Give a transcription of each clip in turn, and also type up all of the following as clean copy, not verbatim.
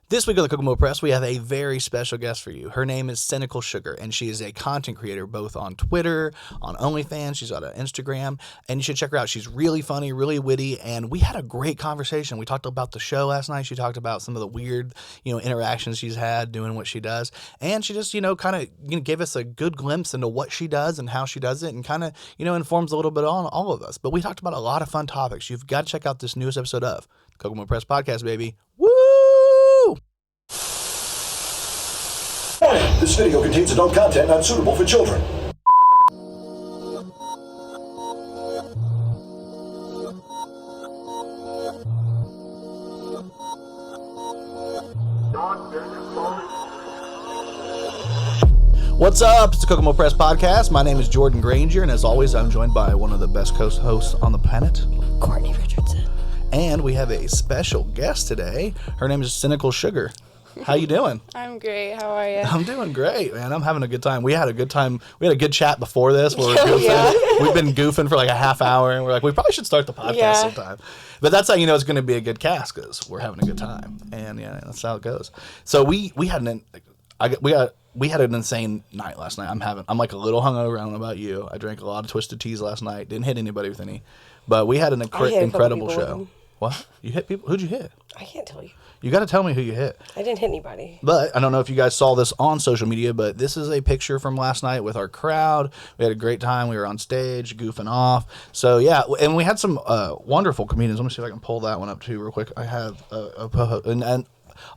This week on the Kokomo Press, we have a very special guest for you. Her name is Cynical Sugar, and she is a content creator both on Twitter, on OnlyFans, she's on Instagram, and you should check her out. She's really funny, really witty, and we had a great conversation. We talked about the show last night. She talked about some of the weird, interactions she's had doing what she does, and she just, kind of gave us a good glimpse into what she does and how she does it, and kind of, informs a little bit on all of us. But we talked about a lot of fun topics. You've got to check out this newest episode of Kokomo Press Podcast, baby. Woo! This video contains adult content not suitable for children. What's up? It's the Kokomo Press Podcast. My name is Jordan Granger, and as always, I'm joined by one of the best hosts on the planet, Courtney Richardson. And we have a special guest today. Her name is Cynical Sugar. How you doing? I'm great. How are you? I'm doing great, man. I'm having a good time. We had a good time. We had a good chat before this. Where we're goofing. We've been goofing for like a half hour, and we're like, we probably should start the podcast sometime. But that's how you know it's going to be a good cast, because we're having a good time, and yeah, that's how it goes. So we had an insane night last night. I'm like a little hungover. I don't know about you. I drank a lot of Twisted Teas last night. Didn't hit anybody with any, but we had an incredible show. What? You hit people? Who'd you hit? I can't tell you. You got to tell me who you hit. I didn't hit anybody. But I don't know if you guys saw this on social media, but this is a picture from last night with our crowd. We had a great time. We were on stage goofing off. So, yeah, and we had some wonderful comedians. Let me see if I can pull that one up, too, real quick. I have and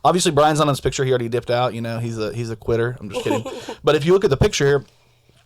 obviously, Brian's on this picture. He already dipped out. He's a quitter. I'm just kidding. But if you look at the picture here.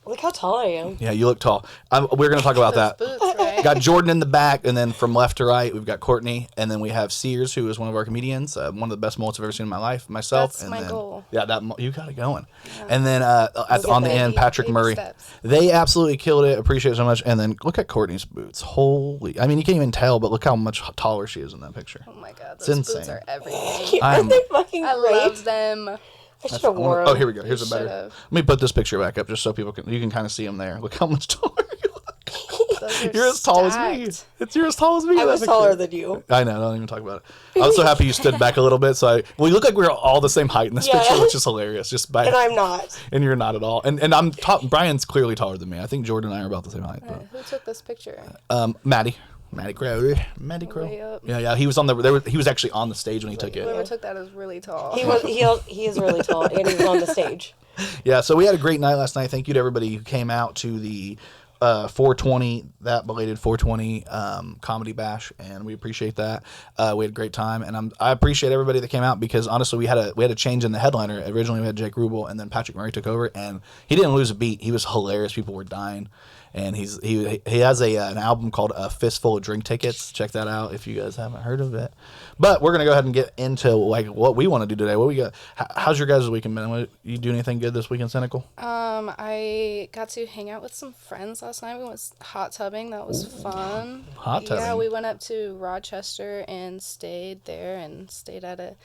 Look how tall I am. Yeah, you look tall. We're going to talk about that. Boots, right? Got Jordan in the back, and then from left to right, we've got Courtney, and then we have Sears, who is one of our comedians, one of the best mullets I've ever seen in my life, myself. That's my goal. Yeah, you got it going. Yeah. And then on the end, Patrick Murray. Steps. They absolutely killed it. Appreciate it so much. And then look at Courtney's boots. Holy. I mean, you can't even tell, but look how much taller she is in that picture. Oh, my God. It's Those insane. boots are everything. I'm- They're fucking great. I love them. I should have worn them. Oh, here we go. Here's a better. Let me put this picture back up just so you can kind of see them there. Look how much taller you look. You're as tall as me. You're as tall as me. I was taller than you. I know. Don't even talk about it. I was so happy you stood back a little bit. So we look like we're all the same height in this picture, which is hilarious. And I'm not. And you're not at all. And I'm Brian's clearly taller than me. I think Jordan and I are about the same height. Who took this picture? Matty Crow. Yeah. He was he was actually on the stage when he took it. Whoever took that is really tall. He is really tall, and he was on the stage. Yeah, so we had a great night last night. Thank you to everybody who came out to the 420, that belated 420 comedy bash, and we appreciate that. We had a great time, and I appreciate everybody that came out, because honestly we had a change in the headliner. Originally we had Jake Rubel, and then Patrick Murray took over, and he didn't lose a beat. He was hilarious. People were dying. And he has an album called A Fistful of Drink Tickets. Check that out if you guys haven't heard of it. But we're gonna go ahead and get into like what we want to do today. What we got? How's your guys' weekend been? You do anything good this weekend, Cynical? I got to hang out with some friends last night. We went hot tubbing. That was fun. Hot tubbing. Yeah, we went up to Rochester and stayed there and stayed at a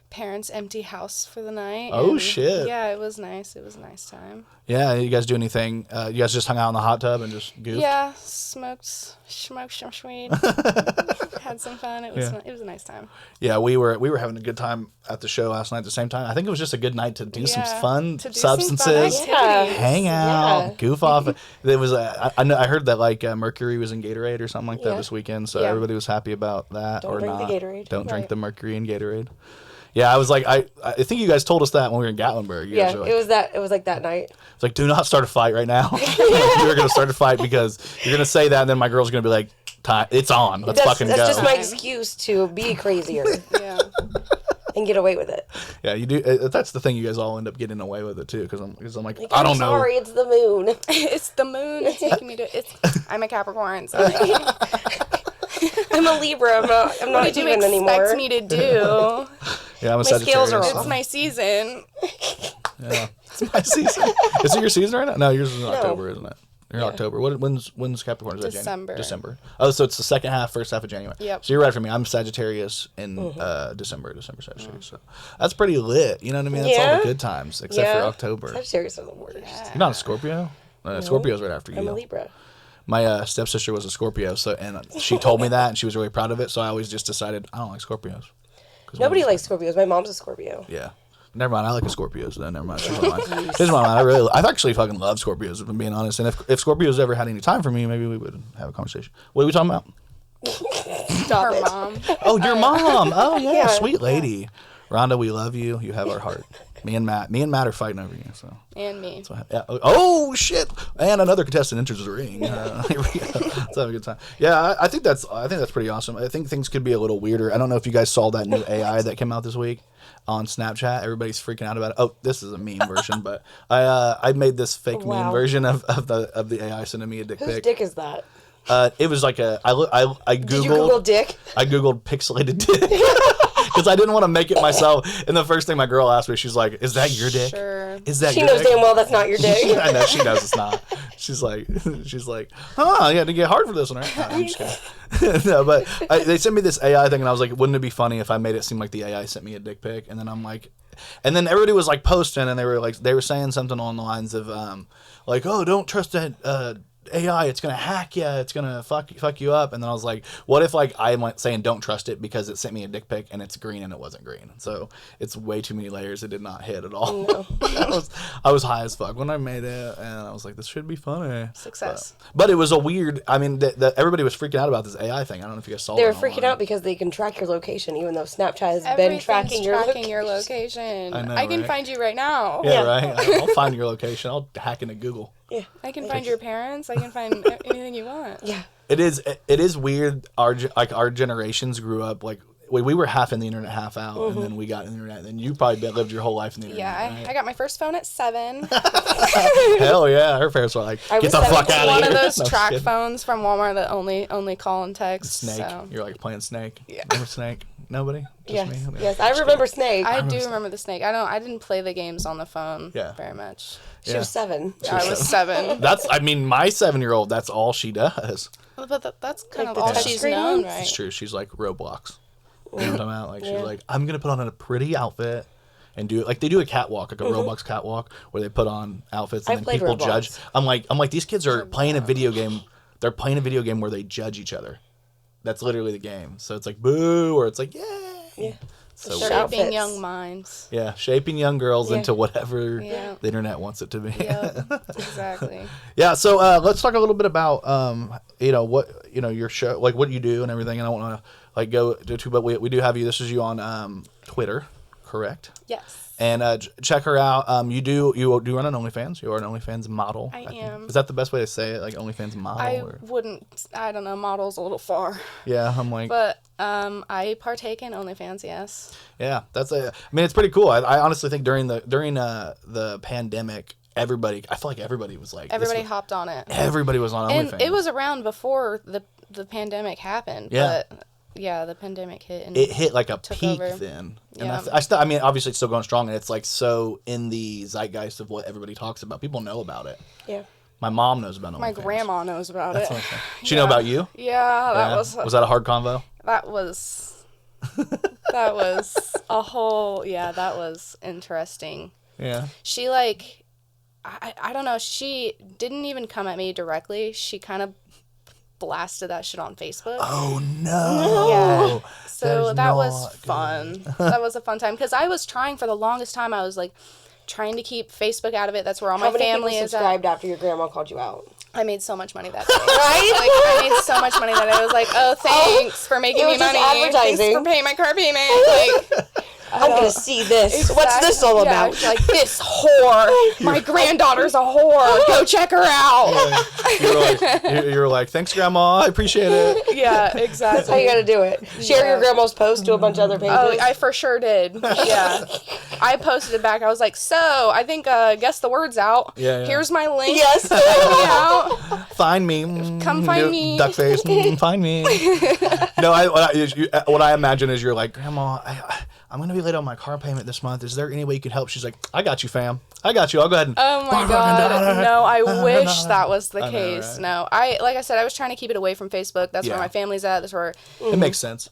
parents' empty house for the night. Oh, shit. Yeah, it was nice. It was a nice time. Yeah, you guys do anything? You guys just hung out in the hot tub and just goofed? Yeah, smoked some weed. Had some fun. It was a nice time. Yeah, we were having a good time at the show last night at the same time. I think it was just a good night to do some fun substances, hang out, goof off. There was I heard that like Mercury was in Gatorade or something like that this weekend, so everybody was happy about that. Don't drink the Gatorade. Don't drink the Mercury in Gatorade. Yeah, I was like, I think you guys told us that when we were in Gatlinburg. It was like that night. It's like, do not start a fight right now. You're going to start a fight because you're going to say that, and then my girl's going to be like, it's on. Let's fucking go. That's just my excuse to be crazier. And get away with it. Yeah, you do. That's the thing. You guys all end up getting away with it too, because I'm like, I don't know. Sorry, it's the moon. It's the moon. It's taking me to. I'm a Capricorn. So I'm a Libra. I'm not human anymore. What do you expect me to do? Yeah, I'm a Sagittarius. My scales are off. It's my season. Yeah, it's my season. Is it your season right now? No, yours is in October, isn't it? You're in October. When's Capricorn? Is that December. December. Oh, so it's the second half, first half of January. Yep. So you're right for me. I'm Sagittarius in December Sagittarius. So that's pretty lit. You know what I mean? That's all the good times, except for October. Sagittarius are the worst. You're not a Scorpio? Scorpio's right after you. I'm a Libra. My stepsister was a Scorpio, and she told me that, and she was really proud of it. So I always just decided I don't like Scorpios. Nobody likes Scorpios. My mom's a Scorpio. Yeah. Never mind. I like a Scorpio, so then never mind. Change my mind. Change my mind. I actually fucking love Scorpios, if I'm being honest. And if Scorpios ever had any time for me, maybe we would have a conversation. What are we talking about? Stop it. Mom. Oh, your mom. Oh, yeah. Sweet lady. Rhonda, we love you. You have our heart. Me and Matt are fighting over you. So. And me. Yeah. Oh shit! And another contestant enters the ring. Here we go. Let's have a good time. Yeah, I think that's pretty awesome. I think things could be a little weirder. I don't know if you guys saw that new AI that came out this week on Snapchat. Everybody's freaking out about it. Oh, this is a meme version, but I made this fake meme version of the AI sending me a dick pic. Whose dick is that? It was like I googled. Did you Google dick? I googled pixelated dick. Because I didn't want to make it myself. And the first thing my girl asked me, she's like, "Is that your dick? Sure. Is that she your knows dick?" damn well that's not your dick. I know, she knows it's not. She's like, "Huh, you had to get hard for this one, right?" No, I'm just kidding. No, but they sent me this AI thing, and I was like, wouldn't it be funny if I made it seem like the AI sent me a dick pic? And then I'm like, and then everybody was like posting, and they were saying something along the lines of, like, "Oh, don't trust that AI, it's gonna hack you, it's gonna fuck you up." And then I was like, what if like I went saying don't trust it because it sent me a dick pic and it's green and it wasn't green? So it's way too many layers. It did not hit at all. No. I was high as fuck when I made it, and I was like, this should be funny. Success. But it was a weird. I mean, everybody was freaking out about this AI thing. I don't know if you guys saw. They were freaking out because they can track your location, even though Snapchat has been tracking your location. I know, I can right? find you right now. Yeah, right. I'll find your location. I'll hack into Google. Yeah. I can find your parents. I can find anything you want. Yeah. It is weird. Our generations grew up like we were half in the internet, half out, and then we got internet. And then you probably lived your whole life in the internet. Yeah, right? I got my first phone at 7. Hell yeah, her parents were like, "Get the fuck out of here!" One of those No, track kidding. phones from Walmart that only call and text. Snake. So. You're like playing Snake. Yeah. Remember Snake? Nobody? Just Yes. me? Okay. Yes. I remember Snake. I do remember the Snake. I didn't play the games on the phone very much. She was 7. I was 7. My 7-year-old, that's all she does. But that's kind Like of the all she's touchscreen known, ones? right? It's true. She's like Roblox. You know what I'm talking about? Like, she's like, I'm going to put on a pretty outfit and do it. Like, they do a catwalk, like a Roblox catwalk, where they put on outfits and then people Roblox. judge. I'm like, these kids are playing a video game. They're playing a video game where they judge each other. That's literally the game. So it's like, boo, or it's like, yay. Yeah. So Sure. weird. Shaping Outfits. young minds. Yeah, shaping young girls into whatever Yeah. the internet wants it to be. Yep, exactly. Yeah, so let's talk a little bit about what your show, like what you do and everything. And I don't want to like go to, but we do have you. This is you on Twitter, correct? Yes. And check her out. You do run an OnlyFans. You are an OnlyFans model. I am. Is that the best way to say it? Like OnlyFans model? I don't know, model's a little far. Yeah, I'm like. But I partake in OnlyFans, yes. Yeah, it's pretty cool. I honestly think during the pandemic, I feel like everybody was like. Everybody hopped on it. Everybody was on OnlyFans. And it was around before the pandemic happened. Yeah. But yeah, the pandemic hit and it hit like a peak over. then. Yeah. And I mean, obviously it's still going strong, and it's like so in the zeitgeist of what everybody talks about. People know about it. Yeah. My mom knows about OnlyFans. my grandma knows about That's it. what I'm saying. She know about you? Yeah, that was that a hard convo? that was a whole that was interesting. Yeah. She like I don't know, she didn't even come at me directly. She kind of blasted that shit on Facebook. Oh no. Yeah. So that was fun. That was a fun time because I was trying for the longest time. I was like trying to keep Facebook out of it. That's where all my family How many people is subscribed at. after your grandma called you out? I made so much money that day. Right? Like I made so much money that I was like, oh, thanks for making me money. Advertising. Thanks for paying my car payment. Like I'm gonna see this. What's this all about? She's like, this whore. My granddaughter's a whore. Go check her out. You were like, thanks, Grandma. I appreciate it. Yeah, exactly. That's how you gotta do it. Share your grandma's post to a bunch of other pages. Oh, I for sure did. Yeah. I posted it back. I was like, so, I think, guess the word's out. Yeah. Here's my link. Yes. Check me out. Find me. Come find me. Duck face. Find me. No, what I imagine is you're like, Grandma, I'm going to be late on my car payment this month. Is there any way you could help? She's like, I got you, fam. I got you. I'll go ahead and... Oh my God. No, I wish that was the know, case. right? No, like I said, I was trying to keep it away from Facebook. That's where my family's at. That's where It makes sense.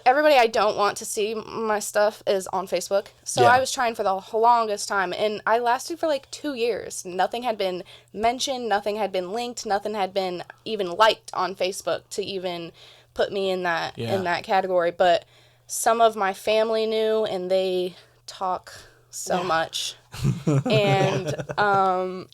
everybody I don't want to see my stuff is on Facebook. So I was trying for the longest time, and I lasted for like 2 years. Nothing had been mentioned. Nothing had been linked. Nothing had been even liked on Facebook to even put me in that category. But some of my family knew, and they talk so much. And, I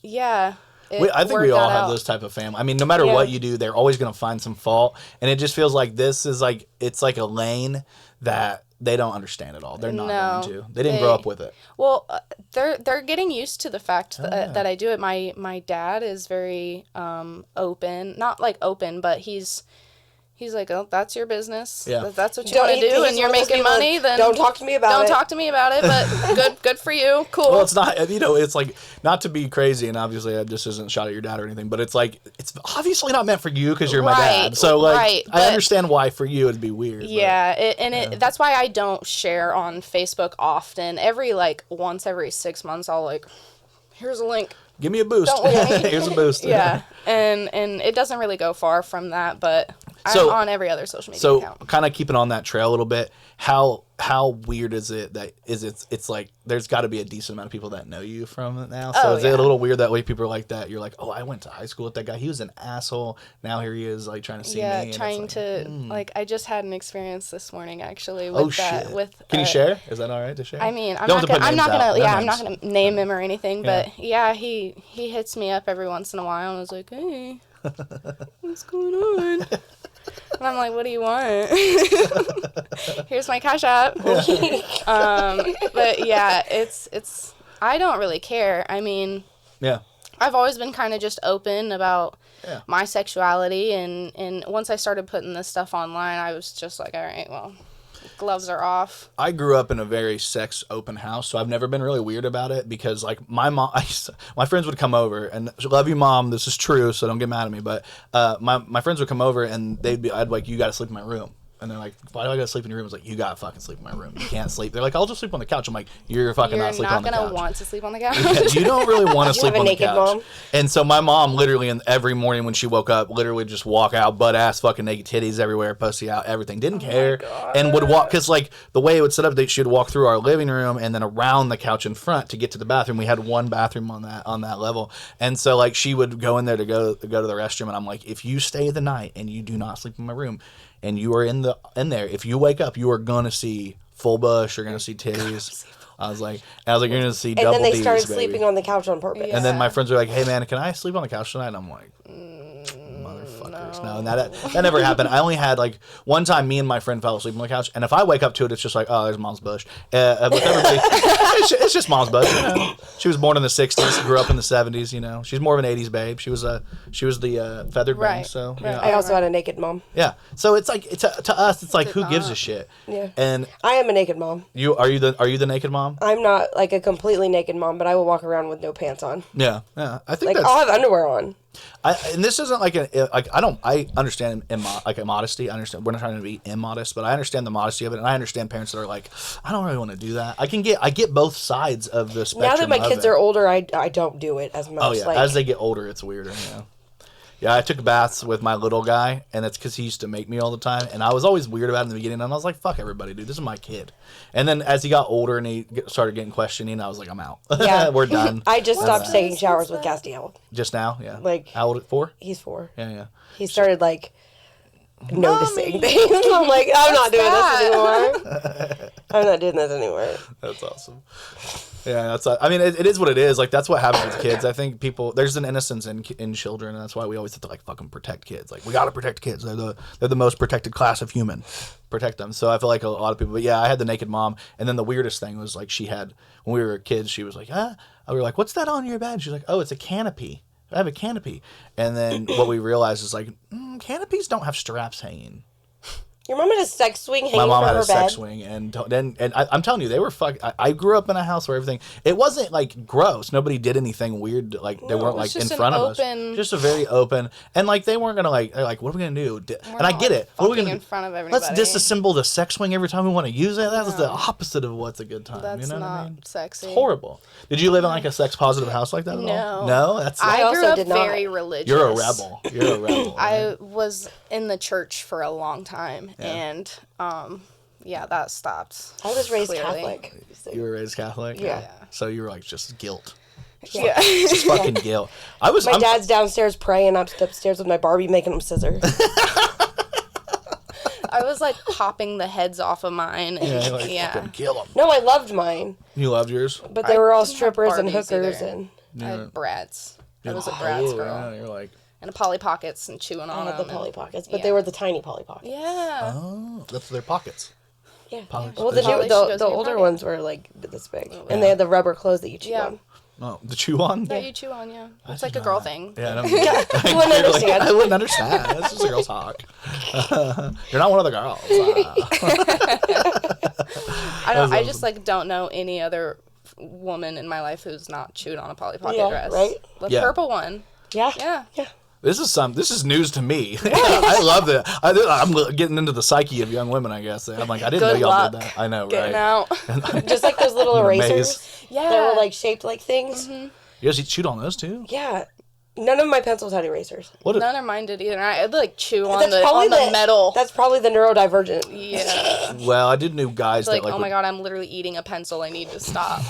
think we all have those type of family. I mean, no matter what you do, they're always going to find some fault. And it just feels like this is like, it's like a lane that they don't understand at all. They're not going to. They didn't grow up with it. Well, they're getting used to the fact that I do it. My dad is very open. Not like open, but he's like, oh, that's your business. Yeah. That's what you want to do, and you're making money. Then don't talk to me about it. Don't talk to me about it. But good for you. Cool. Well, it's not. You know, it's like not to be crazy, and obviously, this isn't a shot at your dad or anything. But it's like it's obviously not meant for you because you're my dad. So like, I understand why for you it'd be weird. Yeah, that's why I don't share on Facebook often. Once every 6 months, I'll like, here's a link. Give me a boost. Here's a boost. Yeah, and it doesn't really go far from that, but I'm on every other social media account. So kind of keeping on that trail a little bit, how weird is it that it's like there's got to be a decent amount of people that know you from it now. So is it a little weird that way people are like that? You're like, oh, I went to high school with that guy. He was an asshole. Now here he is like trying to see me. Yeah, trying to like I just had an experience this morning actually with that. With can you share? Is that all right to share? I mean, I'm not gonna name him or anything, but he hits me up every once in a while and was like, hey, what's going on? And I'm like, what do you want? Here's my Cash App. But yeah, it's I don't really care. I mean, I've always been kind of just open about my sexuality, and once I started putting this stuff online, I was just like, all right, well, gloves are off. I grew up in a very sex open house, so I've never been really weird about it because like my mom, my friends would come over and love you mom, this is true, so don't get mad at me, but my friends would come over and I'd like, you got to sleep in my room. And they're like, why do I gotta sleep in your room? It's like, you gotta fucking sleep in my room. You can't sleep. They're like, I'll just sleep on the couch. I'm like, you're fucking not sleeping on the couch. You're not gonna want to sleep on the couch. Yeah, you don't really want to sleep on the couch. Mom? And so my mom literally, every morning when she woke up, literally just walk out, butt ass, fucking naked titties everywhere, pussy out, everything. Didn't care. And would walk, because like the way it would set up, she would walk through our living room and then around the couch in front to get to the bathroom. We had one bathroom on that level. And so like she would go in there to go to the restroom, and I'm like, if you stay the night and you do not sleep in my room, and you are in there, if you wake up, you are gonna see full bush. You're gonna see titties. I was like, you're gonna see double D's. And then they started baby. Sleeping on the couch on purpose. Yeah. And then my friends were like, hey man, can I sleep on the couch tonight? And I'm like, motherfuckers, no. And that never happened. I only had like one time, me and my friend fell asleep on the couch, and if I wake up to it, it's just like, oh, there's mom's bush. With everybody, it's just mom's bush. You know? She was born in the '60s, grew up in the '70s. You know, she's more of an '80s babe. She was the feathered bank. So you know, I also had a naked mom. Yeah, so it's like to us, it's like who gives a shit? Yeah, and I am a naked mom. Are you the naked mom? I'm not like a completely naked mom, but I will walk around with no pants on. Yeah. I think like I'll have underwear on. And this isn't I understand immodesty. I understand we're not trying to be immodest, but I understand the modesty of it, and I understand parents that are like, I don't really want to do that. I get both sides of the spectrum. Now that my kids are older, I don't do it as much. Oh yeah, as they get older, it's weirder. Yeah. Yeah, I took baths with my little guy, and that's because he used to make me all the time, and I was always weird about it in the beginning, and I was like, fuck everybody, dude, this is my kid. And then as he got older and he started getting questioning, I was like, I'm out. Yeah. We're done. I just stopped taking showers with Castiel. Just now? Yeah. Like, how old? 4? He's 4. Yeah. He started, like, noticing things. I'm like, I'm not doing this anymore. I'm not doing this anymore. That's awesome. Yeah, I mean, it is what it is. Like, that's what happens with kids. I think there's an innocence in children, and that's why we always have to, like, fucking protect kids. Like, we gotta protect kids. They're the most protected class of human. Protect them. So I feel like a lot of people, but yeah, I had the naked mom, and then the weirdest thing was, like, when we were kids, she was like, we were like, what's that on your bed? She's like, oh, it's a canopy. I have a canopy. And then what we realized is, like, canopies don't have straps hanging. Your mom had a sex swing hanging from her bed? My mom had a sex swing, and I'm telling you, they were I grew up in a house where everything, it wasn't, like, gross. Nobody did anything weird, like, they weren't, like, in front of us. Just a very open, and, like, they weren't gonna, like, they're like, what are we gonna do? And I get it. What are we gonna in front of everybody? Let's disassemble the sex swing every time we want to use it? That's the opposite of what's a good time. That's you know not what I mean? sexy. It's horrible. Did you live in, like, a sex-positive house like that at all? No? That's I grew up very religious. You're a rebel. Right? I was in the church for a long time, and that stopped. I was raised Catholic. You were raised Catholic? Yeah. So you were like just guilt. Yeah. Just fucking guilt. My dad's downstairs praying. I'm upstairs with my Barbie making him scissors. I was like popping the heads off of mine. And, Yeah, like, fucking kill them. No, I loved mine. You loved yours? But they were all didn't have strippers and Barbies hookers either. and I had Bratz. I was a Bratz girl. Yeah, you're like... And a Polly Pockets and chewing I on had the them. Polly Pockets, but they were the tiny Polly Pockets. Yeah. Oh, that's their pockets. Yeah. Polly- Well, the, Polly new, goes the in your older pocket. ones were like this big, and they had the rubber clothes that you chew on. Oh, the chew on? That you chew on, yeah. It's like a girl thing. Yeah, I don't You wouldn't understand. I wouldn't understand. That's just a girl talk. You're not one of the girls. I just like don't know any other woman in my life who's not chewed on a Polly Pocket Yeah, dress. right? The Yeah. purple one. Yeah. Yeah. Yeah. This is news to me. I love that. I'm getting into the psyche of young women, I guess. I'm like, I didn't know Good y'all luck did that. I know, Getting right? out. Just like those little I'm erasers amazed. Yeah. that were like shaped like things. You guys chewed on those too? Yeah. None of my pencils had erasers. What? None of mine did either. I'd like chew on That's the probably metal. That's probably the neurodivergent. Yeah. Well, I did know guys It's like, that like. oh my god, I'm literally eating a pencil. I need to stop.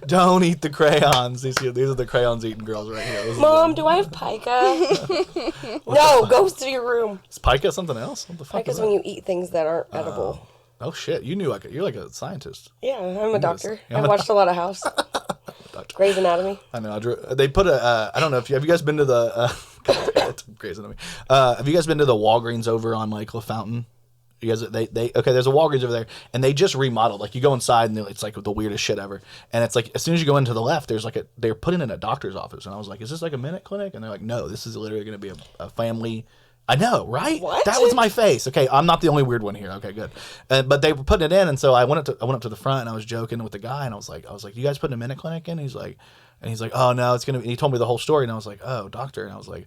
Don't eat the crayons. These are the crayons eating girls right here. This is Mom, do I have pica? No, go to your room. Is pica something else? What the fuck Pica's is when that? you eat things that aren't edible. Oh shit! You knew you're like a scientist. Yeah, I'm a doctor. Yeah, I watched a lot of House. Grey's Anatomy. I know. They put I don't know if have you guys been to the Grey's Anatomy. Have you guys been to the Walgreens over on like LaFountain? You guys, they okay. There's a Walgreens over there, and they just remodeled. Like you go inside, and it's like the weirdest shit ever. And it's like as soon as you go into the left, there's like they're putting in a doctor's office, and I was like, is this like a minute clinic? And they're like, no, this is literally going to be a family. I know, right? What? That was my face. Okay, I'm not the only weird one here. Okay, good. But they were putting it in, and so I went up to the front, and I was joking with the guy, and I was like, you guys putting a minute clinic in? He's like, oh no, it's gonna. And he told me the whole story, and I was like, oh, doctor, and I was like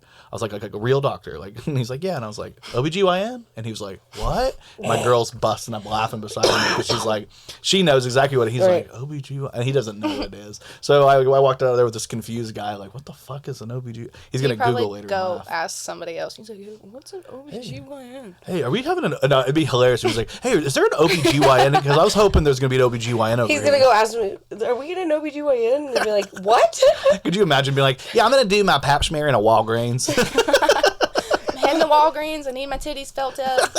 a real doctor, like. And he's like, yeah, and I was like, OBGYN, and he was like, what? My girl's busting up laughing beside me because she's like, she knows exactly what he's Right. like, OBGYN, and he doesn't know what it is. So I walked out of there with this confused guy, like, what the fuck is an OBGYN? He's gonna You probably Google later. go and laugh. ask somebody else. He's like, what's an OBGYN? Hey, are we having no, it'd be hilarious. He was like, hey, is there an OBGYN? Because I was hoping there's going to be an OBGYN over He's here. going to go ask me, are we getting an OBGYN? And they'll be like, what? Could you imagine being like, yeah, I'm going to do my pap smear in a Walgreens. I'm heading to Walgreens. I need my titties felt up.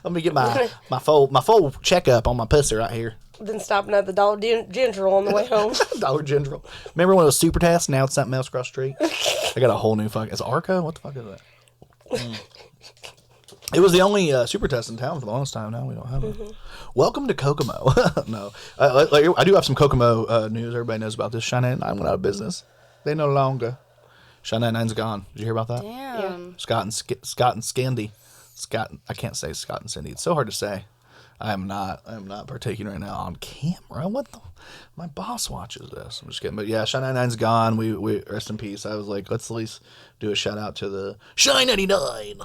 Let me get my full checkup on my pussy right here. Then stopping at the Dollar General on the way home. Dollar General. Remember when it was Super Test? Now it's something else across the street. I got a whole new fuck. Is it Arco? What the fuck is that? It was the only Super Test in town for the longest time. Now we don't have it. Welcome to Kokomo. No. I do have some Kokomo news. Everybody knows about this. Shine 99 went out of business. They no longer. Shine 99's gone. Did you hear about that? Damn. Scott and Scandy. Scott, I can't say Scott and Cindy. It's so hard to say. I am not partaking right now on camera. What the? My boss watches this. I'm just kidding. But yeah, Shine 99's gone. We rest in peace. I was like, let's at least do a shout out to the Shine 99.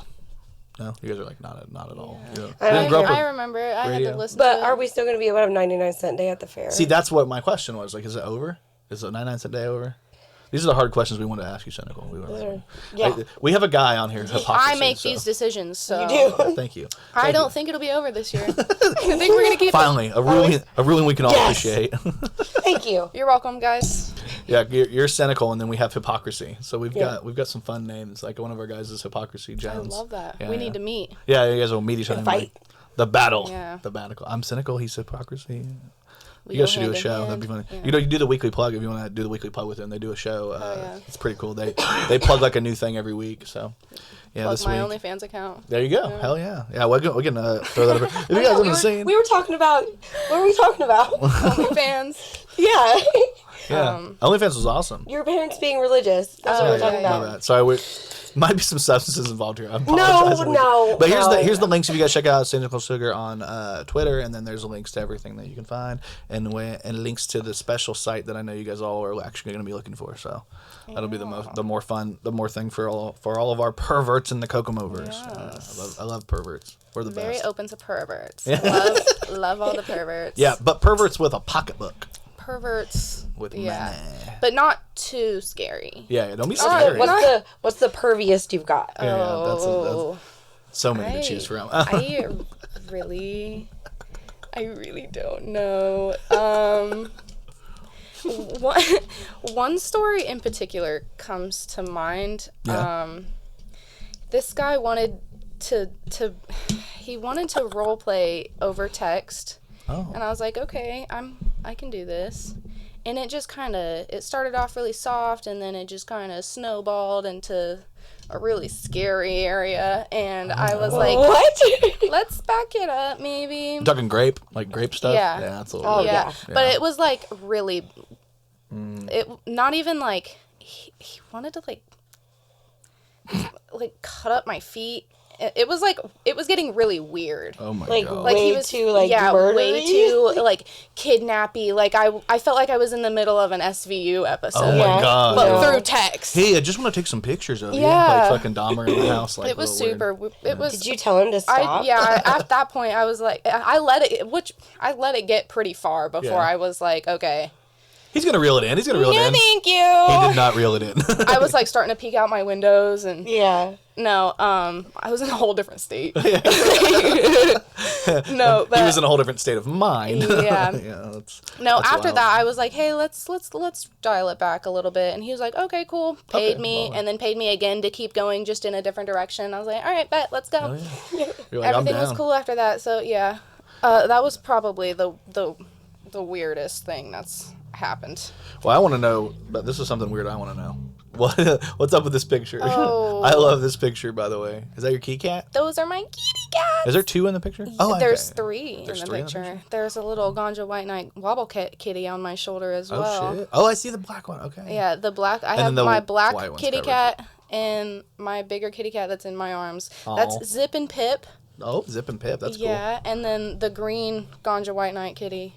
No, you guys are like not at all. Yeah. I remember. I had to listen to But it. are we still going to be able to have 99-cent day at the fair? See, that's what my question was. Like, is it over? Is the 99-cent day over? These are the hard questions we wanted to ask you, Cynical. We have a guy on here. Hypocrisy, I make these decisions, so You do. Yeah, thank you. I don't think it'll be over this year. I think we're gonna keep Finally, a ruling we can all Yes. appreciate. Thank you. You're welcome, guys. Yeah, you're Cynical, and then we have Hypocrisy. So we've got some fun names. Like one of our guys is Hypocrisy Jones. I love that. Yeah, we need to meet. Yeah, you guys will meet each other. and fight. The battle. Yeah. The battle. I'm Cynical. He's Hypocrisy. We You guys go should do a hand in show. hand. That'd be funny. Yeah. You do the weekly plug if you want to do the weekly plug with them. They do a show. yeah. It's pretty cool. They plug like a new thing every week. So yeah, Plug this my week. OnlyFans account. There you go. Hell yeah. Yeah, we're gonna throw that over. If you guys haven't seen. We were talking about, what were we talking about? OnlyFans. Yeah. Yeah. OnlyFans was awesome. Your parents being religious. That's what Oh, we're talking yeah, My about. bad. Sorry, might be some substances involved here. I apologize. No. But here's the links if you guys check out Cynical Sugar on Twitter, and then there's links to everything that you can find, and links to the special site that I know you guys all are actually going to be looking for. So that'll be the more thing for all of our perverts in the Kokomoverse. I love perverts. We're the Very best. open to perverts. Love all the perverts. Yeah, but perverts with a pocketbook. Perverts. With yeah. money. But not too scary. Yeah, don't be All right, scary. What's the perviest you've got? Yeah, that's so many to choose from. I really don't know. One story in particular comes to mind. Yeah. This guy wanted he wanted to role play over text. Oh. And I was like, okay, I can do this. And it just it started off really soft, and then it just kind of snowballed into a really scary area. And I was like, what? Let's back it up, maybe. I'm talking grape stuff? Yeah. Yeah, that's a little weird. Yeah. But it was like really, it not even like, he wanted to like cut up my feet. It was like, it was getting really weird. Oh my Like, God. Like way he was too, like, yeah, murdery? way too like kidnappy. Like I felt like I was in the middle of an SVU episode. Oh my God. But Yeah. through text. Hey, I just want to take some pictures of you. Yeah. Like fucking Dahmer in the house. Like, It was a little super. It was. Did you tell him to stop? At that point, I was like, I let it get pretty far before Yeah. I was like, okay. He's going to reel it in. He's going to reel it in. Thank He you. did not reel it in. I was like starting to peek out my windows and Yeah. no, I was in a whole different state. No, but He was in a whole different state of mind. Yeah. That's after wild. that, I was like, hey, let's dial it back a little bit. And he was like, okay, cool. Paid Okay, me, well. and then paid me again to keep going just in a different direction. I was like, all right, bet, let's go. Oh, yeah. You're like, Everything I'm was down. cool after that. So yeah, that was probably the weirdest thing that's happened. Well, I want to know, but this is something weird I want to know. What's up with this picture? Oh. I love this picture, by the way. Is that your kitty cat? Those are my kitty cats. Is there two in the picture? Oh, There's okay. three There's in the three in the picture. picture? There's a little ganja white knight wobble kitty on my shoulder as Oh, well. shit. Oh, I see the black one. Okay. Yeah, the black. I And have then the my white black one's kitty covered. cat and my bigger kitty cat that's in my arms. Aw. That's Zip and Pip. Oh, Zip and Pip. That's Yeah, and then the green ganja white knight kitty.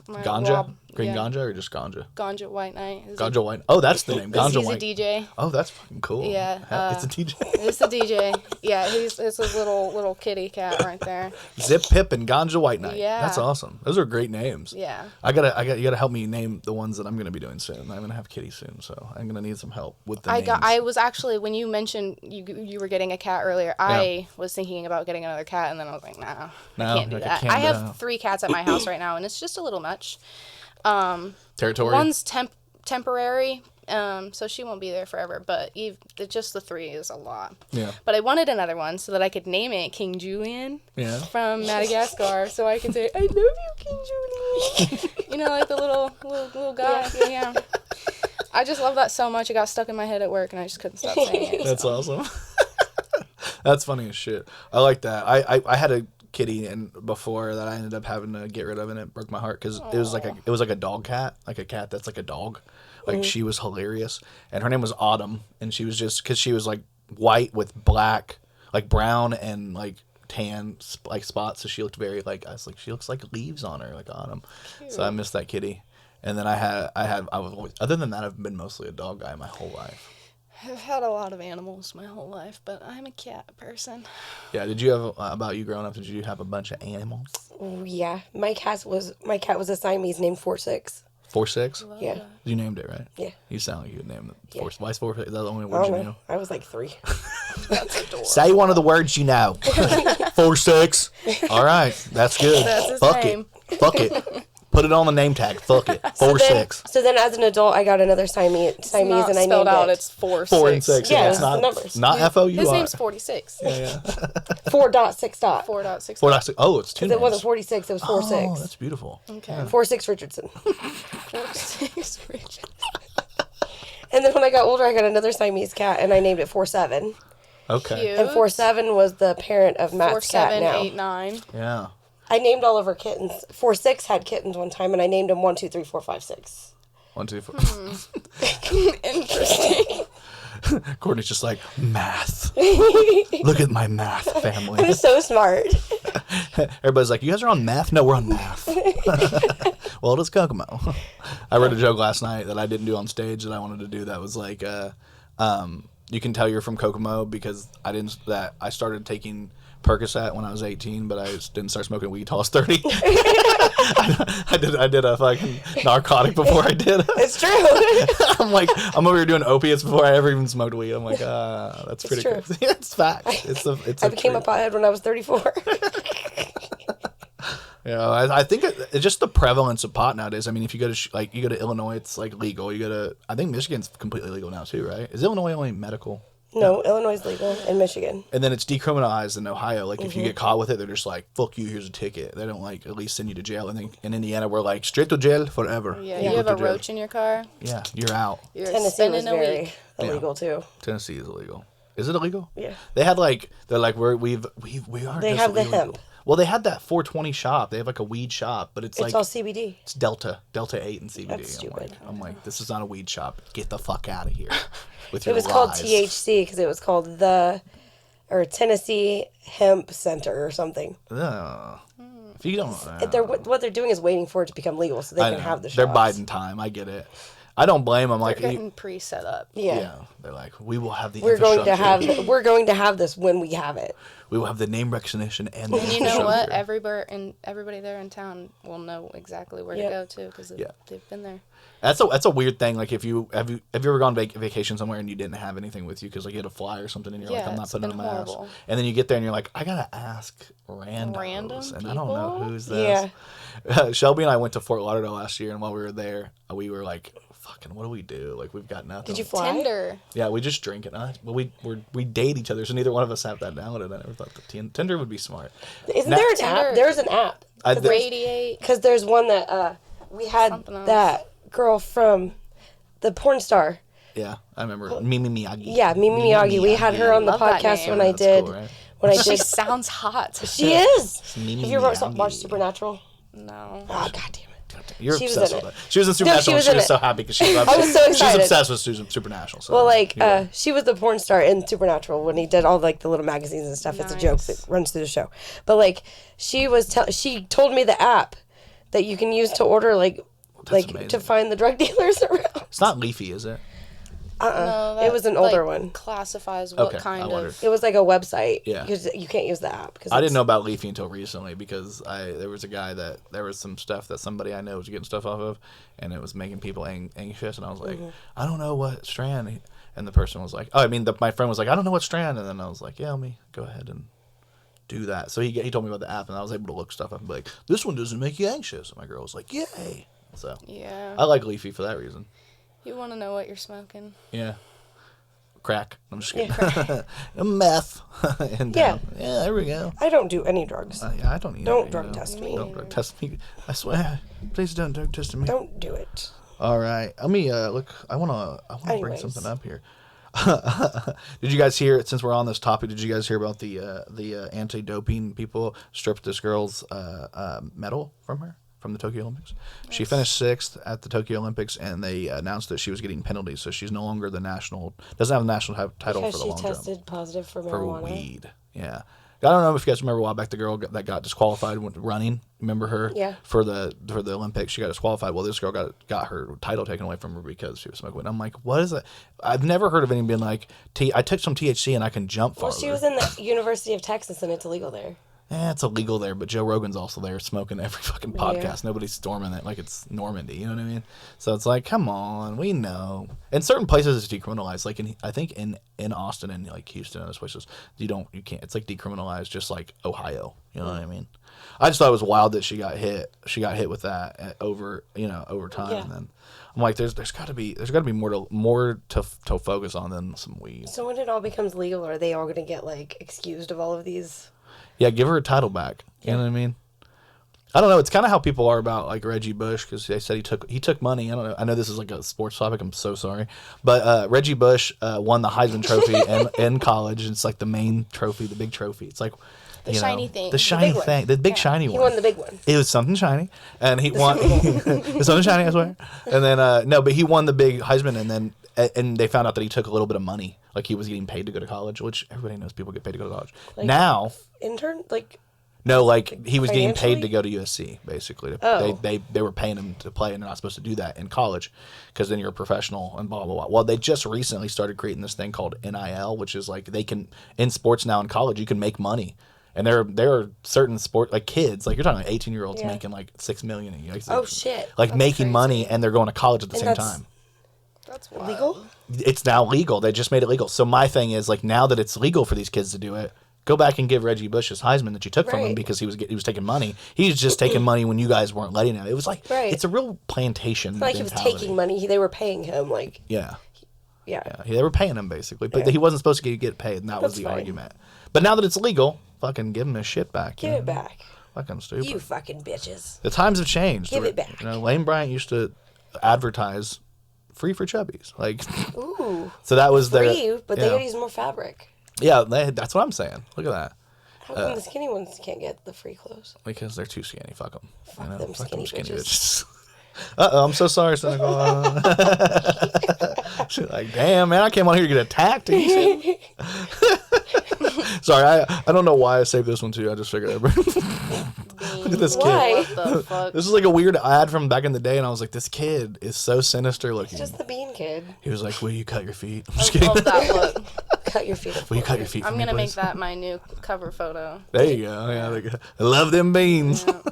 My cool. Ganja? Green yeah, ganja or just ganja? Ganja white knight. Ganja white. Oh, that's the name. Ganja He's white. a DJ. Oh, that's fucking cool. Yeah, It's a DJ. It's a DJ. Yeah, it's a little kitty cat right there. Zip Pip and Ganja White Knight. Yeah. That's awesome. Those are great names. Yeah. You gotta help me name the ones that I'm gonna be doing soon. I'm gonna have kitty soon, so I'm gonna need some help with the names. I was actually, when you mentioned you were getting a cat earlier, I was thinking about getting another cat, and then I was like, nah, No, I can't do like, I that. can't I do have that. 3 cats at my house right now, and it's just a little much. Territory. One's temporary, so she won't be there forever, but just the 3 is a lot. Yeah. But I wanted another one so that I could name it King Julian Yeah. from Madagascar, so I could say, I love you, King Julian. You know, like the little guy. Yeah. I just love that so much. It got stuck in my head at work, and I just couldn't stop saying it. That's awesome. That's funny as shit. I like that. I had a kitty and before that I ended up having to get rid of, and it broke my heart because it was like a dog cat, like a cat that's like a dog. Like she was hilarious, and her name was Autumn, and she was just because she was like white with black, like brown and like tan like spots, so she looked very like, I was like, she looks like leaves on her, like autumn. Cute. So I missed that kitty. And then I was always, other than that, I've been mostly a dog guy my whole life. I've had a lot of animals my whole life, but I'm a cat person. Yeah, did you have about you growing up? Did you have a bunch of animals? Yeah, my cat was a Siamese named 4-6. 4-6? Yeah. You named it, right? Yeah. You sound like you would name it. Yeah. Why is 4-6? Is that the only I word don't you know. know? I was like 3. That's adorable. Say one of the words you know. 4-6. All right, that's good. That's his Fuck name. it. Fuck it. Put it on the name tag. Fuck it. 4-6. So then as an adult, I got another Siamese It's not and I named spelled out. it It's 4, 4 and 6. Yeah, it's it's not the numbers. not FOUR. His name's 46. Yeah. 4.6. 4.6. 4.6. Oh, it's 2 It names. wasn't 46, it was 4-6. Oh, that's beautiful. Okay. 4-6 Richardson. 46. And then when I got older, I got another Siamese cat, and I named it 4-7. Okay. Cute. And 4-7 was the parent of 4, Matt's cat 7, now. 8, 9. Yeah. I named all of her kittens. 4-6 had kittens one time, and I named them 1, 2, 3, 4, 5, 6. 1, 2, 4. Interesting. Courtney's just like, math. Look at my math family. I'm so smart. Everybody's like, you guys are on math? No, we're on math. Well, it is Kokomo. I read a joke last night that I didn't do on stage that I wanted to do that was like, you can tell you're from Kokomo because I started taking Percocet when I was 18, but I just didn't start smoking weed till I was 30. I did a fucking narcotic before I did. It's true. I'm over here doing opiates before I ever even smoked weed. I'm like, that's pretty true. crazy. It's facts. It's I became a pothead when I was 34. Yeah, I think it's just the prevalence of pot nowadays. I mean, if you go to you go to Illinois, it's like legal. I think Michigan's completely legal now too, right? Is Illinois only medical? No, Illinois is legal in Michigan. And then it's decriminalized in Ohio. Like, if you get caught with it, they're just like, fuck you, here's a ticket. They don't, like, at least send you to jail. And then in Indiana, we're like, straight to jail forever. Yeah, you have a roach in your car. Yeah, you're out. You're Tennessee was spending a very week. illegal, too. Tennessee is illegal. Is it illegal? Yeah. They had, like, they're like, we are They just have the illegal. hemp. Well, they had that 420 shop. They have, like, a weed shop, but it's like... It's all CBD. It's Delta 8 and CBD. That's stupid. I'm like, this is not a weed shop. Get the fuck out of here with your It was lies. called THC because it was called Tennessee Hemp Center or something. If you don't... What they're doing is waiting for it to become legal so they can have the shots. They're biding time. I get it. I don't blame them. Like, They're getting pre-set up. Yeah. they're like, we will have the We're going infrastructure. to have this when we have it. We will have the name recognition and the And you know what? infrastructure. Everybody there in town will know exactly where to go to because they've been there. That's a weird thing. Like, have you ever gone vacation somewhere and you didn't have anything with you because like you had a fly or something and you're like, I'm not it's putting on a been mask. horrible. And then you get there and you're like, I gotta ask random and I don't know people? who's this. Yeah. Shelby and I went to Fort Lauderdale last year, and while we were there, we were like, fucking, what do we do? Like, we've got nothing. Did you fly? Tinder. Yeah, we just drink it. But we date each other, so neither one of us have that downloaded. I never thought Tinder would be smart. Isn't there an app? There's an app. Radiate. Because there's one that we had that girl from the porn star. Yeah, I remember Mimi Miyagi. Yeah, Mimi Miyagi. We had her on the Love that podcast name. when I That's did. cool, right? She sounds hot. She is. Mimi Have you ever Miyagi. watched Supernatural? No. Oh, God damn it. You're She was obsessed in with it. that. She was in Supernatural. she was and she in was it. so happy because she loved I was so She's excited. obsessed with Supernatural. So Well, like, yeah. she was the porn star in Supernatural when he did all, like, the little magazines and stuff. It's a joke that runs through the show. But, like, she told me the app that you can use to order, like amazing. to find the drug dealers around. It's not Leafy, is it? No, It was an older one. Classifies what Okay, kind I wondered. of. It was like a website. Yeah. Because you can't use the app. I didn't know about Leafy until recently because there was a guy there was some stuff that somebody I know was getting stuff off of, and it was making people anxious, and I was like, I don't know what strand. And the person was like, my friend was like, I don't know what strand, and then I was like, yeah, let me go ahead and do that. So he told me about the app, and I was able to look stuff up and be like, this one doesn't make you anxious. And my girl was like, yay. So Yeah. I like Leafy for that reason. You want to know what you're smoking? Yeah. Crack. I'm just kidding. Meth. And, Yeah. yeah, there we go. I don't do any drugs. Yeah, I don't either. Don't drug test me. Don't drug test me. I swear. Please don't drug test me. Don't do it. All right. Let me look. I wanna bring Anyways. something up here. Did you guys hear? Since we're on this topic, did you guys hear about the anti-doping people stripped this girl's medal from her from the Tokyo Olympics? Nice. She finished 6th at the Tokyo Olympics, and they announced that she was getting penalties, so she's no longer doesn't have a national title Because for the she long jump. tested positive for For marijuana. weed. Yeah. I don't know if you guys remember a while back the girl that got disqualified when running. Remember her? Yeah. For the Olympics, she got disqualified. Well, this girl got her title taken away from her because she was smoking weed. I'm like, what is it? I've never heard of anyone being like, I took some THC and I can jump farther. Well, she was in the University of Texas, and it's illegal there. It's illegal there, but Joe Rogan's also there smoking every fucking podcast. Nobody's storming it like it's Normandy. You know what I mean? So it's like, come on, we know. In certain places, it's decriminalized. Like I think in Austin and like Houston and those places, you can't. It's like decriminalized, just like Ohio. You know what I mean? I just thought it was wild that she got hit. She got hit with that over time, Yeah. and then I'm like, there's got to be more to focus on than some weed. So when it all becomes legal, are they all going to get like excused of all of these? Yeah, give her a title back. You know what I mean? I don't know. It's kind of how people are about like Reggie Bush because they said he took money. I don't know. I know this is like a sports topic. I'm so sorry, but Reggie Bush won the Heisman Trophy in college. It's like the main trophy, the big trophy. It's like The shiny thing. the shiny big thing, the big shiny one. He won the big one. It was something shiny, and he won. It's something shiny, I swear. And then but he won the big Heisman, and they found out that he took a little bit of money, like he was getting paid to go to college, which everybody knows people get paid to go to college. Like, now. Intern? Like, No, like he was getting paid financially? to go to USC, basically. Oh. They were paying him to play, and they're not supposed to do that in college because then you're a professional and blah, blah, blah. Well, they just recently started creating this thing called NIL, which is like they can, in sports now in college, you can make money. And there are certain sport, like kids, like you're talking like 18-year-olds making like $6 million a year. oh shit. Like That's making crazy. money, and they're going to college at the And same that's- time. That's wild. Legal? It's now legal. They just made it legal. So my thing is like now that it's legal for these kids to do it, go back and give Reggie Bush his Heisman that you took from him Right. because he was taking money. He's just taking money when you guys weren't letting him. It was like Right. it's a real plantation. It's not like he was mentality. taking money. They were paying him. Like, Yeah, Yeah. They were paying him basically, but he wasn't supposed to get paid, and that was the argument. But now that it's legal, fucking give him his shit back. Give it back. Fucking stupid. You fucking bitches. The times have changed. Give it back. Lane Bryant used to advertise free for chubbies. Like, ooh. So that was free, but they gotta use more fabric. Yeah, that's what I'm saying. Look at that. How come the skinny ones can't get the free clothes? Because they're too skinny. Fuck them. Fuck them skinny bitches. Uh-oh, I'm so sorry, Cynical. She's like, damn, man, I came on here to get attacked. Sorry, I don't know why I saved this one too. I just figured Look at this kid. What the fuck? This is like a weird ad from back in the day, and I was like, this kid is so sinister looking. It's just the bean kid. He was like, will you cut your feet? I'm just I kidding. love that look. Cut your feet. Will you cut your feet? I'm for gonna me, make please? that my new cover photo. There you go. Yeah, I love them beans. Yeah.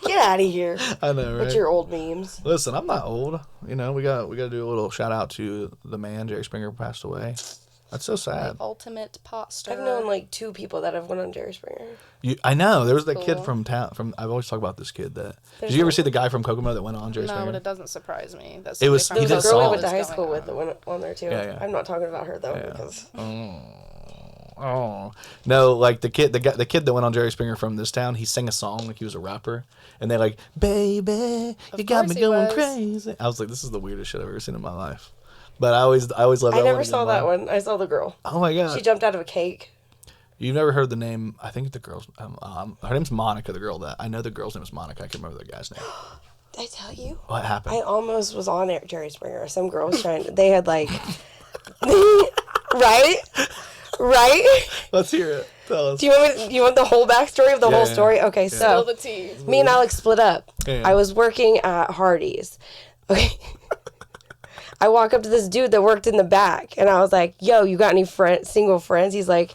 Get out of here. I know, right? With your old memes. Listen, I'm not old. We got to do a little shout out to the man Jerry Springer passed away. That's so sad. Ultimate pot stirrer. I've known like 2 people that have went on Jerry Springer. I know there was that kid from town. I've always talked about this kid. Did you ever see the guy from Kokomo that went on Jerry Springer? No, but it doesn't surprise me. That It was- There he was did a girl I songs. went to high school with that went on there too. Yeah. I'm not talking about her though because Oh no! Like the kid that went on Jerry Springer from this town, he sang a song like he was a rapper, and they like, baby, you got me going crazy. I was like, this is the weirdest shit I've ever seen in my life. But I always love that. I never saw that one. I saw the girl. Oh my god! She jumped out of a cake. You've never heard the name? I think the girl's her name's Monica. The girl that I know, the girl's name is Monica. I can't remember the guy's name. Did I tell you? What happened? I almost was on Jerry Springer. Some girl was trying. They had like, right. Let's hear it. Tell us. Do you want the whole backstory of the whole story? Okay, so Spill the tea. me and Alex split up. Yeah. I was working at Hardee's. Okay. I walk up to this dude that worked in the back, and I was like, "Yo, you got any single friends?" He's like,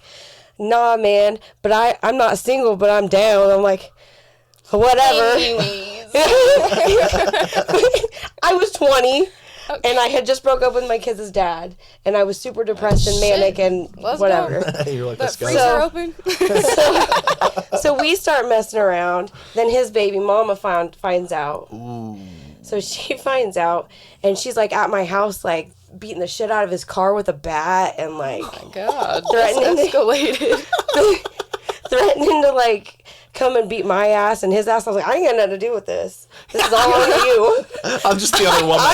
"Nah, man, but I'm not single, but I'm down." I'm like, "Whatever." I was 20. Okay. And I had just broke up with my kids' dad, and I was super depressed and manic and whatever. You're like, that freezer open. So we start messing around. Then his baby mama finds out. Ooh. So she finds out, and she's like at my house, like beating the shit out of his car with a bat, and like, oh my god, threatening to like come and beat my ass and his ass. I was like, I ain't got nothing to do with this. This is all on you. I'm just the other woman.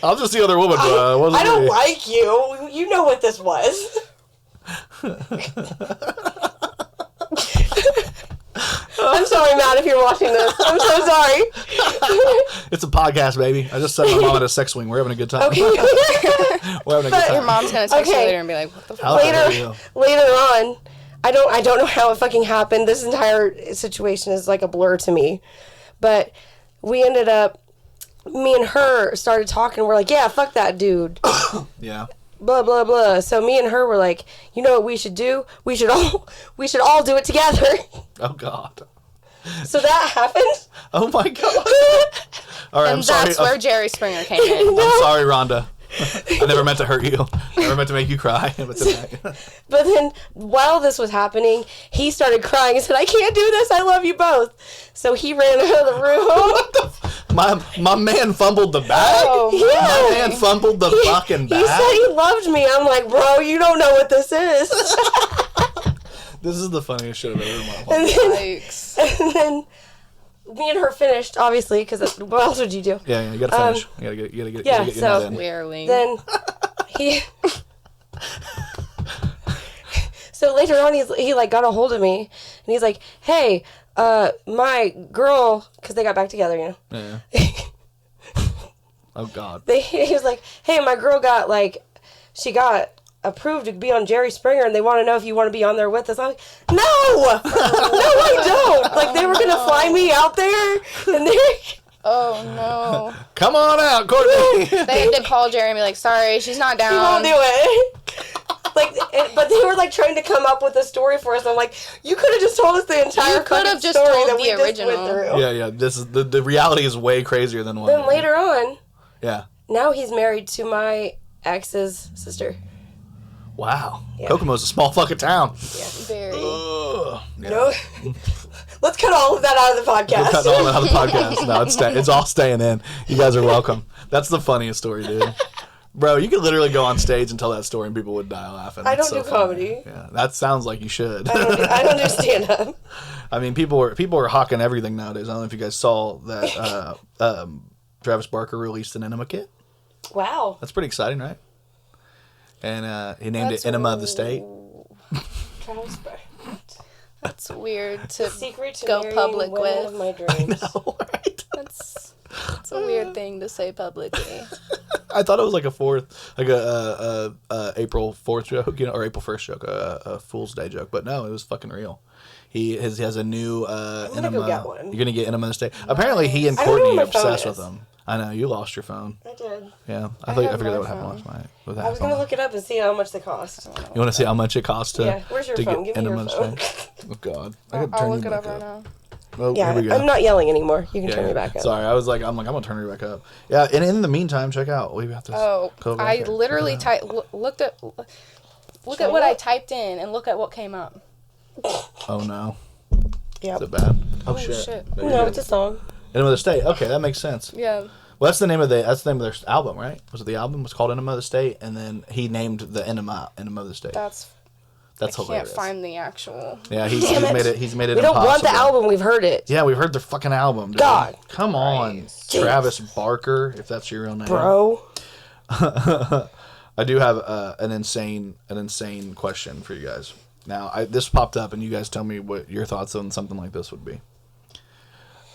I'm just the other woman. I don't like you. You know what this was. I'm sorry, Matt, if you're watching this. I'm so sorry. It's a podcast, baby. I just set my mom at a sex swing. We're having a good time. Okay. We're having a good time. Your mom's gonna text you later and be like, "What the fuck?" Later on, I don't know how it fucking happened. This entire situation is like a blur to me. But we ended up, me and her started talking. We're like, yeah, fuck that dude. Yeah. Blah blah blah. So me and her were like, you know what we should do? We should all do it together. Oh God. So that happened. Oh my God. All right, and I'm sorry. that's where Jerry Springer came in. I'm sorry, Rhonda. I never meant to hurt you. Never meant to make you cry. But then, while this was happening, he started crying and said, I can't do this. I love you both. So he ran out of the room. My man fumbled the bag? Oh, my man fumbled the fucking bag? He said he loved me. I'm like, bro, you don't know what this is. This is the funniest shit I've ever heard in my life. And then me and her finished, obviously, because what else would you do? Yeah, you gotta finish. You gotta get yeah, your so nut in. Clearly. Then he... So later on, he like got a hold of me, and he's like, hey, my girl, because they got back together, you know? Yeah. Oh, God. He was like, hey, my girl got, like, she got approved to be on Jerry Springer, and they want to know if you want to be on there with us. I'm like, no! No, I don't! Like, they were going to fly me out there, and they... Oh, no. Come on out, Courtney! They had to call Jerry and be like, sorry, she's not down. She won't do it. Like, but they were, like, trying to come up with a story for us. I'm like, you could have just told us the entire You could have just story told that the we original. just went through. Yeah. This is the reality is way crazier than one. Then later on, yeah. now he's married to my ex's sister. Wow. Yeah. Kokomo's a small fucking town. Yeah. Very. Yeah. No. Let's cut all of that out of the podcast. We're cutting all that out of the podcast. No, it's all staying in. You guys are welcome. That's the funniest story, dude. Bro, you could literally go on stage and tell that story and people would die laughing. I That's don't so do funny. comedy. Yeah, that sounds like you should. I don't do stand up. I mean, people are hawking everything nowadays. I don't know if you guys saw that Travis Barker released an enema kit. Wow. That's pretty exciting, right? And he named it Enema of the State. Travis Barker. That's weird to Secret to go marrying public women with. of my dreams. Right? That's a weird thing to say publicly. I thought it was like a April 4th joke, or April 1st joke, a Fool's Day joke, but no, it was fucking real. He has a new enema. go get one. You're gonna get Enema of the State. Apparently, he and I don't know Courtney where are my phone obsessed with is. him. I know you lost your phone. I did. Yeah, I figured have that my what happened phone. last night. With I was that gonna phone. look it up and see how much they cost. You want to see how much it costs to? Yeah, where's your to phone? Get Give me your Enema of the State? Oh God, I gotta I'll turn look you it up back right up. now. Oh, Yeah, here we go. I'm not yelling anymore. You can Yeah, turn me back up. Sorry, I was like, I'm gonna turn you back up. Yeah, and in the meantime, check out. We got this. Oh, code right I here. literally Check it out. look at Show what me I up. typed in and look at what came up. Oh no, Yep. is it bad? Oh, shit. No, you're No, good. it's a song. Enema of the State. Okay, that makes sense. Yeah. Well, that's the name of their album, right? Was it the album? It was called Enema of the State, and then he named the Enema of the State. That's I hilarious. can't find the actual. Yeah, he's Damn it. made it. He's made it. We don't want the impossible. album. We've heard it. Yeah, we've heard the fucking album. Dude. God. Come on, Travis Barker, if that's your real name, Bro. I do have an insane question for you guys. Now, this popped up, and you guys tell me what your thoughts on something like this would be.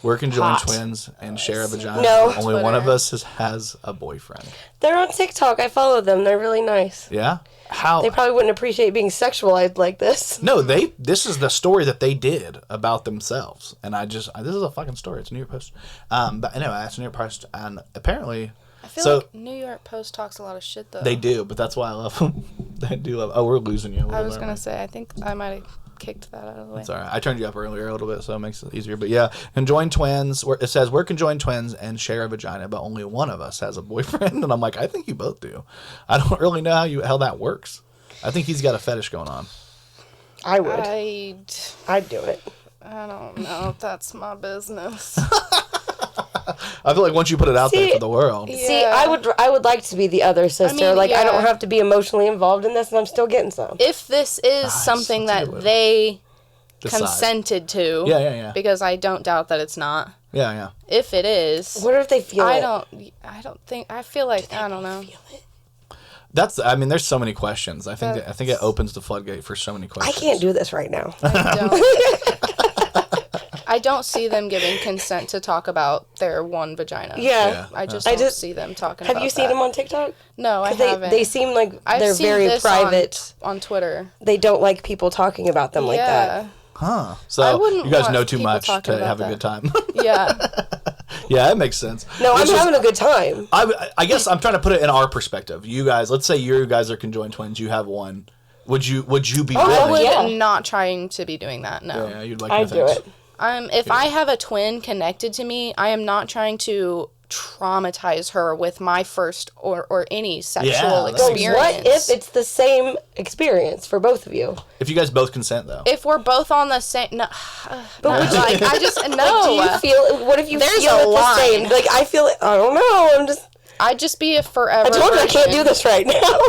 We're conjoined Hot. twins and share a vagina. No. Only one of Twitter. us has a boyfriend. They're on TikTok. I follow them. They're really nice. Yeah? How? They probably wouldn't appreciate being sexualized like this. No, this is the story that they did about themselves. And this is a fucking story. It's a New York Post. But anyway, it's a New York Post. And apparently, I feel so like New York Post talks a lot of shit though. they do, but that's why I love them. They do love. Oh, we're losing you. I was gonna say I think I might have kicked that out of the way. It's all right. I turned you up earlier a little bit, so it makes it easier. But yeah, conjoined twins. It says we're conjoined twins and share a vagina, but only one of us has a boyfriend. And I'm like, I think you both do. I don't really know how that works. I think he's got a fetish going on. I would. I'd do it. I don't know if that's my business. I feel like once you put it out there See- for the world, See, Yeah. I would like to be the other sister. mean, I yeah. don't have to be emotionally involved in this, and I'm still getting some. If this is something let's do that it. they decide. consented to, Yeah. because I don't doubt that it's not. Yeah. If it is, What if they feel I it? don't think. I feel like I don't know. Feel it? There's so many questions. I think it opens the floodgate for so many I questions. can't do this right now. I don't see them giving consent to talk about their one vagina. Yeah. I just I don't just- see them talking Have about you seen that. them on TikTok? No, I 'Cause they, haven't. they seem like I've they're seen very this private. on Twitter. They don't like people talking about them like that. Huh. I So wouldn't you guys want know too people much talking to about have a that. good time. Yeah. Yeah, that makes sense. No, I'm It's just- having a good time. I guess I'm trying to put it in our perspective. You guys, let's say you guys are conjoined twins. You have one. Would you be I willing? would Yeah. not trying to be doing that. No. Yeah, you'd like. I'd do it. If I have a twin connected to me, I am not trying to traumatize her with my first or any sexual Yeah, that So makes experience. what if it's the same experience for both of you? If you guys both consent, though. If we're both on the same, no, But would you, like I just do no. you feel? What if you There's feel a it the line. same? Like I feel it. I don't know. I'm just. I'd just be a forever. I told you I can't virgin. do this right now.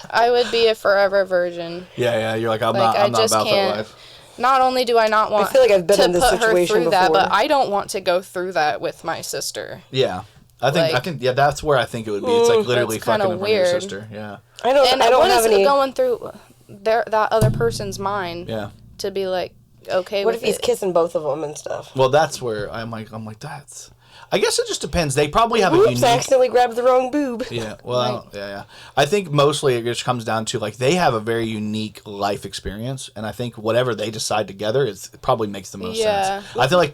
I would be a forever virgin. Yeah. You're like, I'm Like, I not just about that can't- life. Not only do I not want feel like I've been to in this put her situation through that, before. but I don't want to go through that with my sister. Yeah. I think that's where I think it would be. It's like literally That's kinda fucking in front of your weird. sister. Yeah. I don't. And I don't what have is any. going through that other person's mind Yeah. to be like okay What with if he's it? kissing both of them and stuff? Well, that's where I'm like that's. I guess it just depends. They probably have a Oops! unique. I accidentally grabbed the wrong boob. Yeah, well, yeah. I think mostly it just comes down to like they have a very unique life experience, and I think whatever they decide together it probably makes the most Yeah. sense. I feel like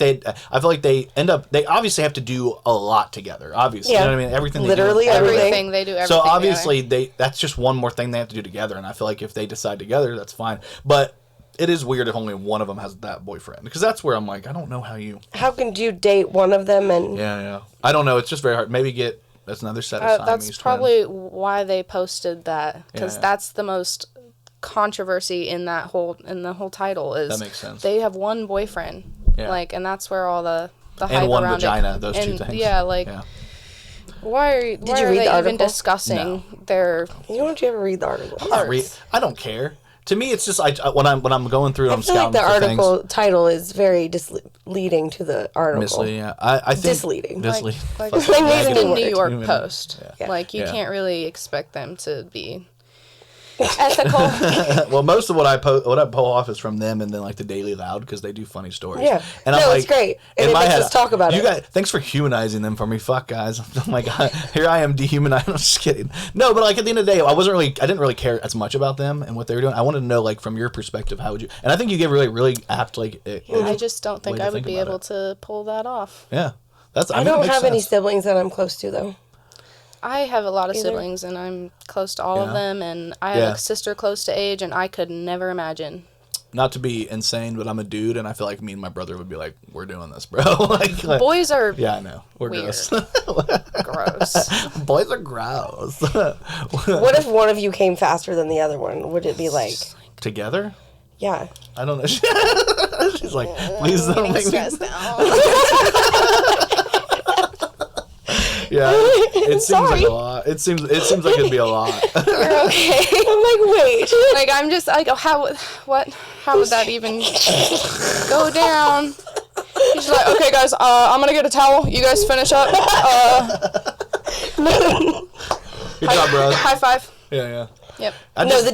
they end up. They obviously have to do a lot together. Obviously, Yeah. you know what I mean. Everything. they do- Literally everything they do. Everything So together. obviously that's just one more thing they have to do together, and I feel like if they decide together, that's fine. But it is weird if only one of them has that boyfriend, because that's where I'm like, I don't know how you. How can you date one of them and? Yeah. I don't know. It's just very hard. Maybe that's another set of Siamese that's twins. probably why they posted that because Yeah. that's the most controversy in the whole title is That makes sense. they have one boyfriend Yeah. and that's where all the hype and one around vagina. it. Those two And, things. yeah, like Yeah. Why are you read they the even article? discussing their Don't you ever read the article? I don't care. To me, it's just when I'm going through, I I'm feel like scouting the for article things. title is very misleading to the article. Misleading, yeah. I think Misleading. Misleading. like Fuck They made negative. a the new New word. York Human. Post. Yeah. Like you Yeah. can't really expect them to be ethical. Well, most of what I pull off is from them, and then like the Daily Loud because they do funny stories. Yeah. and No, I'm it's great. And in it my makes head, us talk about you it. guys, thanks for humanizing them for me. Fuck guys. I'm like, here I am dehumanizing. I'm just kidding. No, but like at the end of the day, I didn't really care as much about them and what they were doing. I wanted to know like from your perspective, how would you? And I think you gave really apt like. I just don't think way to I would think be about able it. to pull that off. Yeah, that's. I mean, it don't makes have any sense. siblings that I'm close to, though. I have a lot of Either. siblings, and I'm close to all of Yeah. them, and I have Yeah. a sister close to age, and I could never imagine. Not to be insane, but I'm a dude, and I feel like me and my brother would be like, "We're doing this, bro." like, Boys are yeah, I know. We're weird. gross. gross. Boys are gross. What if one of you came faster than the other one? Would it be like, Together? yeah? I don't know. She's like, please don't make me. Stressed out. Yeah, it seems like Sorry. a lot. It seems like it'd be a lot. You're okay. I'm like, wait. Like I'm just like, oh, how would that even go down? He's like, okay, guys, I'm gonna get a towel. You guys finish up. Good job, bro. High five. Yeah. Yep. I No, just-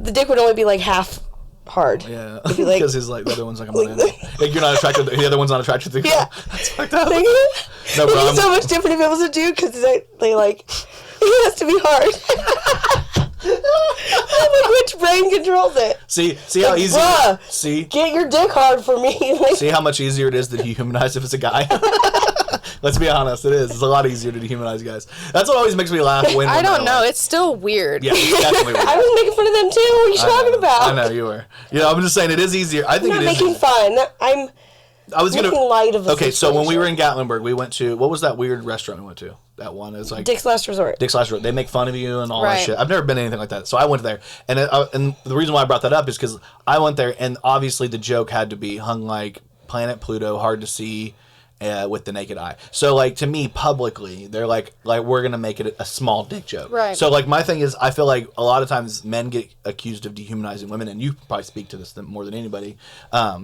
the dick would only be like half hard. Yeah, It'd be like, because he's like the other one's like, I'm not in. Like you're not attracted. The other one's not attracted to you. Yeah. That's fucked up. like, No, it'd bro. be so much different if it was a dude because they like it has to be hard. I'm like, which brain controls it? See how easy. bruh. See Get your dick hard for me. Like, See how much easier it is to dehumanize if it's a guy? Let's be honest, it is. It's a lot easier to dehumanize guys. That's what always makes me laugh when I don't they're know. like- It's still weird. Yeah, it's definitely weird. I was making fun of them too. What are you talking about? I know, you were. Yeah, I'm just saying it is easier. I think I'm it not is. making fun. I'm I was making gonna. light of the Okay, so when we were in situation. Gatlinburg, we went to, what was that weird restaurant we went to? That one is like Dick's Last Resort. Dick's Last Resort. They make fun of you and all that Right. shit. I've never been to anything like that, so I went there, and and the reason why I brought that up is because I went there, and obviously the joke had to be hung like Planet Pluto, hard to see. With the naked eye. So like to me publicly they're like we're gonna make it a small dick joke. Right. So like my thing is I feel like a lot of times men get accused of dehumanizing women, and you probably speak to this more than anybody,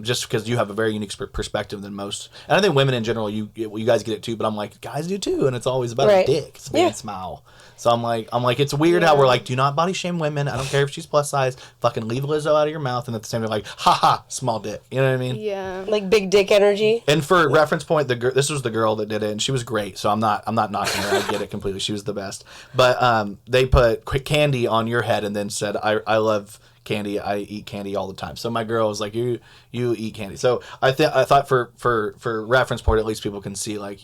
just because you have a very unique perspective than most. And I think women in general, you guys get it too, but I'm like guys do too, and it's always about Right. a dick. It's a big Yeah. smile. So I'm like it's weird how we're like, do not body shame women. I don't care if she's plus size. Fucking leave Lizzo out of your mouth, and at the same time like, haha, small dick. You know what I mean? Yeah. Like big dick energy. And for reference point, this was the girl that did it, and she was great. So I'm not knocking her. I get it completely. She was the best. But they put quick candy on your head and then said, I love candy. I eat candy all the time. So my girl was like, you eat candy. So I thought for reference point, at least people can see like,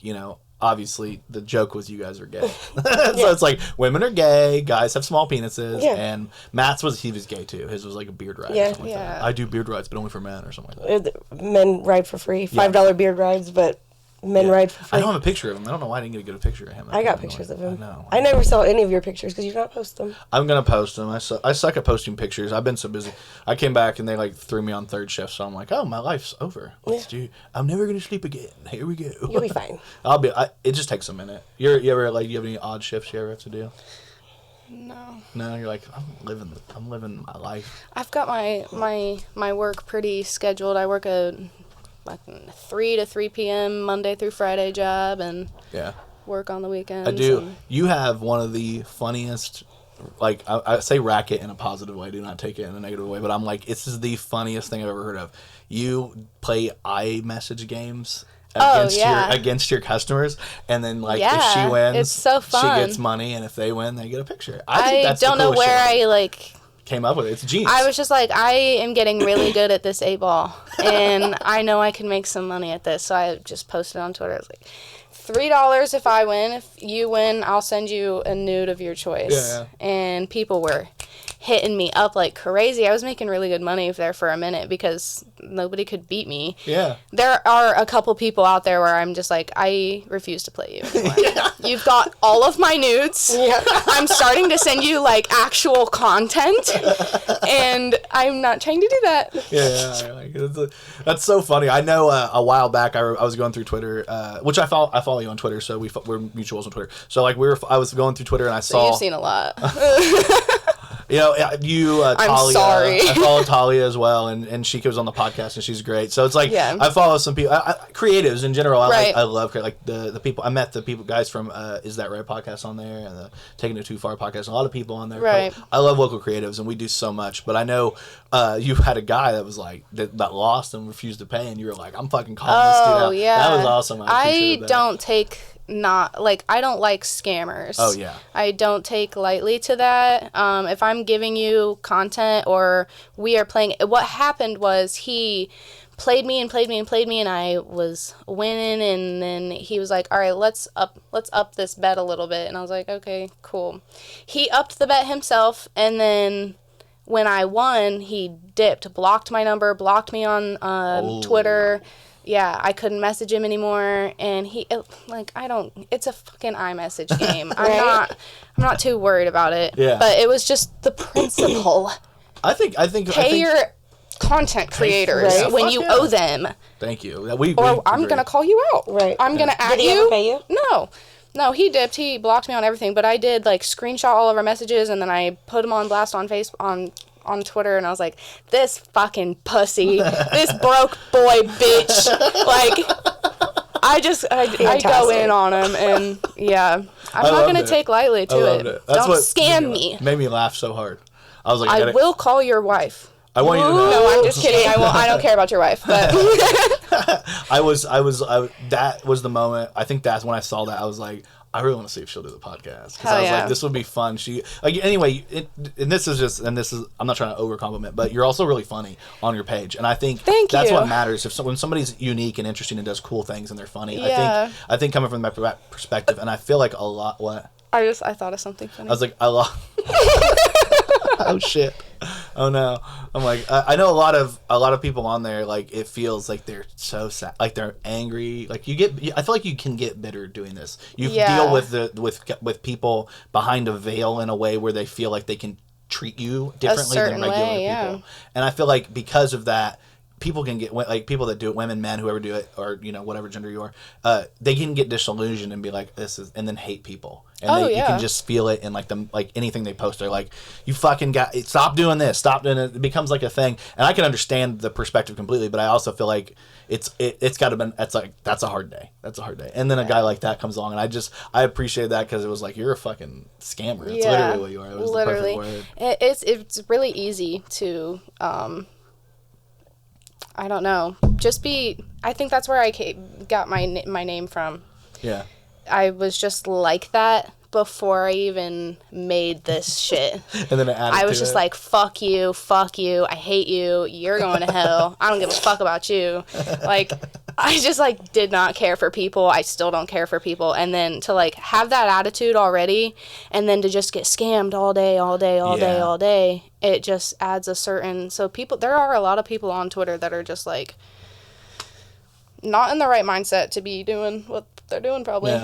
obviously the joke was you guys are gay. So it's like women are gay, guys have small penises, Yeah. and Matt's he was gay too. His was like a beard ride. Yeah. Or something like that. Yeah. I do beard rides, but only for men or something like that. Men ride for free. $5 beard rides, but men ride for free. I don't have a picture of him. I don't know why I didn't get a good picture of him. I got don't know pictures why. of him. I know. I never saw any of your pictures because you don't post them. I'm gonna post them. I suck at posting pictures. I've been so busy. I came back and they like threw me on third shift, so I'm like, oh, my life's over. Let's do. I'm never gonna sleep again. Here we go. You'll be fine. It just takes a minute. You ever like you have any odd shifts you ever have to do? No. No, you're like I'm living my life. I've got my work pretty scheduled. I work a 3 to 3 p.m. Monday through Friday job and Yeah, work on the weekends. I do. and- You have one of the funniest. Like I say racket in a positive way, do not take it in a negative way, but I'm like, this is the funniest thing I've ever heard of. You play iMessage games against your customers, and then like if she Yeah, wins, it's so fun. she gets money, and if they win, they get a picture. I think I that's the don't know coolest where shit I came up with it. It's genius. I was just like, I am getting really good at this 8-ball, and I know I can make some money at this, so I just posted on Twitter. I was like, $3 if I win. If you win, I'll send you a nude of your choice. Yeah. And people were hitting me up like crazy. I was making really good money there for a minute because nobody could beat me. Yeah. There are a couple people out there where I'm just like, I refuse to play you anymore. You've got all of my nudes. Yeah. I'm starting to send you like actual content, and I'm not trying to do that. Yeah. That's so funny. I know a while back I was going through Twitter, which I follow you on Twitter, so we're mutuals on Twitter. So like I was going through Twitter and I saw. You've seen a lot. You know, Talia. I'm sorry. I follow Talia as well, and she goes on the podcast, and she's great. So it's like, I follow some people, creatives in general. I love like the people. I met the guys from Is That Right podcast on there, and the Taking It Too Far podcast. A lot of people on there. Right. I love local creatives, and we do so much. But I know you had a guy that was like that lost and refused to pay, and you were like, I'm fucking calling this dude out. Yeah. That was awesome. I don't take. I don't like scammers. Oh yeah. I don't take lightly to that. If I'm giving you content or we are playing, what happened was he played me and I was winning, and then he was like, all right, let's up this bet a little bit, and I was like, okay, cool. He upped the bet himself, and then when I won, he dipped, blocked my number, blocked me on Twitter. Yeah, I couldn't message him anymore, and it's a fucking iMessage game. I'm not too worried about it. Yeah. But it was just the principle. I think Pay your content creators when you owe them. Thank you. I'm gonna call you out. Right. I'm gonna at you. Did he ever pay you? No, he dipped. He blocked me on everything, but I did like screenshot all of our messages, and then I put him on blast on Facebook on Twitter, and I was like, this fucking pussy, this broke boy bitch. Like, I go in on him, and I'm not going to take lightly to it. Don't scam me. Made me laugh so hard. I was like, I will call your wife. I want you to know. No, I'm just kidding. I don't care about your wife, but. That was the moment. I think that's when I saw that. I was like, I really want to see if she'll do the podcast. Because I was like, this would be fun. I'm not trying to over compliment, but you're also really funny on your page. And I think that's what matters. When somebody's unique and interesting and does cool things and they're funny, I think coming from that perspective, and I feel like a lot, what? I thought of something funny. I was like, oh shit. Oh no. I'm like, I know a lot of people on there, like, it feels like they're so sad, like they're angry. Like I feel like you can get bitter doing this. You deal with people behind a veil in a way where they feel like they can treat you differently than regular people. And I feel like because of that, people can get, like, people that do it, women, men, whoever do it, or, you know, whatever gender you are, they can get disillusioned and be like, and then hate people. And you can just feel it in, like, anything they post. They're like, you fucking stop doing this, stop doing it. It becomes like a thing. And I can understand the perspective completely, but I also feel like it's got to be, that's a hard day. That's a hard day. And then a guy like that comes along, and I appreciate that, because it was like, you're a fucking scammer. It's literally what you are. It was literally the perfect word. It's really easy to, I don't know. I think that's where I got my name from. Yeah. I was just like that before I even made this shit. And then I was just like, fuck you, I hate you, you're going to hell, I don't give a fuck about you. Like, I just, like, did not care for people. I still don't care for people. And then to, like, have that attitude already, and then to just get scammed all day, it just adds a certain... So there are a lot of people on Twitter that are just, like, not in the right mindset to be doing what they're doing, probably.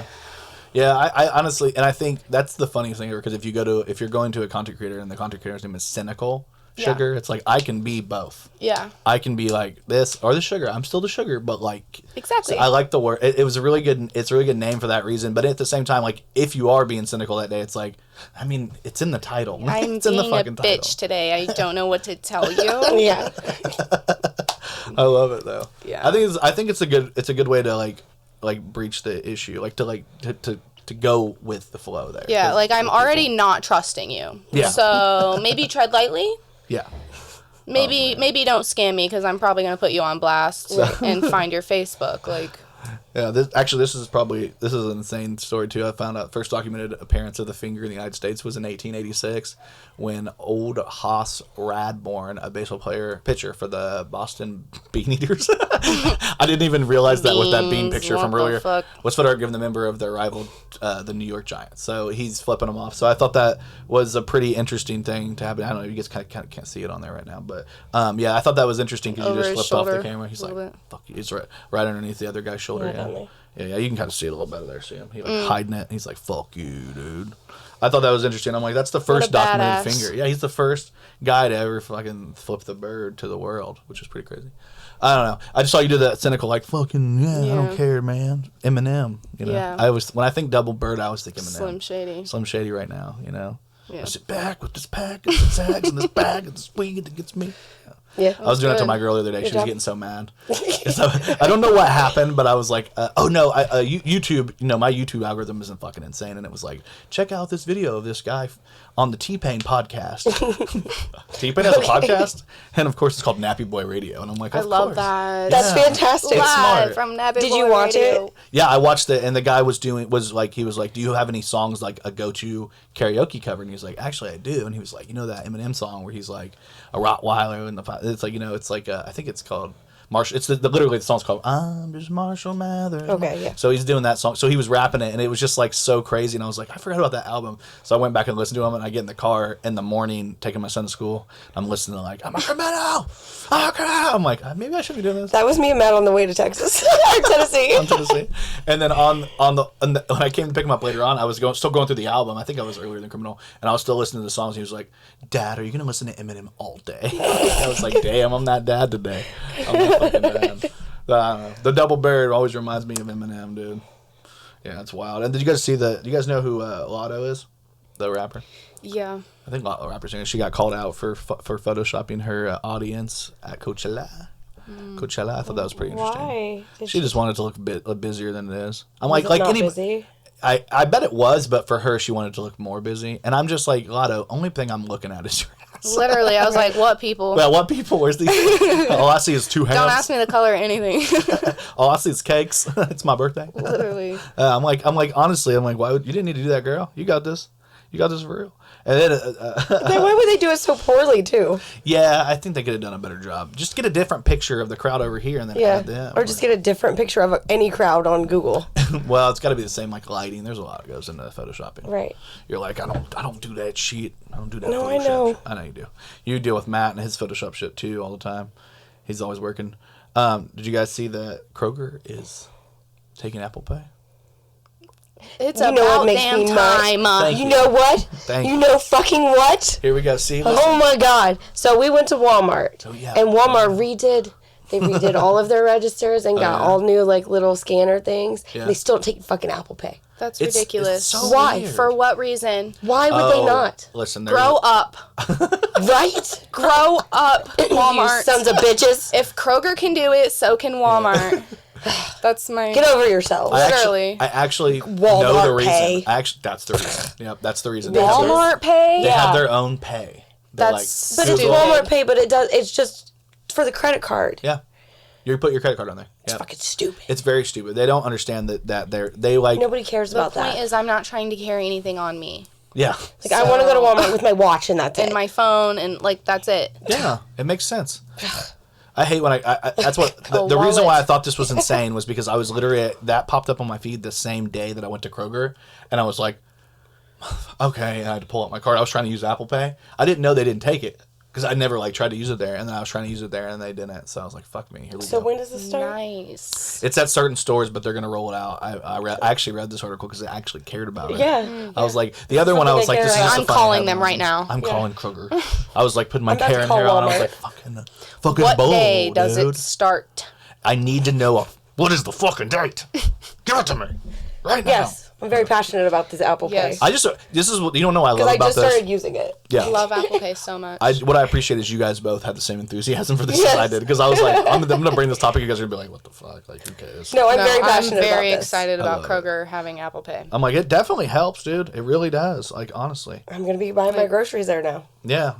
Yeah, I honestly, and I think that's the funniest thing ever, because if you're going to a content creator and the content creator's name is Cynical Sugar, it's like, I can be both. Yeah. I can be like this or the sugar. I'm still the sugar, but like... Exactly. So I like the word. It was a really good name for that reason, but at the same time, like, if you are being cynical that day, it's like, I mean, it's in the title. I'm it's in the being fucking a bitch title. today. I don't know what to tell you. Yeah. I love it though. Yeah. I think it's a good way to like breach the issue, like to go with the flow there. Yeah, like, I'm already not trusting you. Yeah. So maybe tread lightly. Yeah. Maybe don't scam me, because I'm probably going to put you on blast and find your Facebook. Like, yeah, this is an insane story too. I found out first documented appearance of the finger in the United States was in 1886, when old Hoss Radbourne, a baseball pitcher for the Boston Bean Eaters, I didn't even realize that with that bean picture from What the earlier. fuck? Was photo given the member of their rival, the New York Giants. So he's flipping them off. So I thought that was a pretty interesting thing to happen. I don't know, you guys kind of can't see it on there right now, but yeah, I thought that was interesting because you Over just his flipped off the shoulder camera. He's a like, little bit. fuck you. He's right underneath the other guy's shoulder. Yeah, you can kind of see it a little better there. See him? He hiding it. He's like, fuck you, dude. I thought that was interesting. I'm like, that's the first documented badass. finger. Yeah, he's the first guy to ever fucking flip the bird to the world, which is pretty crazy. I don't know. I just saw you do that cynical, like, fucking, I don't care, man. Eminem, you know. Yeah. When I think double bird, I always think Eminem. Slim Shady. Slim Shady right now, you know. Yeah. I sit back with this pack and the zags and this bag and this weed that gets me. Yeah. I was doing it to good. my girl the other day. She was job. getting so mad. So, I don't know what happened, but I was like, YouTube, my YouTube algorithm isn't fucking insane. And it was like, check out this video of this guy on the T-Pain podcast. T-Pain has a podcast? And of course, it's called Nappy Boy Radio. And I'm like, I of love course. that. That's fantastic. It's smart. Live from Nappy Did Boy you watch Radio. it? Yeah, I watched it, and the guy was like, do you have any songs like a go-to karaoke cover? And he was like, actually, I do. And he was like, that Eminem song where he's like a Rottweiler, and it's like, it's like I think it's called Marshall. It's literally the song's called "I'm Just Marshall Mathers." Okay, yeah. So he's doing that song. So he was rapping it, and it was just like so crazy. And I was like, I forgot about that album. So I went back and listened to him, and I get in the car in the morning taking my son to school. I'm listening to like, I'm a criminal. I'm like, maybe I should be doing this. That was me and Matt on the way to Texas, Tennessee. I'm Tennessee. And then when I came to pick him up later on, I was still going through the album. I think I was earlier than Criminal, and I was still listening to the songs. He was like, "Dad, are you gonna listen to Eminem all day?" I was like, "Damn, I'm that dad today. I'm that fucking dad." The double bird always reminds me of Eminem, dude. Yeah, it's wild. And did you guys see do you guys know who Lotto is, the rapper? Yeah. I think Lotto rapper singer. She got called out for photoshopping her audience at Coachella. I thought that was pretty interesting. Why? She just wanted to look a bit busier than it is. I'm Was like it not any. busy? I bet it was, but for her, she wanted to look more busy. And I'm just like, Lotto, only thing I'm looking at is your ass. Literally, I was like, what people? Well, what people? Where's the? All I see is two hands. Don't ask me the color or anything. All I see is cakes. It's my birthday. Literally. I'm like, honestly, why you didn't need to do that, girl? You got this. You got this for real. And then, Then why would they do it so poorly too? yeah, I think they could have done a better job. Just get a different picture of the crowd over here and then add them. Or just get a different picture of any crowd on Google. Well, it's got to be the same like lighting. There's a lot that goes into photoshopping. Right. You're like, I don't do that shit. I don't do that. No, Photoshop I know. shit. I know you do. You deal with Matt and his Photoshop shit too all the time. He's always working. Did you guys see that Kroger is taking Apple Pay? It's You know what about makes damn me time. Thank You know what? Thank you you. know fucking what? Here we go. See. Oh my God. So we went to Walmart. Oh, yeah. And Walmart redid all of their registers and got yeah. all new like little scanner things. Yeah. They still don't take fucking Apple Pay. That's It's ridiculous. so Why? weird. For what reason? Why would they not? Listen, Grow up. Right? Grow up, Walmart. You sons of bitches. If Kroger can do it, so can Walmart. That's my... Get over yourselves. Literally. I actually know Walmart the reason. Pay. That's the reason. Yep, that's the reason. Walmart Pay? They have Yeah. their own pay. They're That's But it's Stupid. Walmart Pay, but it's just for the credit card. Yeah. You put your credit card on there. It's Yeah. fucking stupid. It's very stupid. They don't understand that they like. Nobody cares The about point that. is, I'm not trying to carry anything on me. Yeah. Like, I want to go to Walmart with my watch and that's it. And my phone, and, like, that's it. Yeah, it makes sense. I hate when I that's what the A reason why I wallet. thought this was insane was because I was literally that popped up on my feed the same day that I went to Kroger, and I was like, okay, and I had to pull out my card. I was trying to use Apple Pay. I didn't know they didn't take it because I never like tried to use it there, and then I was trying to use it there and they didn't. So I was like, fuck me, here we So go. when does this start? Nice. It's at certain stores, but they're gonna roll it out. I actually read this article because I actually cared about it. Yeah. I was like, the other one, I was like, this is I'm just I'm a fun calling them headline. right now. I'm calling Kroger. I was like putting my I'm about to Karen call hair on. I was Walmart. like, fucking What bold, day does dude. it start? I need to know what is the fucking date. Give it to me right now. Yes. I'm very passionate about this Apple Yes. Pay. This is what you don't know. What I love Because I about just this. started using it. Yeah. I love Apple Pay so much. What I appreciate is you guys both had the same enthusiasm for this Yes. as I did, because I was like, I'm gonna bring this topic. You guys are gonna be like, what the fuck? Like, who cares? No, I'm No, very passionate I'm very about this. excited about love it. Kroger having Apple Pay. I'm like, it definitely helps, dude. It really does. Like, honestly. I'm going to be buying my groceries there now. Yeah.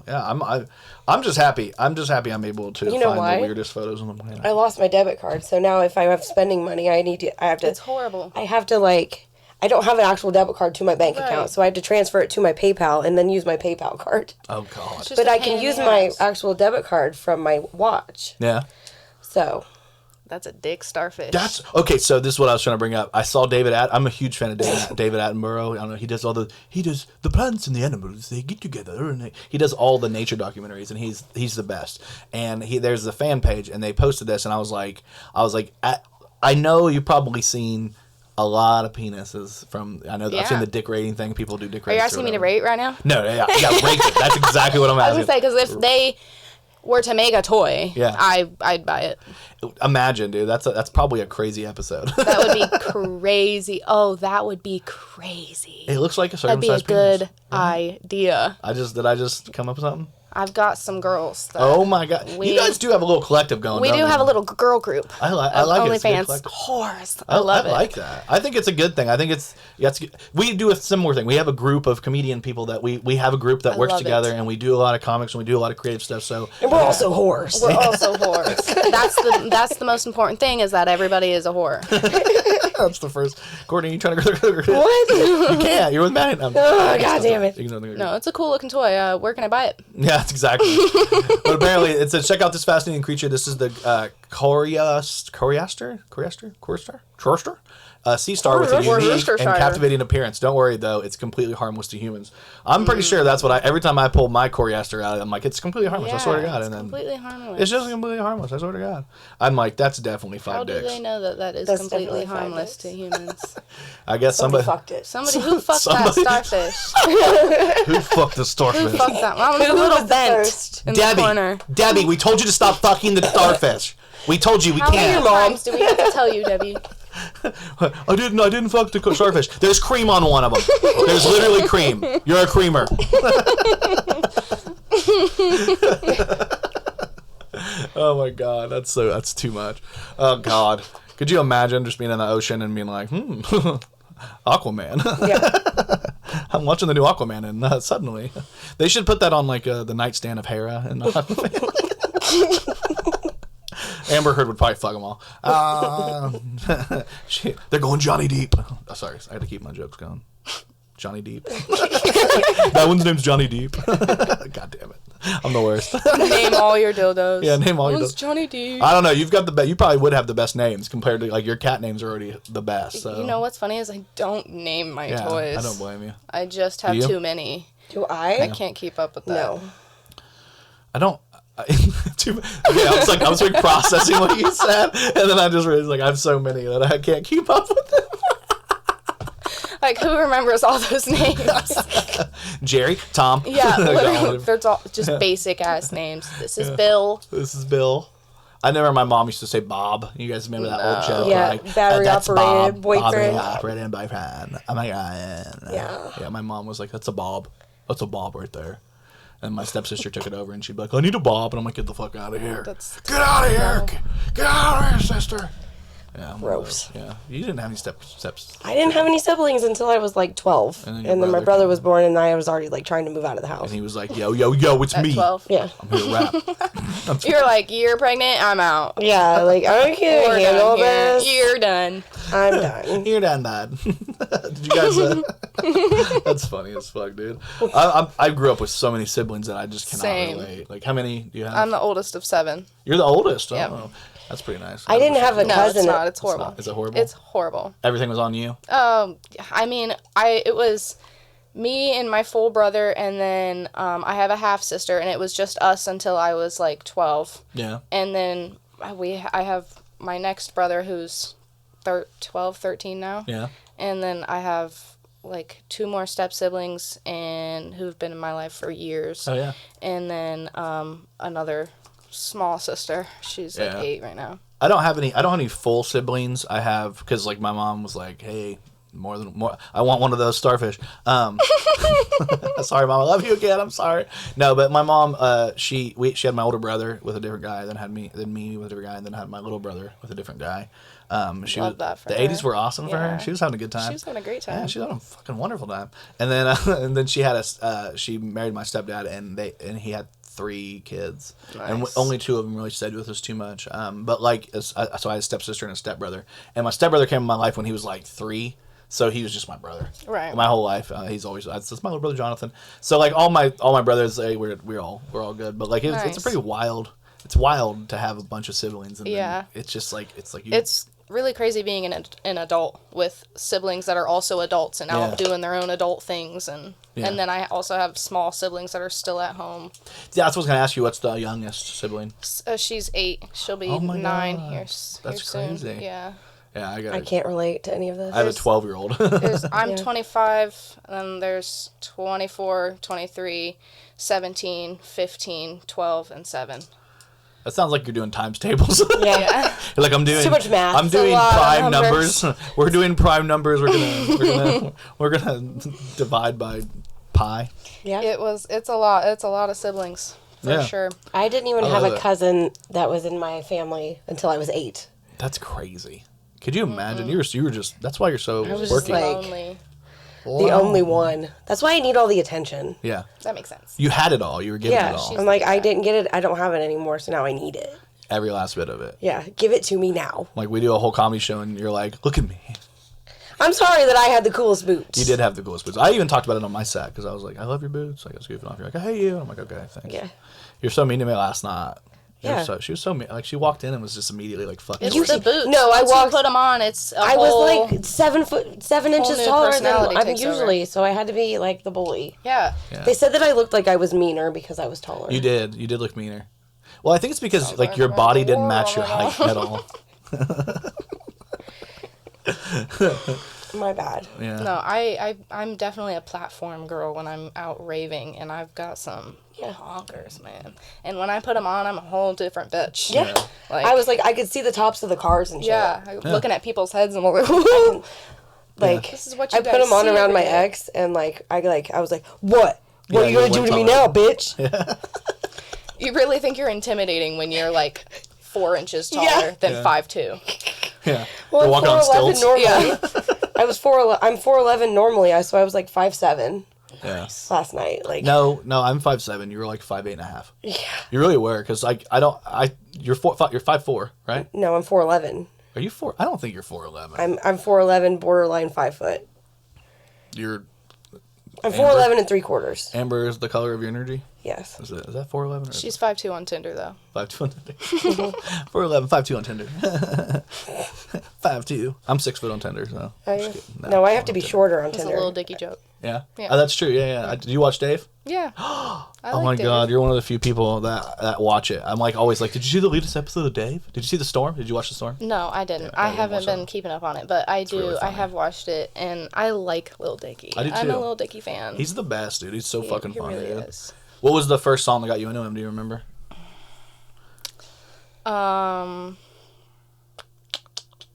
I'm just happy. I'm able to You know find why? the weirdest photos on the planet. I lost my debit card, so now if I have spending money, I have to. It's horrible. I have to I don't have an actual debit card to my bank Right. account, so I have to transfer it to my PayPal and then use my PayPal card. Oh god. It's just But a I pain can in use the my ass. actual debit card from my watch. Yeah. So That's a dick starfish. That's okay. So this is what I was trying to bring up. I saw I'm a huge fan of David Attenborough. I don't know. He does the plants and the animals. They get together and he does all the nature documentaries, and he's the best. And there's a fan page, and they posted this, and I was like, I know you've probably seen a lot of penises from. I know I've seen the dick rating thing. People do dick ratings. Are you asking me to rate right now? No, yeah, rate it. That's exactly what I'm asking. I was gonna say, because if they were to make a toy, I'd buy it. Imagine, dude. That's probably a crazy episode. That would be crazy. Oh, that would be crazy. It looks like a That'd circumcised be a penis. good idea. Did I just come up with something? I've got some girls. That Oh my god! You guys do have a little collective going. We do have a little girl group. I like it. OnlyFans whores. I love it. I like that. I think it's a good thing. I think we do a similar thing. We have a group of comedian people that we have a group that works together, and we do a lot of comics and we do a lot of creative stuff. So and we're also whores. We're also whores. That's the most important thing, is that everybody is a whore. That's the first. Courtney, you trying to go? What? You can't. You're with Matt. Oh, god damn it. No, it's a cool looking toy. Where can I buy it? Yeah, that's exactly. But apparently, it says, check out this fascinating creature. This is the Coriaster? Sea star with a unique and captivating appearance. Don't worry, though. It's completely harmless to humans. I'm pretty sure that's what every time I pull my Coriaster out, I'm like, it's completely harmless. I swear to God. It's completely harmless. It's just completely harmless. I swear to God. I'm like, that's definitely 5 dicks. How do they know that is That's completely definitely 5 harmless dicks. to humans? I guess somebody fucked it. Somebody who fucked that starfish. Who fucked the starfish? Who fucked that? Mine was a little bent in the corner. Debbie, we told you to stop fucking the starfish. We told you we How can't. many times do we have to tell you, Debbie? I didn't fuck the starfish. There's cream on one of them. There's literally cream. You're a creamer. Oh my god, that's too much. Oh god, could you imagine just being in the ocean and being like, Aquaman? Yeah. I'm watching the new Aquaman, and suddenly they should put that on like the nightstand of Hera and Amber Heard would probably fuck them all. They're going Johnny Deep. Oh, sorry, I had to keep my jokes going. Johnny Deep. That one's name's Johnny Deep. God damn it. I'm the worst. Name all your dildos. Yeah, name all your dildos. Johnny Deep. I don't know. You've got the best. You probably would have the best names compared to like your cat names are already the best. So. You know what's funny is I don't name my toys. I don't blame you. I just have too many. Do I? I can't keep up with that. No. I don't. I was like processing what you said, and then I just realized like I have so many that I can't keep up with them. Like, who remembers all those names? Jerry, Tom. Yeah, literally, there's all just basic ass names. This is Bill. This is Bill. I remember my mom used to say Bob. You guys remember that old joke? Yeah, like, battery that's operated Bob. boyfriend. Battery operated boyfriend. Oh my god. Yeah. Yeah, my mom was like, that's a Bob. That's a Bob right there. And my stepsister took it over, and she'd be like, I need a Bob. And I'm like, get the fuck out of here. Get out of here. Get out of here, sister. Yeah, Gross. Yeah. You didn't have any steps. I didn't have any siblings until I was like 12. And And then my brother was born, and I was already like trying to move out of the house. And he was like, yo, it's At me. 12. Yeah. I'm here to rap. You're like, you're pregnant, I'm out. Yeah, like, I can't We're handle done here. this. You're done. I'm done. You're done, Dad. Did you guys? That's funny as fuck, dude. I grew up with so many siblings that I just cannot relate. Like, how many do you have? I'm the oldest of 7. You're the oldest? Yep. Oh, that's pretty nice. I didn't have a No, cousin. it's not. It's horrible. Is it horrible? It's horrible. Everything was on you? I mean, it was me and my full brother, and then I have a half sister, and it was just us until I was like 12. Yeah. And then I have my next brother who's 12, 13 now. Yeah. And then I have like 2 more step siblings and who've been in my life for years. Oh yeah. And then another small sister. She's like 8 right now. I don't have any full siblings. I have, because like my mom was like, hey, more. I want one of those starfish. Sorry, Mom. I love you again. I'm sorry. No, but my mom, she had my older brother with a different guy, then me with a different guy, and then had my little brother with a different guy. Love that for the her. 80s were awesome for her. She was having a good time. She was having a great time. Yeah, she was having a fucking wonderful time. And then and then she had she married my stepdad, and he had 3 kids, and only 2 of them really stayed with us too much. But like, so I had a stepsister and a stepbrother, and my stepbrother came in my life when he was like 3. So he was just my brother, right? My whole life, he's always that's my little brother Jonathan. So like all my brothers, we're all good. But like it's a pretty wild it's wild to have a bunch of siblings. And Yeah. then it's just like you. It's really crazy being an adult with siblings that are also adults and out doing their own adult things, and then I also have small siblings that are still at home. Yeah, that's what I was gonna ask you. What's the youngest sibling? She's 8. She'll be 9 here soon. Crazy. Yeah. Yeah, I can't relate to any of this. I have a 12-year-old. I'm 25, and there's 24, 23, 17, 15, 12, and 7. That sounds like you're doing times tables. Yeah. Like I'm doing too much math. I'm It's a doing lot of prime numbers. numbers. We're doing prime numbers. We're gonna divide by pi. Yeah. It's a lot of siblings for sure. I didn't even have love a it. cousin that was in my family until I was 8. That's crazy. Could you imagine? You were just. That's why you're so was just working. like- Lonely. The only one. That's why I need all the attention. Yeah. That makes sense. You had it all. You were given Yeah. it all. I'm like, I didn't get it. I don't have it anymore, so now I need it. Every last bit of it. Yeah. Give it to me now. Like we do a whole comedy show, and you're like, "Look at me." I'm sorry that I had the coolest boots. You did have the coolest boots. I even talk about it on my set because I was like, "I love your boots." Like I was goofing off. You're like, "I hate you." And I'm like, "Okay, thanks." Yeah. You're so mean to me last night. Yeah. She was so mean. Like she walked in and was just immediately like, "Fucking." It's worse. the boots. No, I Once you walked- put them on. It's a I whole, was like 7 inches new taller than personality I'm takes usually, so I had to be like the bully. yeah. Yeah. They said that I looked like I was meaner because I was taller. You did. You did look meaner. Well, I think it's because like your body didn't match your height at all. My bad. Yeah. No, I'm definitely a platform girl when I'm out raving, and I've got some honkers, man. And when I put them on, I'm a whole different bitch. Yeah. Like, I was like, I could see the tops of the cars and shit. yeah, looking at people's heads and I'm like, woo. Like, This is what you I put guys them on see around every my day. ex, and I was like, what? What Yeah, are you you gonna do went to me taller. now, bitch? You really think you're intimidating when you're like 4 inches taller than Yeah. 5'2". Yeah. Well, You're I'm walking on 4'11" stilts. normally. I'm 4'11" normally, so I was like 5'7" Yeah. last night. Like, No, I'm 5'7". You were like 5'8.5". yeah. You really were, because like you're 5'4", right? No, I'm 4'11". Are you 4? I don't think you're 4'11". I'm 4'11", borderline 5 foot. You're I'm 4'11" and 3/4. Amber is the color of your energy. Yes. Is that 4'11"? Or She's 5'2" on Tinder though. 5'2" on Tinder. 4'11", 5'2" on Tinder. 5'2". I'm 6 foot on Tinder, so. Are you? Just kidding. No, I have to be Tinder. shorter on It's a Tinder. little dicky joke. Yeah? Yeah. Oh, that's true. Yeah. Do you watch Dave? Yeah. Oh my God, you're one of the few people that watch it. I'm like always like, did you see the latest episode of Dave? Did you see The Storm? Did you watch The Storm? No, I didn't. Yeah, I I didn't haven't watch been that. keeping up on it, but I do. really I funny. have watched it, and I like Lil Dicky. I do I'm too. a Lil Dicky fan. He's the best, dude. He's so fucking he funny, really dude. is. What was the first song that got you into him? Do you remember?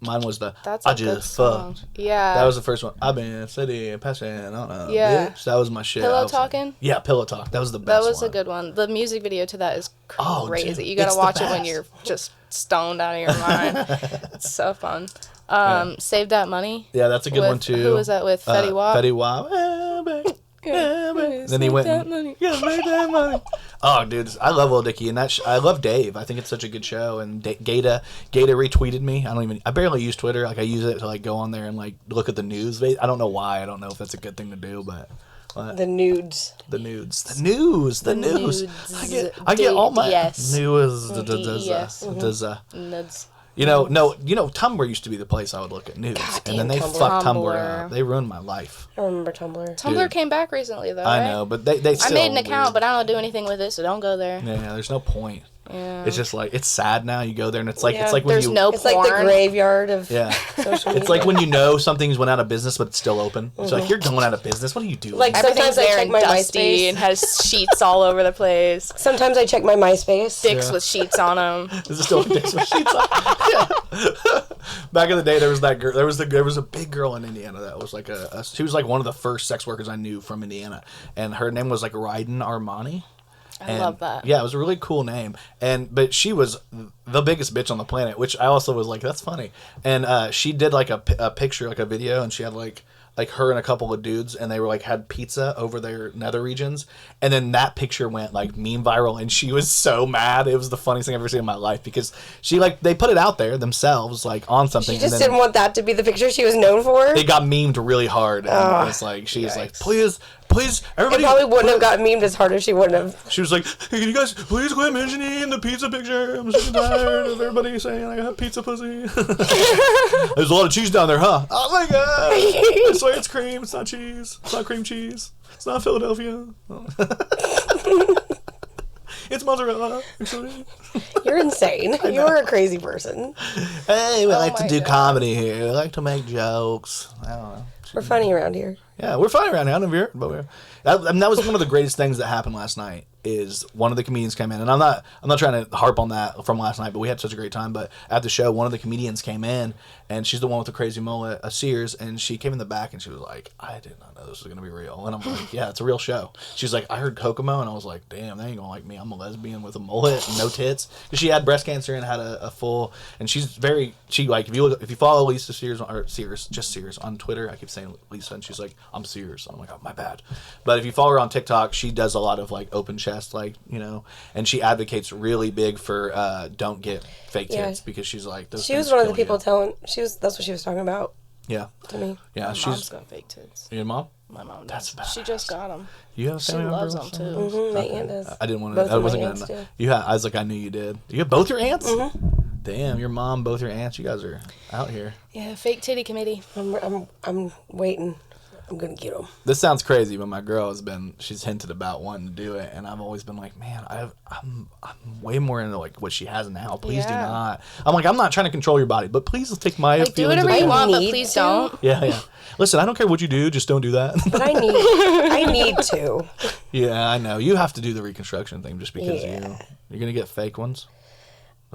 Mine was the That's I a good just song. fucked. Yeah. That was the first one. I've been sitting, passing, I don't know. Yeah. Bitch. That was my shit. Pillow I was like- Talking? Yeah, Pillow Talk. That was the best That was one. a good one. The music video to that is Oh, crazy. dude, You gotta it's the watch it when best. you're just stoned out of your mind. It's so fun. Save That Money. Yeah, that's a good with- one too. Who was that with? Fetty Wap? Fetty Wap. Then he went that and, money. yeah, make that money. Oh, dude, I love Lil Dicky, and I love Dave. I think it's such a good show. And Gata retweeted me. I barely use Twitter. Like I use it to like go on there and like look at the news. I don't know why. I don't know if that's a good thing to do, but The nudes. the news. I get all my Yes. news. Yes. Nudes. You know, Tumblr used to be the place I would look at news, and then they Tumblr. fucked Tumblr Tumblr. up. They ruined my life. I remember Tumblr. Tumblr Dude. came back recently though. I right? know, but they I still made an account, weird. but I don't do anything with it, so don't go there. Yeah, there's no point. Yeah. It's just like it's sad now. You go there and it's like Yeah, it's like when There's you no It's like the porn. graveyard of yeah. social media. It's like when you know something's went out of business but it's still open. It's like you're going out of business. What are you doing? Like, Everything's sometimes I there check and my dusty MySpace. and has sheets all over the place. Sometimes I check my MySpace. Dicks Yeah. with sheets on them. Is it still dicks with sheets on? Yeah. Back in the day, there was that girl. There was a big girl in Indiana that was like she was like one of the first sex workers I knew from Indiana, and her name was like Ryden Armani. I love that. Yeah, it was a really cool name. But she was the biggest bitch on the planet, which I also was like, that's funny. And she did like a picture, like a video, and she had like like her and a couple of dudes, and they were like had pizza over their nether regions, and then that picture went like meme viral, and she was so mad. It was the funniest thing I've ever seen in my life because she like they put it out there themselves like on something. She just didn't want that to be the picture she was known for. It got memed really hard, and it's like she was like, please, everybody. It probably wouldn't have got memed as hard if she wouldn't have. She was like, hey, can you guys please quit mentioning the pizza picture? I'm sick and tired of everybody saying I got pizza pussy. There's a lot of cheese down there, huh? Oh my god! I swear it's cream. It's not cheese. It's not cream cheese. It's not Philadelphia. It's mozzarella, actually. You're insane. You're a crazy person. Hey, we like to do comedy here. We like to make jokes. I don't know. We're funny around here. Yeah, we're funny around here. I don't know if you're, but we're. That was one of the greatest things that happened last night. Is one of the comedians came in, and I'm not trying to harp on that from last night, but we had such a great time. But at the show, one of the comedians came in, and she's the one with the crazy mullet, Sears, and she came in the back, and she was like, "I did not know this was gonna be real," and I'm like, "Yeah, it's a real show." She's like, "I heard Kokomo," and I was like, "Damn, they ain't gonna like me. I'm a lesbian with a mullet and no tits." Because she had breast cancer and had a full, and she's like if you follow Lisa Sears or Sears on Twitter, I keep saying Lisa, and she's like, "I'm Sears." I'm like, "Oh, my bad," but if you follow her on TikTok, she does a lot of like open chest, like, you know, and she advocates really big for don't get fake tits because she's like those. She was one of the people telling. That's what she was talking about. Yeah. To me. Yeah, My mom's got fake tits. Your mom? My mom. That's bad. She just got them. You have a family member? She loves them too. Mm-hmm, my aunt does. I didn't want to. I wasn't gonna. I was like, I knew you did. You have both your aunts? Mm-hmm. Damn, your mom, both your aunts. You guys are out here. Yeah, fake titty committee. I'm waiting. I'm gonna get them. This sounds crazy, but my girl she's hinted about wanting to do it, and I've always been like, man, I'm way more into like what she has now. Please do not. I'm like, I'm not trying to control your body, but please take my like, feelings. do whatever you want, but please don't. Yeah. Listen, I don't care what you do, just don't do that. But I need to. Yeah, I know. You have to do the reconstruction thing just because you're gonna get fake ones.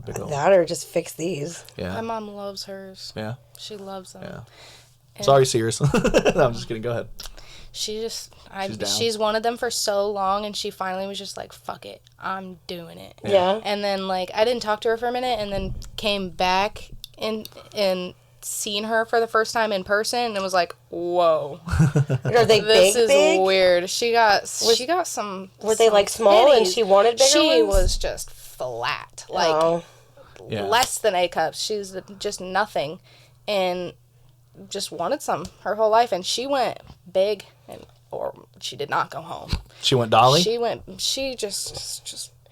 That or just fix these. Yeah. My mom loves hers. Yeah. She loves them. Yeah. Sorry, Sears. No, I'm just kidding. Go ahead. She's wanted them for so long, and she finally was just like, fuck it, I'm doing it. Yeah. And then, like, I didn't talk to her for a minute, and then came back and seen her for the first time in person, and it was like, whoa. Are they this big? This is weird. She got some. Were they like small titties. and she wanted bigger She ones? was just flat, like less than A cups. She's just nothing, and just wanted some her whole life, and she went big, or she did not go home. She went Dolly?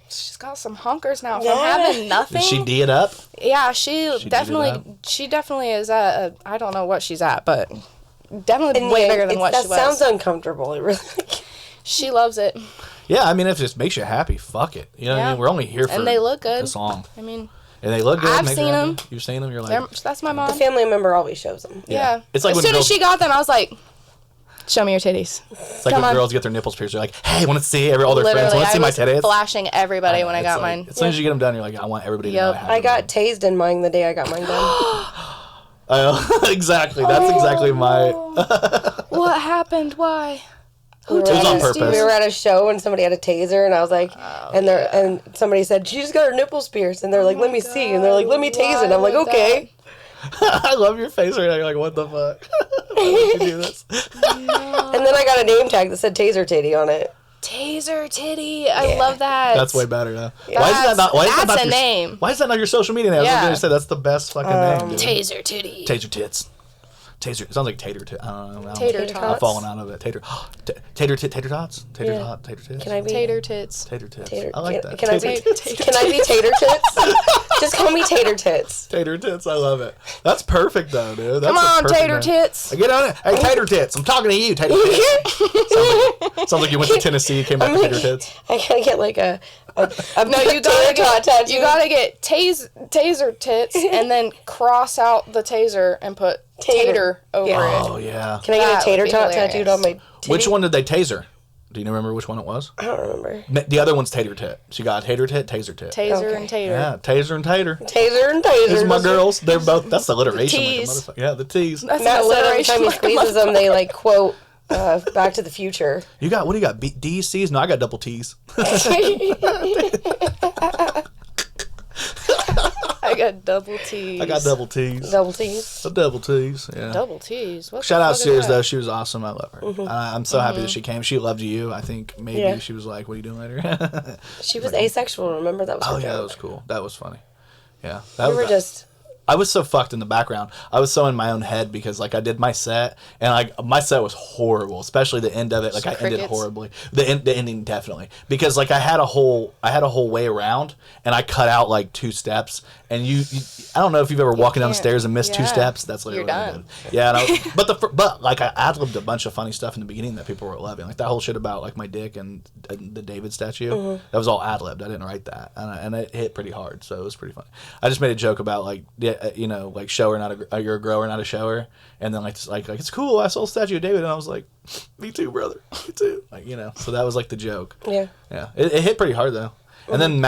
She's got some hunkers now from having nothing. Did she D it up? Yeah, she definitely is at I don't know what she's at, but definitely way bigger than what she was. That sounds uncomfortable. It really. She loves it. Yeah, I mean, if it just makes you happy, fuck it. You know what I mean? We're only here for and they look good. this long. I mean, and they look good. I've seen them. You've seen them. You're like, that's my mom. The family member always shows them. Yeah. It's like as soon as she got them, I was like, show me your titties. It's like when girls get their nipples pierced. They're like, hey, want to see all their friends? Want to see my titties? I was flashing everybody when I got like, mine. As soon as you get them done, you're like, I want everybody to know I have I got tased in mine the day I got mine done. Exactly. That's exactly my... What happened? Why? It was on purpose. We were at a show and somebody had a taser, and I was like, and somebody said, she just got her nipples pierced, and they're like, let me see, and they're like, let me tase it, and I'm like, okay. I love your face right now. You're like, what the fuck? Why would you do this? No. And then I got a name tag that said Taser Titty on it. Taser Titty. I love that. That's way better now. Why is that not your name? Why is that not your social media name? I was going to say that's the best fucking name. Dude. Taser Titty. Taser Tits. Taser. It sounds like tater tit. I don't know. Tater tots. I'm falling out of it. Tater tots. Tater tits. Can I be tater tits? Tater tits. I like that. Can I be tater tits? Just call me tater tits. Tater tits. I love it. That's perfect though, dude. That's Come on, tater tits. Get on it. Hey, tater tits. I'm talking to you, tater tits. Sounds like you went to Tennessee, came back to tater tits. I gotta get like a no, you gotta get taser tits and then cross out the taser and put tater over it. Oh yeah. Can I get a tater tot tattooed on my titty? Which one did they taser? Do you remember which one it was? I don't remember. The other one's tater tit. She got tater tit, taser tit. Taser and tater. Yeah, taser and tater. Taser and taser. These are my girls. They're both. That's alliteration. The like a motherfucker. Yeah, the T's. That's Matt said every alliteration. time he squeezes them, they like quote Back to the Future. You got, what do you got? D's, C's? No, I got double T's. I I got double T's. I got double T's. Double T's. The double T's, yeah. Double T's. What Shout the out fuck is Sears, that? though. She was awesome. I love her. I'm so happy that she came. She loved you. I think maybe she was like, what are you doing later? She was asexual, remember? That was her Oh, yeah, joke. that was cool. That was funny. Yeah. We were just... I was so fucked in the background. I was so in my own head because like I did my set and like my set was horrible, especially the end of it. Like I ended horribly. The ending definitely because like I had a whole way around and I cut out like 2 steps and you I don't know if you've ever walking down the stairs and missed 2 steps. That's literally You're what I done. did. Yeah, and but like I ad-libbed a bunch of funny stuff in the beginning that people were loving, like that whole shit about like my dick and the David statue. That was all ad-libbed. I didn't write that, and it hit pretty hard, so it was pretty funny. I just made a joke about like you know, like shower, you're a grower, not a shower, and then like it's cool. I saw a statue of David, and I was like, me too, brother, me too. Like, you know, so that was like the joke. Yeah. Yeah, it hit pretty hard though. And then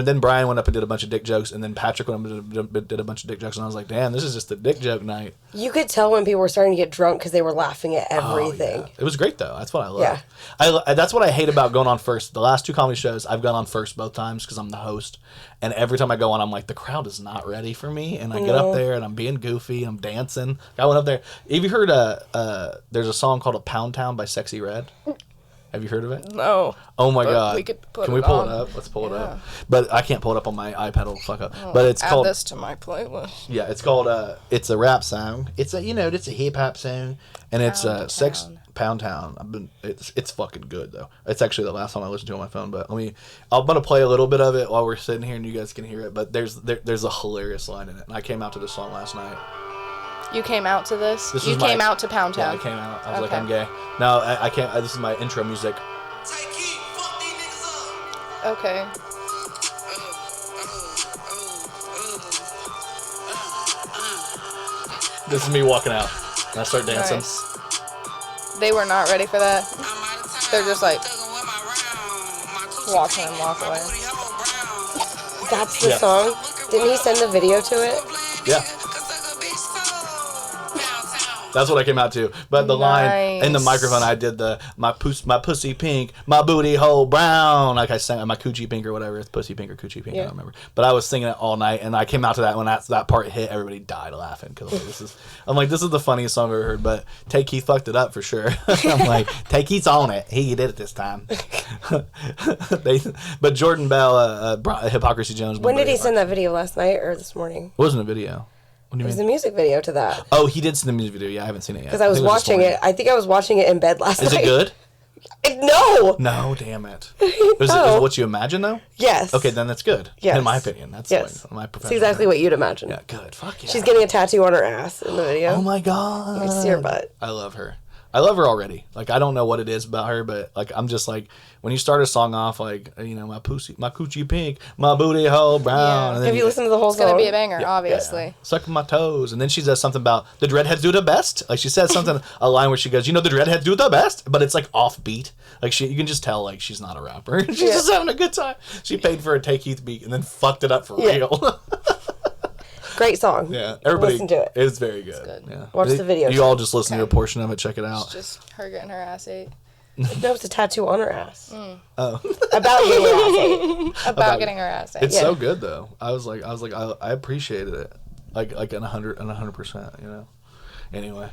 then Brian went up and did a bunch of dick jokes, and then Patrick went up and did a bunch of dick jokes, and I was like, damn, this is just a dick joke night. You could tell when people were starting to get drunk because they were laughing at everything. Oh, yeah. It was great though. That's what I love. Yeah. That's what I hate about going on first. The last 2 comedy shows, I've gone on first both times because I'm the host. And every time I go on, I'm like, the crowd is not ready for me. And I get up there and I'm being goofy. I'm dancing. I went up there. Have you heard there's a song called "A Pound Town" by Sexy Red? Have you heard of it? No. Oh my God. We could Can we pull it up? Let's pull it up. But I can't pull it up on my iPad. It'll fuck up. But it's Add called. this to my playlist. Yeah, it's called. It's a rap song. It's a it's a hip hop song, and it's Pound Town. It's fucking good though. It's actually the last song I listened to on my phone. But I'm gonna play a little bit of it while we're sitting here, and you guys can hear it. But there's a hilarious line in it, and I came out to this song last night. You came out to this? You came out to Pound Town? Yeah, I came out. I was like, I'm gay. No, I can't. This is my intro music. Okay. This is me walking out, and I start dancing. Nice. They were not ready for that. They're just like watching him walk away. That's the song? Didn't he send the video to it? Yeah. That's what I came out to. But the line in the microphone, I did my pussy pink, my booty hole brown. Like I sang my coochie pink or whatever. It's pussy pink or coochie pink. I don't remember. But I was singing it all night, and I came out to that when that part hit. Everybody died laughing because I'm like, this is the funniest song I've ever heard. But Take Keith fucked it up for sure. I'm like, Take Keith's on it. He did it this time. But Jordan Bell, Hypocrisy Jones. When did he send that video? Last night or this morning? It wasn't a video. What do you It was mean? the music video to that. Oh, he did send the music video. Yeah, I haven't seen it yet. Because I was watching it. I think I was watching it in bed last night. Is it good? No. No, damn it. Is it what you imagine, though? Yes. Okay, then that's good. Yes. In my opinion. That's like my profession. It's exactly what you'd imagine. Yeah, good. Fuck yeah. She's getting a tattoo on her ass in the video. Oh my God. I see her butt. I love her. I love her already. Like, I don't know what it is about her, but like, I'm just like, when you start a song off, like, you know, my coochie pink, my booty hole brown. Yeah. And then Have you listened to the whole It's song? gonna be a banger, obviously. Sucking my toes. And then she says something about the dreadheads do the best. Like, she says something, a line where she goes, you know, the dreadheads do the best, but it's like offbeat. Like, you can just tell, like, she's not a rapper. She's just having a good time. She paid for a Take Keith beat and then fucked it up for real. Great song. Yeah, everybody. Listen to it. It's very good. It's good. Yeah. Watch the video. You all just listen to a portion of it. Check it out. It's just her getting her ass ate. No, it's a tattoo on her ass. Oh. About getting her ass ate. About getting her ass ate. It's so good though. I appreciated it. Like 100%, you know. Anyway,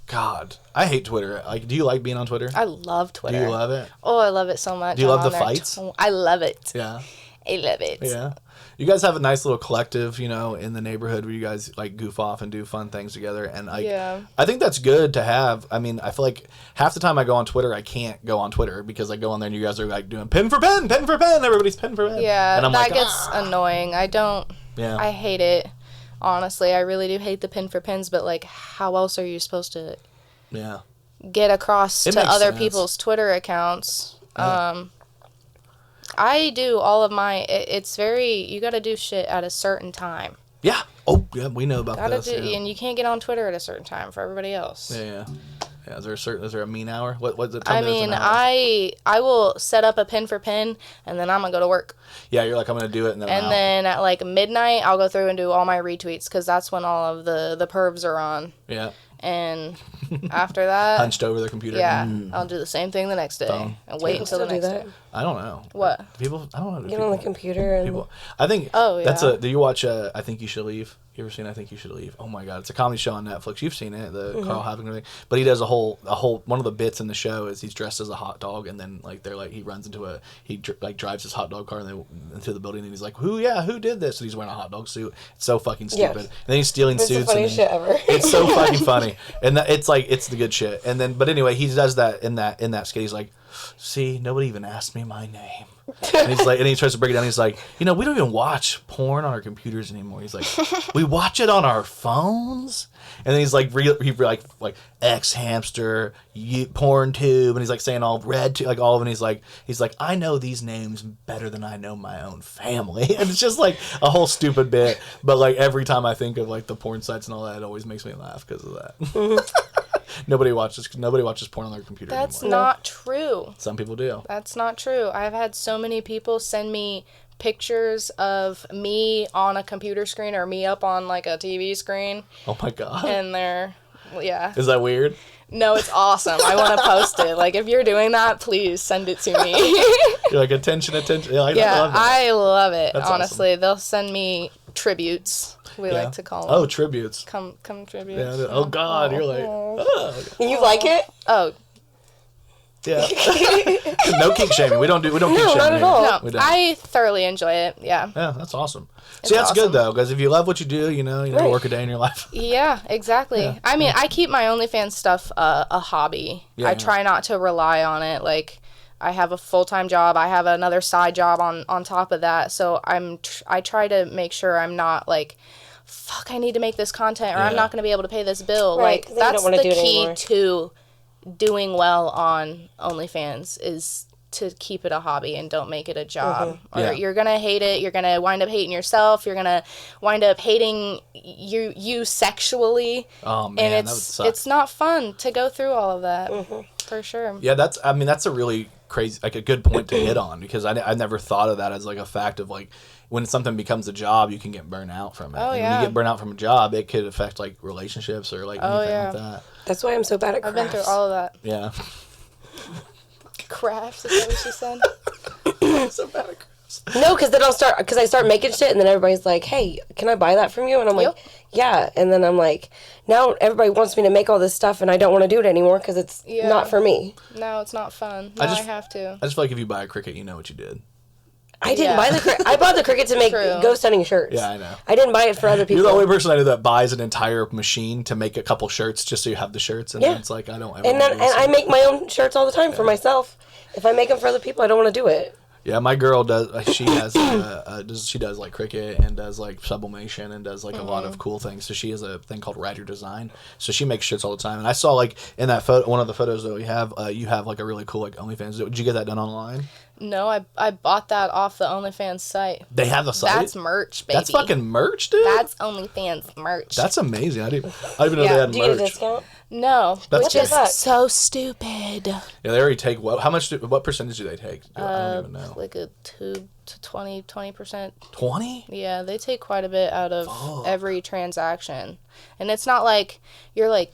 God, I hate Twitter. Like, do you like being on Twitter? I love Twitter. Do you love it? Oh, I love it so much. Do you love I'm the on there fights? I love it. Yeah. I love it. Yeah. You guys have a nice little collective, you know, in the neighborhood where you guys like goof off and do fun things together. And I think that's good to have. I mean, I feel like half the time I go on Twitter, I can't go on Twitter because I go on there and you guys are like doing pen for pen. Everybody's pen for pen. Yeah, and I'm that like, gets annoying. I hate it. Honestly, I really do hate the pin for pins, but like, how else are you supposed to get across to other sense. people's Twitter accounts? Yeah. I do all of my. It's very. You got to do shit at a certain time. Yeah. Oh, yeah. We know about this. And you can't get on Twitter at a certain time for everybody else. Yeah. Is there a mean hour? What's it? I mean, I will set up a pin for pin, and then I'm gonna go to work. Yeah, you're like, I'm gonna do it, and then then at like midnight, I'll go through and do all my retweets because that's when all of the pervs are on. Yeah. And after that, hunched over their computer. Yeah, I'll do the same thing the next day and wait until the next day. I don't know. What? People, I don't know. Get on the computer and... People, I think that's do you watch I Think You Should Leave? You ever seen I Think You Should Leave? Oh my God, it's a comedy show on Netflix. You've seen it, the Carl Having thing. But he does a whole one of the bits in the show is he's dressed as a hot dog, and then like he runs into drives his hot dog car into the building, and he's like, who did this? And he's wearing a hot dog suit. It's so fucking stupid. And then he's stealing suits. It's the funniest shit ever. It's so fucking funny, and it's the good shit. And then, but anyway, he does that in that skit. He's like, see, nobody even asked me my name. And he's like, and he tries to break it down. He's like, we don't even watch porn on our computers anymore. He's like, we watch it on our phones. And then he's like, like X Hamster, Porn Tube, and he's like saying all Red Tube, like all of them. And he's like, I know these names better than I know my own family. And it's just like a whole stupid bit. But like every time I think of like the porn sites and all that, it always makes me laugh because of that. Nobody watches porn on their computer anymore. That's not true. Some people do. That's not true. I've had so many people send me pictures of me on a computer screen or me up on like a TV screen. Oh my God. And yeah. Is that weird? No, it's awesome. I want to post it. Like, if you're doing that, please send it to me. You're like, attention. Yeah, I love it. That's honestly, awesome. They'll send me tributes. We like to call them. Oh, tributes. Come tributes. Yeah. Oh God, you're like. Oh. You like it? Oh. Yeah. No kink shaming. We don't kink shaming. No, not at all. No, I thoroughly enjoy it. Yeah. Yeah, that's awesome. See, that's good though, because if you love what you do, you never work a day in your life. Yeah, exactly. Yeah. I mean, I keep my OnlyFans stuff a hobby. Yeah. I try not to rely on it. Like, I have a full-time job. I have another side job on top of that. So I try to make sure I'm not like, fuck, I need to make this content, or I'm not going to be able to pay this bill. Right, like, that's the key to doing well on OnlyFans, is to keep it a hobby and don't make it a job. Or you're going to hate it. You're going to wind up hating yourself. You're going to wind up hating you sexually. Oh, man, and it's not fun to go through all of that. For sure. Yeah, that's a really crazy, like a good point to hit on, because I never thought of that as like a fact of like, when something becomes a job, you can get burnt out from it. Oh, and when you get burnt out from a job, it could affect like relationships or like anything like that. That's why I'm so bad at crafts. I've been through all of that. Yeah. Crafts, is that what she said? I'm so bad at crafts. No, because then I start making shit, and then everybody's like, hey, can I buy that from you? And I'm like, yeah. And then I'm like, now everybody wants me to make all this stuff, and I don't want to do it anymore because it's not for me. No, it's not fun. Now I have to. I just feel like if you buy a Cricut, you know what you did. I didn't buy the Cricut. I bought the Cricut to make ghost hunting shirts. Yeah, I know. I didn't buy it for other people. You're the only person I know that buys an entire machine to make a couple shirts just so you have the shirts. And then it's like, I don't ever And I make my own shirts all the time for myself. If I make them for other people, I don't want to do it. Yeah, my girl does. She has she does like Cricut and does like sublimation and does like a lot of cool things. So she has a thing called Writer Design. So she makes shirts all the time. And I saw like in that one of the photos that we have, you have like a really cool like OnlyFans. Did you get that done online? No, I bought that off the OnlyFans site. They have the site? That's merch, baby. That's fucking merch, dude? That's OnlyFans merch. That's amazing. I didn't even know they had merch. Do you get a discount? No, which is so stupid. Yeah, they already take what percentage do they take? I don't even know. Like a 2 to 20%. 20? Yeah, they take quite a bit out of every transaction. And it's not like you're like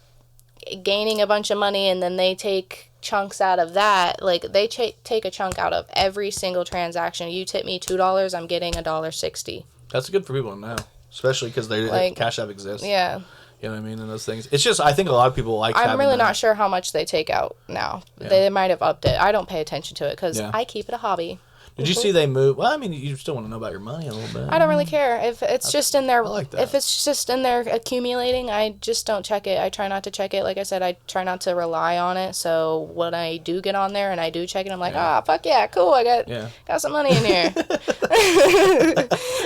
gaining a bunch of money and then they take chunks out of that. Like, they take a chunk out of every single transaction. You tip me $2, I'm getting $1.60. That's good for people to know, especially because Cash App exists. Yeah. You know what I mean? And those things. It's just, I think a lot of people like I'm really not sure how much they take out now. Yeah. They might have upped it. I don't pay attention to it because I keep it a hobby. Did you see they move? Well, I mean, you still want to know about your money a little bit. I don't really care if it's just in there. I like that. If it's just in there accumulating, I just don't check it. I try not to check it. Like I said, I try not to rely on it. So when I do get on there and I do check it, I'm like, fuck yeah, cool. I got some money in here.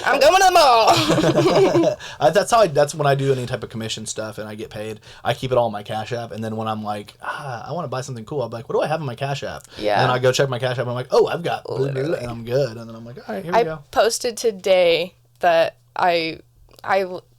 I'm going to the mall. That's when I do any type of commission stuff and I get paid. I keep it all in my Cash App, and then when I'm like, I want to buy something cool, I'm like, what do I have in my Cash App? Yeah. And then I go check my Cash App, and I'm like, oh, I've got and I'm good. And then I'm like, all right, here we go. I posted today that I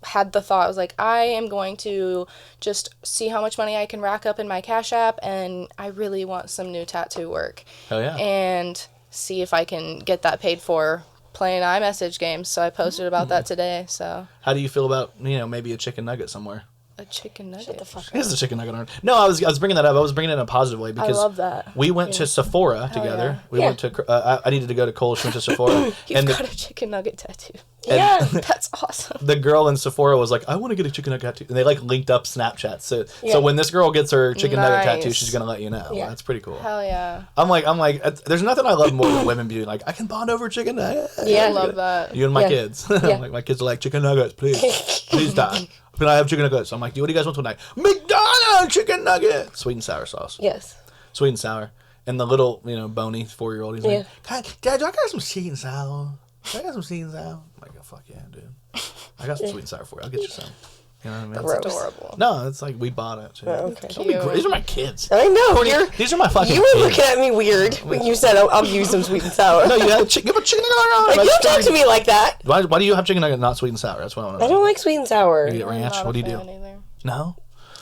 had the thought, I was like, I am going to just see how much money I can rack up in my Cash App, and I really want some new tattoo work. Hell yeah. And see if I can get that paid for playing iMessage games. So I posted about that today. So how do you feel about, maybe a chicken nugget somewhere? A chicken nugget. Shut the fuck up. It is a chicken nugget. No, I was bringing that up. I was bringing it in a positive way because I love that. we went to Sephora together. Yeah. We went to. I needed to go to Kohl's. She went to Sephora. You've got a chicken nugget tattoo. Yeah. That's awesome. The girl in Sephora was like, "I want to get a chicken nugget tattoo," and they like linked up Snapchat. So when this girl gets her chicken nugget tattoo, she's gonna let you know. Yeah. That's pretty cool. Hell yeah. I'm like, there's nothing I love more than women being like, I can bond over chicken nuggets. Yeah. I love that. You and my Yeah. kids. Yeah. Like my kids are like, chicken nuggets, please, please, Dad. Can I have chicken nuggets? I'm like, what do you guys want tonight? McDonald's chicken nuggets, sweet and sour sauce. Yes. Sweet and sour. And the little, bony 4-year-old, he's like, Dad, do I got some sweet and sour? Do I got some sweet and sour? I'm like, oh, fuck yeah, dude. I got some sweet and sour for you. I'll get you some. You know what I mean? Gross. Adorable. No, it's like we bought it. Too. Oh, okay. Don't be These are my kids. I know. These are my fucking You were kids. looking at me weird when you said, I'll give you some sweet and sour. No, you have give a chicken nugget. Like, you don't talk to me like that. Why do you have chicken nugget not sweet and sour? That's what I want to I know. don't like sweet and sour. You get ranch? Not What do a you do? fan either. No?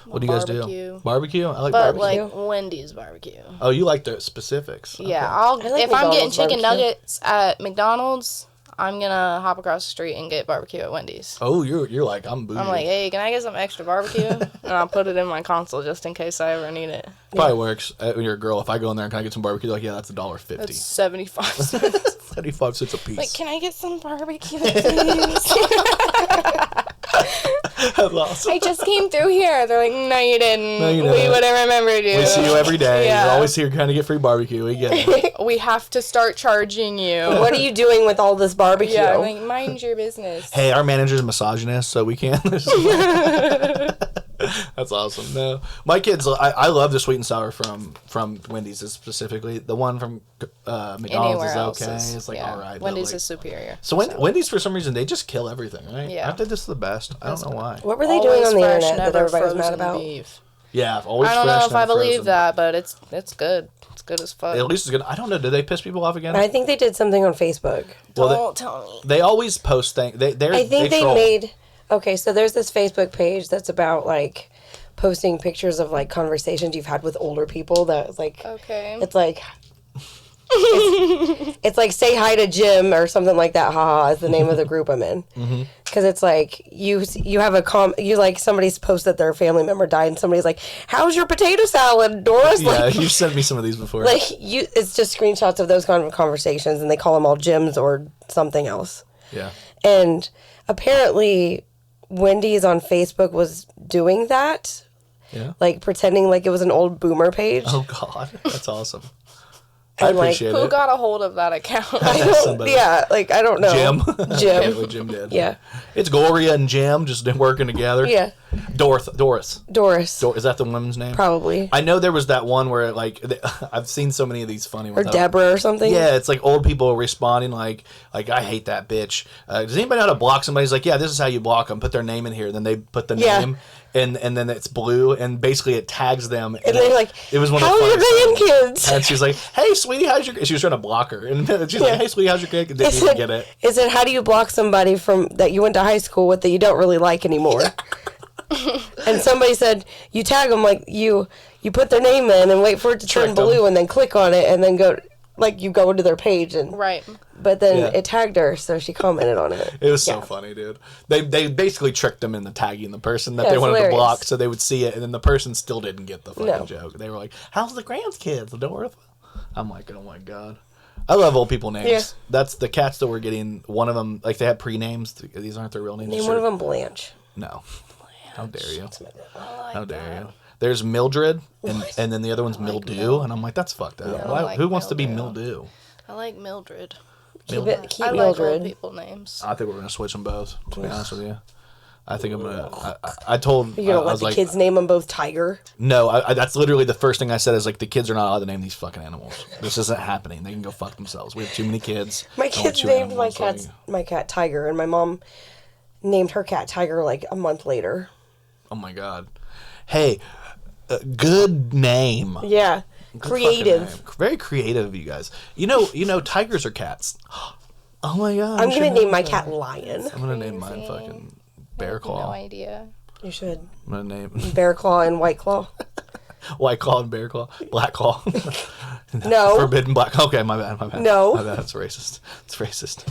What do you guys do? Barbecue. Barbecue? I like But barbecue. like Wendy's barbecue. Oh, you like the specifics. Yeah, Okay. I'll like if I'm getting McDonald's chicken barbecue. nuggets at McDonald's, I'm gonna hop across the street and get barbecue at Wendy's. Oh, you're like, I'm bougie. I'm like, hey, can I get some extra barbecue? And I'll put it in my console just in case I ever need it. Probably works. When you're a girl, if I go in there and can I get some barbecue, they're like, yeah, that's $1.50. It's 75 cents. 75 cents a piece. Like, can I get some barbecue, please? That's awesome. I just came through here. They're like, no, you didn't. No, you We didn't. would have remembered you. We see you every day. Yeah. You're always here trying to get free barbecue. We get it. We have to start charging you. What are you doing with all this barbecue? Yeah, like, mind your business. Hey, our manager's a misogynist, so we can't. That's awesome. No, my kids. I love the sweet and sour from Wendy's specifically. The one from McDonald's Anywhere is else okay. is, It's like yeah. all right. but, Wendy's like, is superior. So Wendy's for some reason they just kill everything, right? Yeah. I think this is the best. I don't know why. What were they doing on the Always fresh, internet that never everybody was mad frozen about? beef. Yeah, always I don't fresh. know if I never believe frozen. that, but it's good. It's good as fuck. At least it's good. I don't know. Did they piss people off again? I think they did something on Facebook. Well, Don't tell me. they always post things. I think they troll. made... Okay, so there's this Facebook page that's about, like, posting pictures of, like, conversations you've had with older people that, like... Okay. It's like... it's like, say hi to Jim or something like that. Haha is the name of the group I'm in. Because it's like, you have somebody's post that their family member died and somebody's like, how's your potato salad, Doris? Yeah, Like, you've sent me some of these before. it's just screenshots of those kind of conversations and they call them all Jims or something else. Yeah. And apparently Wendy's on Facebook was doing that, Yeah. like pretending like it was an old boomer page. Oh God, that's awesome. I And, like, appreciate Who it. got a hold of that account? Somebody. Yeah, like I don't know. Jim. Jim. Yeah, what Jim did. Yeah. It's Gloria and Jim just working together. Yeah. Doris. Doris. Is that the woman's name? Probably. I know there was that one where like I've seen so many of these funny Or ones. Deborah or something. Yeah, it's like old people responding like I hate that bitch. Does anybody know how to block somebody? He's like, yeah, this is how you block them. Put their name in here. Then they put the Yeah. name, and then it's blue, and basically it tags them. And they're like, it was one how of the are your funniest things. grandkids? And she's like, hey, sweetie, how's your... She was trying to block her. And she's like, hey, sweetie, how's your kid? Didn't even get it. Is it how do you block somebody from that you went to high school with that you don't really like anymore? And somebody said you tag them like you put their name in and wait for it to turn Tricked 'em. blue and then click on it and then go like you go into their page and Right. but then Yeah. it tagged her so she commented on it. It was so Yeah. funny, dude. They basically tricked them into tagging the person that Yeah, they it's wanted to hilarious. block so they would see it, and then the person still didn't get the fucking No. joke. They were like, how's the grandkids, Dorothy? I'm like, oh my God. I love old people names. Yeah. That's the cats that we're getting. One of them, like they have pre-names. These aren't their real names. Name one of them Blanche. No. How dare you? How dare you? There's Mildred, and then the other one's Mildew, and I'm like, that's fucked up. I like Who wants to be Mildew. Mildew? I like Mildred. Keep I like Mildred. old people names. I think we're gonna switch them both. To be honest with you, I think I'm gonna. I told. You're gonna I let was the like, kids name them both Tiger. no. That's literally the first thing I said is like the kids are not allowed to name these fucking animals. This isn't happening. They can go fuck themselves. We have too many kids. My I don't want kids two named my animals, my cat Tiger, and my mom named her cat Tiger like a month later. Oh my God. Hey, good name. Yeah, Good creative. fucking name. Very creative of you guys. You know, tigers are cats. Oh my God. I'm I gonna should name know my that. cat Lion. I'm gonna name mine fucking Bear No Claw. idea. You should. I'm gonna name Bear Claw and White Claw. White Claw and Bear Claw. Black Claw. No. Forbidden Black. Okay, my bad. No. My bad. It's racist. It's racist.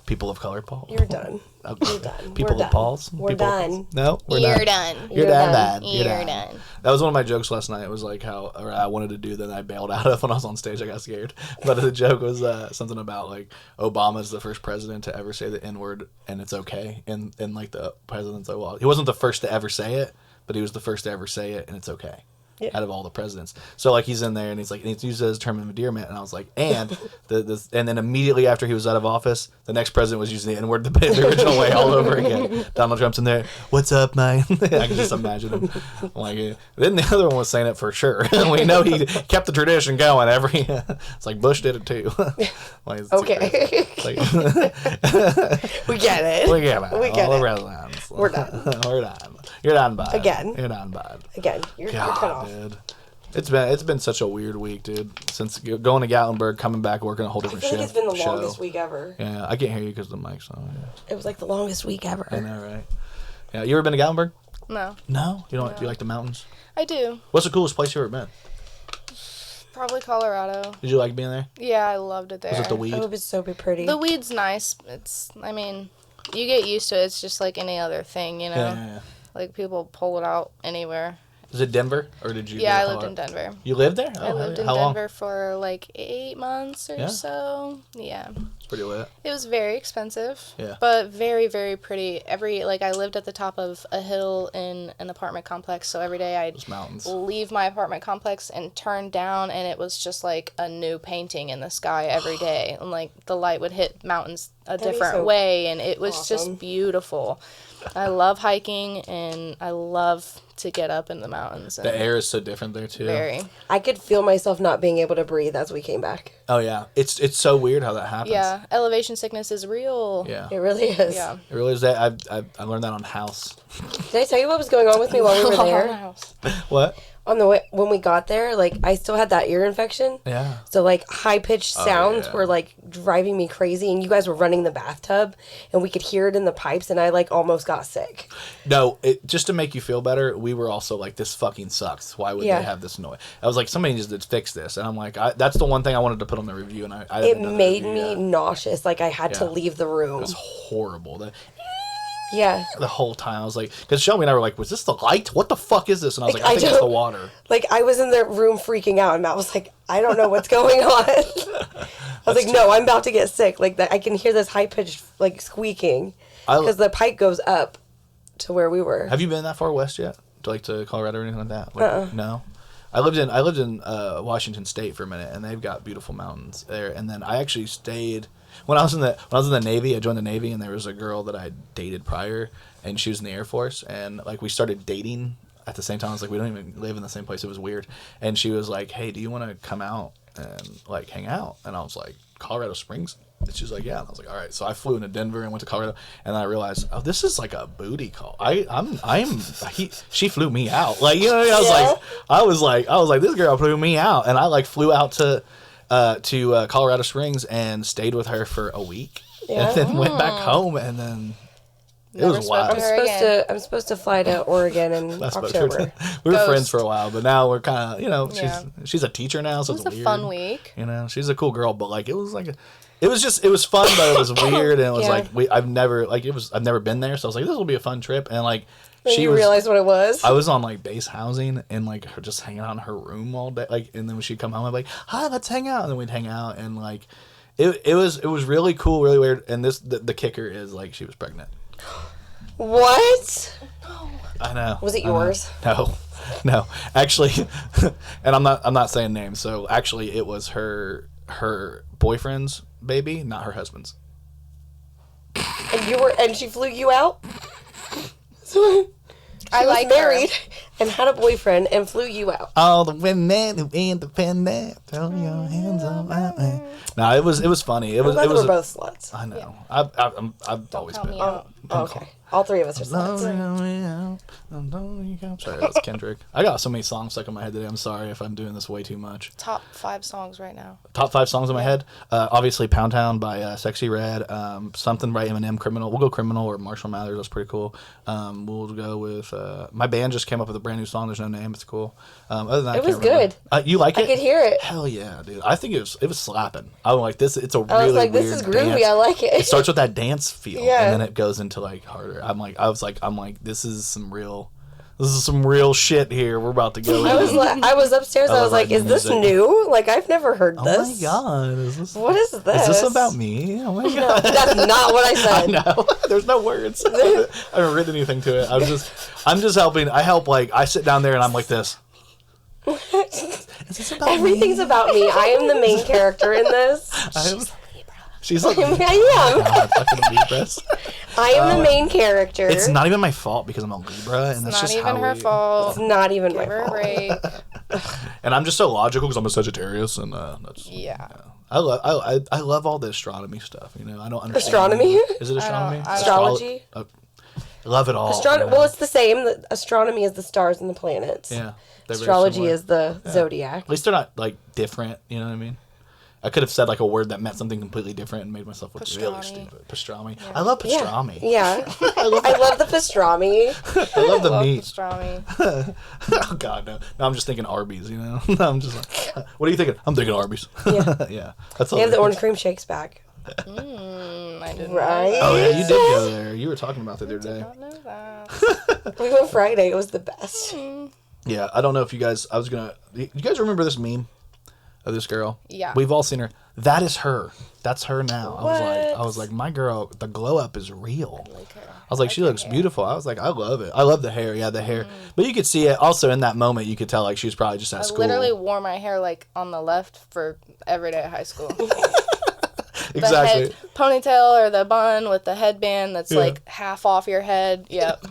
People of color, Paul. You're done. Okay. You're done. People We're of Pauls. We're People of done. Pauls? No, You're done. You're done. You're done. That was one of my jokes last night. It was like how I wanted to do that I bailed out of when I was on stage. I got scared. But the joke was something about like Obama's the first president to ever say the N-word and it's okay. And like the president's like, well, he wasn't the first to ever say it, but he was the first to ever say it and it's okay. Yeah. Out of all the presidents, so like he's in there and he's like, and he's used it as a term of endearment, and I was like, and and then immediately after he was out of office, the next president was using the N-word the original way all over again. Donald Trump's in there, what's up, man? I can just imagine him. Like, then the other one was saying it for sure. We know he kept the tradition going. It's like Bush did it too. Like, Okay. Like, we get it. we get it. We get all it. the residents. We're done. We're done. You're done, bud. Again. You're done, bud. Again, you're cut off. Dude. It's been such a weird week, dude. Since going to Gatlinburg, coming back, working a whole I different feel shift. like it's been the show. longest week ever. Yeah, I can't hear you because the mic's on. Yeah. It was like the longest week ever. I know, right? Yeah, you ever been to Gatlinburg? No. No, you don't. Do you like the mountains? I do. What's the coolest place you ever been? Probably Colorado. Did you like being there? Yeah, I loved it there. Was it the weed? I hope it's so pretty. The weed's nice. I mean, you get used to it. It's just like any other thing, you know? Yeah. Like, people pull it out anywhere. Is it Denver, or did you? Yeah, I lived in Denver. You lived there? I lived in How Denver long? for like 8 months or so. Yeah. It's pretty lit. It was very expensive. Yeah. But very, very pretty. I lived at the top of a hill in an apartment complex, so every day I'd Those mountains. leave my apartment complex and turn down, and it was just like a new painting in the sky every day. And like the light would hit mountains a different way, and it was just beautiful. I love hiking, and I love to get up in the mountains. The air is so different there too. Very. I could feel myself not being able to breathe as we came back. Oh yeah, it's so weird how that happens. Yeah, elevation sickness is real. Yeah. It really is. Yeah. It really is that. I learned that on House. Did I tell you what was going on with me while we were there? What? On the way when we got there, like I still had that ear infection. Yeah. So like high pitched sounds yeah. were like driving me crazy, and you guys were running the bathtub, and we could hear it in the pipes, and I like almost got sick. No, just to make you feel better, we were also like, this fucking sucks. Why would they have this noise? I was like, somebody needs to fix this, and I'm like, that's the one thing I wanted to put on the review, and I It haven't done the made review me yet. nauseous. Like I had to leave the room. It was horrible. Yeah. The whole time I was like, because Shelby and I were like, was this the light? What the fuck is this? And I was like, I think it's the water. Like I was in the room freaking out, and Matt was like, I don't know what's going on. I was like, no, I'm about to get sick. Like that, I can hear this high pitched like squeaking because the pipe goes up to where we were. Have you been that far west yet? To Colorado or anything like that? Like, no. I lived in Washington State for a minute, and they've got beautiful mountains there. And then I actually stayed when I was in the Navy. I joined the Navy, and there was a girl that I dated prior, and she was in the Air Force, and like we started dating at the same time. I was like, we don't even live in the same place. It was weird. And she was like, hey, do you want to come out and like hang out? And I was like, Colorado Springs? And she was like, yeah. And I was like, all right. So I flew into Denver and went to Colorado, and then I realized, oh, this is like a booty call. She flew me out. Like, you know what I mean? I was like, this girl flew me out, and I like flew out to Colorado Springs and stayed with her for a week, and then went back home, and then it was wild. I'm supposed to fly to Oregon in October. We were friends for a while, but now we're kind of, she's a teacher now, so it's a weird. fun week. You know, she's a cool girl, but like it was fun, but it was weird, and it was like I've never been there, so I was like, this will be a fun trip, and like realized what it was. I was on like base housing and like her just hanging out in her room all day, like, and then when she'd come home, I'd be like, hi, let's hang out, and then we'd hang out, and like it was really cool, really weird, and the kicker is like she was pregnant. What? I know. Was it yours? No. Actually, and I'm not saying names. So actually, it was her boyfriend's baby, not her husband's. And she flew you out? I like married her. and had a boyfriend and flew you out. All the women who independent, throw your hands up at me. No, it was funny. It was we're both sluts. I know. I've always been. Out. Okay. All three of us are sluts. Sorry, that's Kendrick. I got so many songs stuck in my head today. I'm sorry if I'm doing this way too much. Top 5 songs right now. Top 5 songs in my head. Obviously, Pound Town by Sexy Red. Something by Eminem, Criminal. We'll go Criminal or Marshall Mathers. That's pretty cool. We'll go with my band just came up with a brand new song. There's no name. It's cool. Other than that, It was good. You like it? I could hear it. Hell yeah, dude. I think it was slapping. I'm like this. It's a really I was like, this weird is groovy. dance. I like it. It starts with that dance feel, Yeah. and then it goes into like harder. I'm like, this is some real shit here. We're about to go. I was upstairs. I was like, is this new? Like, I've never heard this. Oh my god, What is this? Is this about me? Oh my god. That's not what I said. No, there's no words. I haven't written anything to it. I'm just helping. I help. Like I sit down there and I'm like this. Is this about Everything's about me. I am the main character in this. She's like, I am. God, fucking Libras. I am the main character. It's not even my fault because I'm a Libra, and that's Not just even how her fault. It's not even my Give her a fault. break. And I'm just so logical because I'm a Sagittarius, and that's Yeah. I love all the astronomy stuff. You know, I don't understand. Astronomy? Is it astronomy? I don't- Astrology? I love it all. you know? Well, it's the same. Astronomy is the stars and the planets. Yeah. They're very Astrology similar. is the zodiac. At least they're not like different. You know what I mean? I could have said like a word that meant something completely different and made myself look really Pastrami. stupid. Pastrami. I love pastrami. Yeah. I love the pastrami. I love the meat. Pastrami. Oh God, no. No, I'm just thinking Arby's. You know, I'm just like, what are you thinking? I'm thinking Arby's. Yeah. Yeah, that's They have the orange cream shakes back. I didn't Right? Oh yeah, you did go there. You were talking about that the other day. know that. We went Friday. It was the best. Yeah, I don't know if you guys. You guys remember this meme of this girl? Yeah. We've all seen her. That is her. That's her now. I was like, my girl. The glow up is real. I was like, she looks beautiful. I was like, I love it. I love the hair. Yeah, the hair. But you could see it also in that moment. You could tell like she was probably just at I school. literally wore my hair like on the left for every day at high school. Exactly. The ponytail or the bun with the headband that's like half off your head. Yep.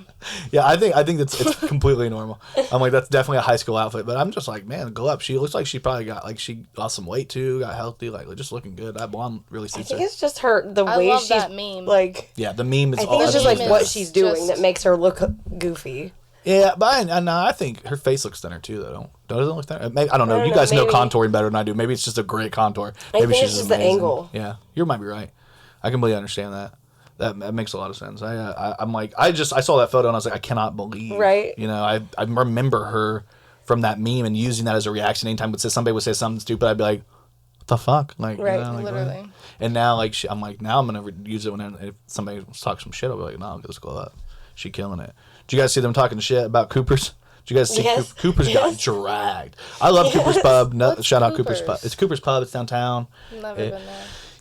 Yeah, I think it's completely normal. I'm like, that's definitely a high school outfit. But I'm just like, man, glow up. She looks like she probably she lost some weight too, got healthy, like just looking good. That blonde really I suits think her. it's just her, the I way love she's that meme. like. Yeah, the meme is. I think it's just meme like what is she's doing just- that makes her look goofy. Yeah, but I think her face looks thinner too, though. Doesn't it look thinner? Maybe, I don't know. I don't You know, guys know maybe- contouring better than I do. Maybe it's just a great contour. I Maybe think she's it's just the amazing. angle. Yeah, you might be right. I completely understand that. That makes a lot of sense. I'm like, I saw that photo and I was like, I cannot believe. Right. You know, I remember her from that meme and using that as a reaction. Anytime somebody would say something stupid, I'd be like, what the fuck? Like, Right. you know, like, Literally. what? And now, like, I'm like, now I'm gonna use it when if somebody talks some shit. I'll be like, no, let's glow up. She killing it. Did you guys see them talking shit about Cooper's? Did you guys see Yes. Cooper's got Yes. dragged? I love Cooper's Pub. No, What's shout out Cooper's Cooper's? Pub. It's Cooper's Pub. It's downtown. Never been there.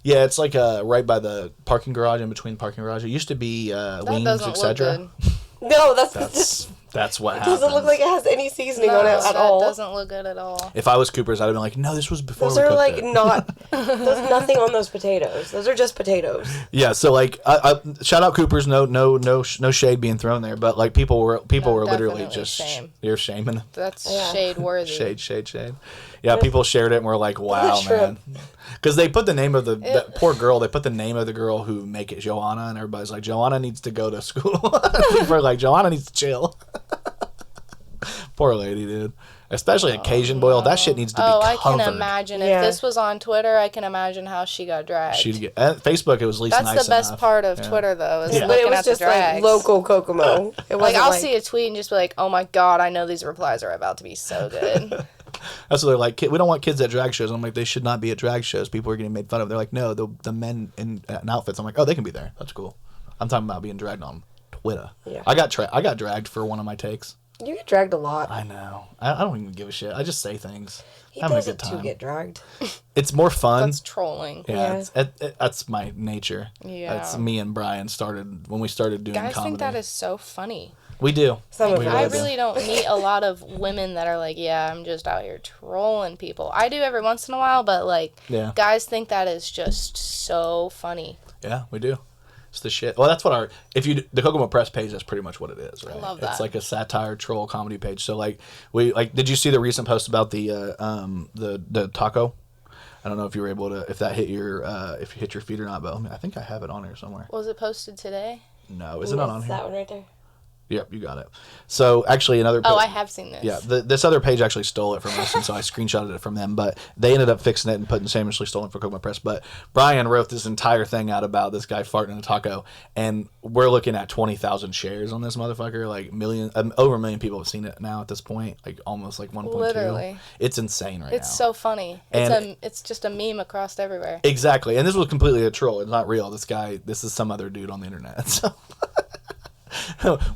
Yeah, it's like right by the parking garage, in between the parking garage. It used to be That Wings, doesn't look etc. good. No, That's what it happened. doesn't look like it has any seasoning No, on it at that all. doesn't look good at all. If I was Cooper's, I'd have been like, no, this was before Those we are cooked like it. not. There's nothing on those potatoes. Those are just potatoes. Yeah, so like, I shout out Cooper's. No shade being thrown there, but like people were literally definitely just shame. you're shaming them. That's Yeah. shade worthy. Shade. Yeah, people shared it and were like, wow, man. shrimp. Because they put the name of that poor girl, they put the name of the girl who make it Joanna, and everybody's like, Joanna needs to go to school. People are like, Joanna needs to chill. Poor lady, dude. Especially a Cajun boil. That shit needs to be I covered. can imagine. Yeah. If this was on Twitter, I can imagine how she got dragged. She'd get, Facebook, it was at least That's nice the best enough. part of Yeah. Twitter, though, is Yeah. But it looking was at the just like drags. local Kokomo. It Like, wasn't I'll see a tweet and just be like, oh my god, I know these replies are about to be so good. That's what they're like. We don't want kids at drag shows. I'm like, they should not be at drag shows. People are getting made fun of. They're like, no, the men in outfits. I'm like, oh, they can be there. That's cool. I'm talking about being dragged on Twitter. Yeah. I got dragged for one of my takes. You get dragged a lot. I know. I don't even give a shit. I just say things. He Having a does good it time. to get dragged. It's more fun. That's trolling. Yeah, that's my nature. Yeah. That's me and Brian started when we started doing Guys comedy. think that is so funny. We do. Some of We us. I do. really don't meet a lot of women that are like, yeah, I'm just out here trolling people. I do every once in a while, but like, Yeah. guys think that is just so funny. Yeah, we do. It's the shit. Well, that's what the Kokomo Press page, that's pretty much what it is, right? love It's that. like a satire troll comedy page. So like did you see the recent post about the taco? I don't know if you were able to, if that hit your if you hit your feed or not, but I think I have it on here somewhere. Was it posted today? No, is it not on It's here? that one right there. Yep, you got it. So actually, another. Oh, I have seen this. Yeah, this other page actually stole it from us, and so I screenshotted it from them. But they ended up fixing it and putting shamelessly stolen for Kokomo Press. But Brian wrote this entire thing out about this guy farting in a taco, and we're looking at 20,000 shares on this motherfucker. Like over a million people have seen it now at this point. Like almost like 1.2. Literally, it's insane right now. It's so funny. It's just a meme across everywhere. Exactly, and this was completely a troll. It's not real. This is some other dude on the internet. So.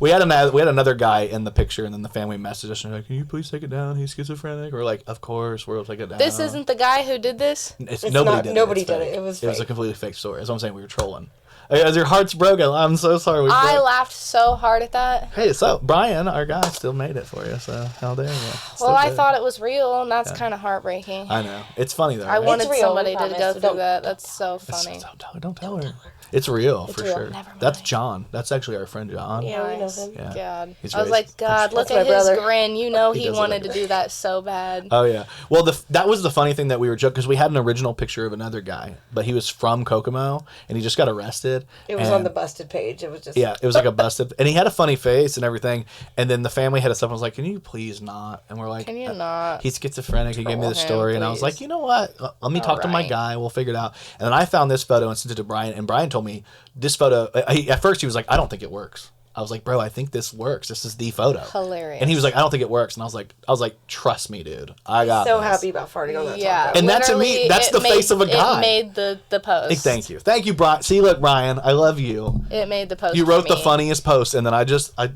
we had another guy in the picture, and then the family messaged us and like, "Can you please take it down? He's schizophrenic." We're like, "Of course, we'll take it down." This isn't the guy who did this. Nobody did it. It was a completely fake story. That's what I'm saying. We were trolling. As your heart's broken, I'm so sorry. I laughed so hard at that. Hey, so Brian, our guy, still made it for you. So how dare you? Well, I thought it was real, and that's kind of heartreaking. I know. It's funny though. I Right? wanted real, somebody we to go promise. through that. That's so funny. Don't tell her. It's real for real. sure. Never mind. That's John. That's actually our friend John. Yeah, we know Nice. him. Yeah. God. He's I was raised- like, God, look That's at my his brother. grin. You know He he does wanted look to do that so bad. Oh yeah. Well, that was the funny thing that we were joking because we had an original picture of another guy, but he was from Kokomo and he just got arrested. It was on the busted page. It was just. Yeah, it was like a busted, and he had a funny face and everything. And then the family had us up and was like, "Can you please not?" And we're like, Can you not? He's schizophrenic. He gave me the Troll him, story, and I was please. like, you know what? Let me talk to my right. guy. We'll figure it out. And then I found this photo and sent it to Brian, and Brian told me this photo. At first, he was like, "I don't think it works." I was like, "Bro, I think this works. This is the photo." Hilarious. And he was like, "I don't think it works." And I was like, "Trust me, dude. I got So this." happy about farting on that Yeah. taco. And that to me, Literally, that's it the made- face of a guy. It made the post. Thank you, Brian. See, look, Brian, I love you. It made the post. You for wrote the me. funniest post, and then I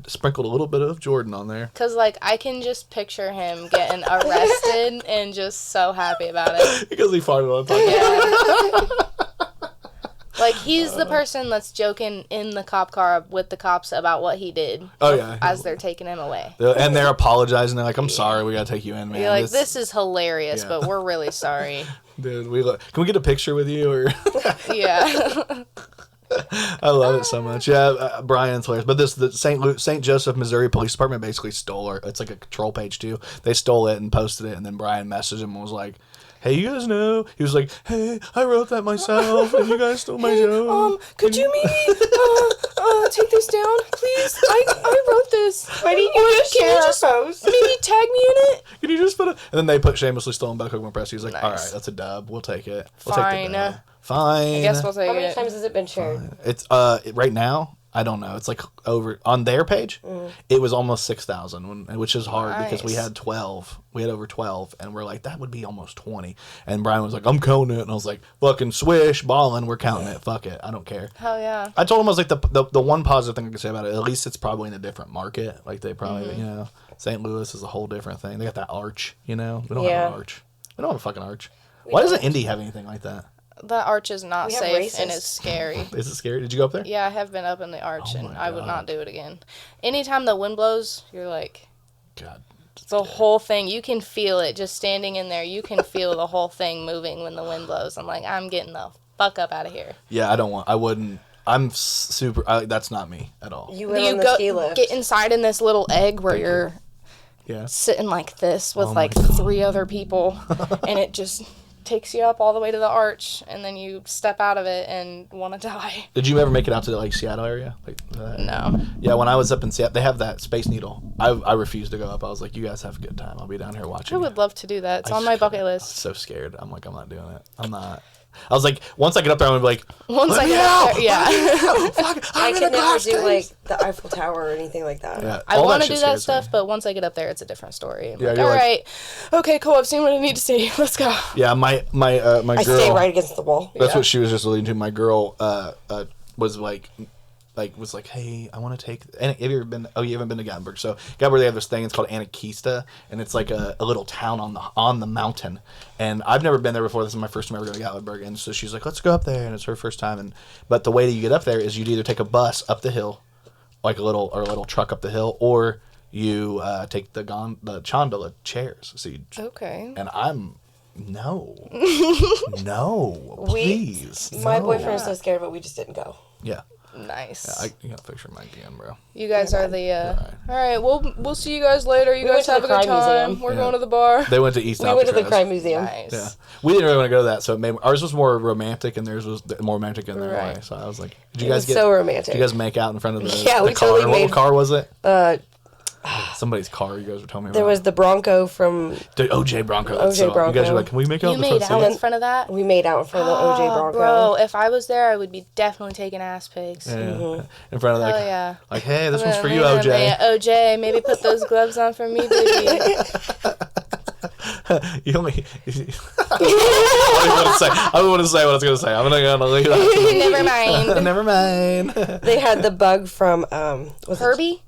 sprinkled a little bit of Jordan on there. Cause like I can just picture him getting arrested and just so happy about it. Because he farted on top. Yeah. Like he's the person that's joking in the cop car with the cops about what he did. Oh, yeah. As they're taking him away. And they're apologizing. They're like, "I'm sorry, we gotta take you in, man." You're like, this is hilarious, Yeah. but we're really sorry. Dude, can we get a picture with you? Or Yeah. I love it so much. Yeah, Brian's hilarious. But the St. Joseph, Missouri Police Department basically stole it. It's like a troll page too. They stole it and posted it, and then Brian messaged him and was like, "Hey, you guys know?" He was like, "Hey, I wrote that myself, and you guys stole my joke. Could you maybe take this down, please? I wrote this. Why didn't you just share our post? Maybe tag me in it? Can you just put it?" And then they put shamelessly stolen by Kokomo Press. He was like, Nice. "All right, that's a dub. We'll take it. We'll Fine. take the dub. Fine." I guess we'll take How many it. times has it been shared? It's right now. I don't know. It's like over on their page. It was almost 6,000, which is hard because we Nice. had 12. We had over 12, and we're like, that would be almost 20. And Brian was like, "I'm counting it," and I was like, "Fucking swish, ballin', we're counting it. Fuck it, I don't care." Hell yeah. I told him I was like the one positive thing I could say about it. At least it's probably in a different market. Like they probably St. Louis is a whole different thing. They got that arch. We don't have an arch. We don't have a fucking arch. Why doesn't Indy have anything like that? That arch is not We have safe and racist. is scary. Is it scary? Did you go up there? Yeah, I have been up in the arch, Oh and my I would God. not do it again. Anytime the wind blows, you're like, God. the whole thing, you can feel it just standing in there. You can feel the whole thing moving when the wind blows. I'm like, I'm getting the fuck up out of here. Yeah, I wouldn't. I'm super. That's not me at all. You went You on the go ski lift. get inside in this little egg where you're Yeah. sitting like this with Oh my like 3 other people, and it just takes you up all the way to the arch, and then you step out of it and want to die. Did you ever make it out to the like Seattle area? No. Yeah, when I was up in Seattle, they have that Space Needle. I refused to go up. I was like, "You guys have a good time. I'll be down here watching." I would love to do that. It's I on just my couldn't. bucket I was list. so scared. I'm like, I'm not doing it. I'm not. I was like, once I get up there, I'm gonna be like, Once "Let I me get out! up there, yeah. Fuck, I I'm in could the never glass do case." like the Eiffel Tower or anything like that. Yeah, I all want to shit do that scares me. stuff, but once I get up there, it's a different story. I'm Yeah, like, you're all like- right, okay, cool. I've seen what I need to see. Let's go. Yeah, my girl. I stay right against the wall. That's Yeah. what she was just alluding to. My girl was like, "Hey, I want to take." And have you ever been? Oh, you haven't been to Gatlinburg. So Gatlinburg, they have this thing. It's called Anarchista, and it's like a little town on the mountain. And I've never been there before. This is my first time ever going to Gatlinburg. And so she's like, "Let's go up there." And it's her first time. But the way that you get up there is you'd either take a bus up the hill, like a little truck up the hill, or you take the gondola chairs. So Okay. and I'm. No, no, please. My no. boyfriend was so scared, but we just didn't go. Yeah. Nice. Yeah, you gotta fix your mic again, bro. You guys are the. All right, we'll see you guys later. You guys have a good time. Museum. We're going to the bar. They went to East. We went to the crime museum. Nice. Yeah, we didn't really want to go to that, so ours was more romantic, and theirs was more romantic in their way. So I was like, "Did you guys get so romantic? Did you guys make out in front of the Yeah, the we car? totally What made- car was it? Somebody's car. You guys were telling me. There about. was the Bronco from. The OJ Bronco. That's OJ Bronco. You guys were like, "Can we make out You in front made of out the in front of that? We made out in front of the OJ Bronco. Bro, if I was there, I would be definitely taking ass pigs. Yeah, in front of like, Hell yeah. like, hey, this one's for Yeah, you, OJ. man, OJ, maybe put those gloves on for me, baby. You only. I don't want to say what I was gonna say. I'm gonna leave that. Never mind. Never mind. They had the bug from was it- Herbie?